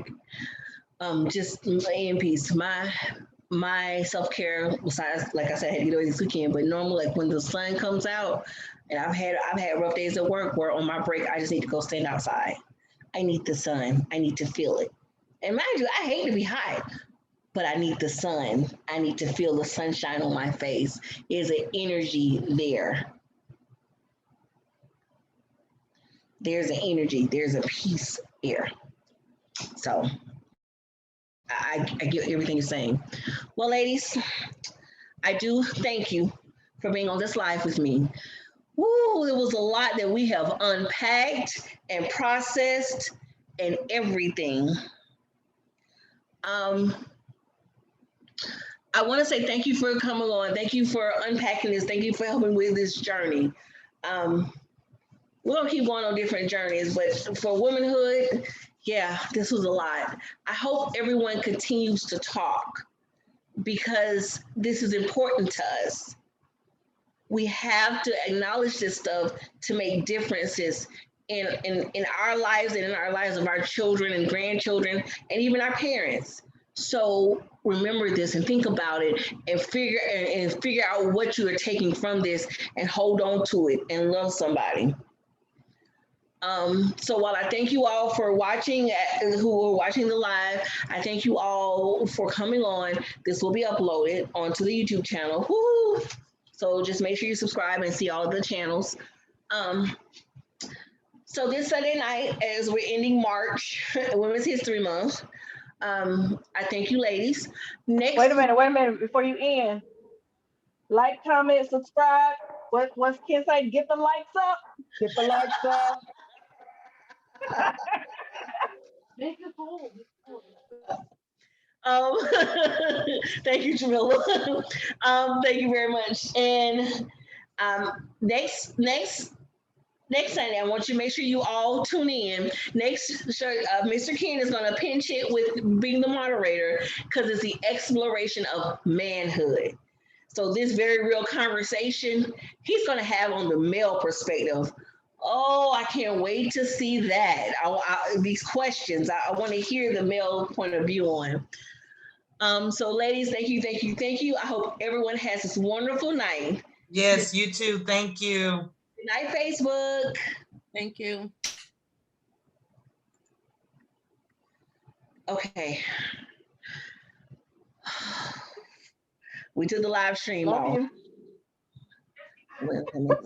just in peace, my self-care, besides, like I said, I had to get away this weekend, but normally like when the sun comes out, and I've had rough days at work where on my break I just need to go stand outside. I need the sun. I need to feel it. And mind you, I hate to be hot, but I need the sun. I need to feel the sunshine on my face. There's an energy there. There's an energy. There's a peace there. So I get everything you're saying. Well, ladies, I do thank you for being on this live with me. Woo, there was a lot that we have unpacked and processed and everything. I want to say thank you for coming on. Thank you for unpacking this. Thank you for helping with this journey. We're going to keep going on different journeys, but for womanhood, yeah, this was a lot. I hope everyone continues to talk, because this is important to us. We have to acknowledge this stuff to make differences in our lives and in our lives of our children and grandchildren and even our parents. So remember this and think about it and figure out what you are taking from this and hold on to it and love somebody. So while I thank you all for watching, who are watching the live, I thank you all for coming on. This will be uploaded onto the YouTube channel. Woo! So just make sure you subscribe and see all of the channels. So this Sunday night, as we're ending March, Women's History Month, I thank you, ladies. Wait a minute, before you end. Like, comment, subscribe. What's Ken say? Get the likes up. Get the likes up. Make it cool. Um, thank you, Jamila. Thank you very much. And next Sunday, I want you to make sure you all tune in. Next, sure, Mr. King is going to pinch it with being the moderator because it's the exploration of manhood. So this very real conversation he's going to have on the male perspective. Oh, I can't wait to see that. These questions, I want to hear the male point of view on. So, ladies, thank you, thank you, thank you. I hope everyone has this wonderful night. Yes, you too. Thank you. Good night, Facebook. Thank you. Okay. We took the live stream Love off. you. Let me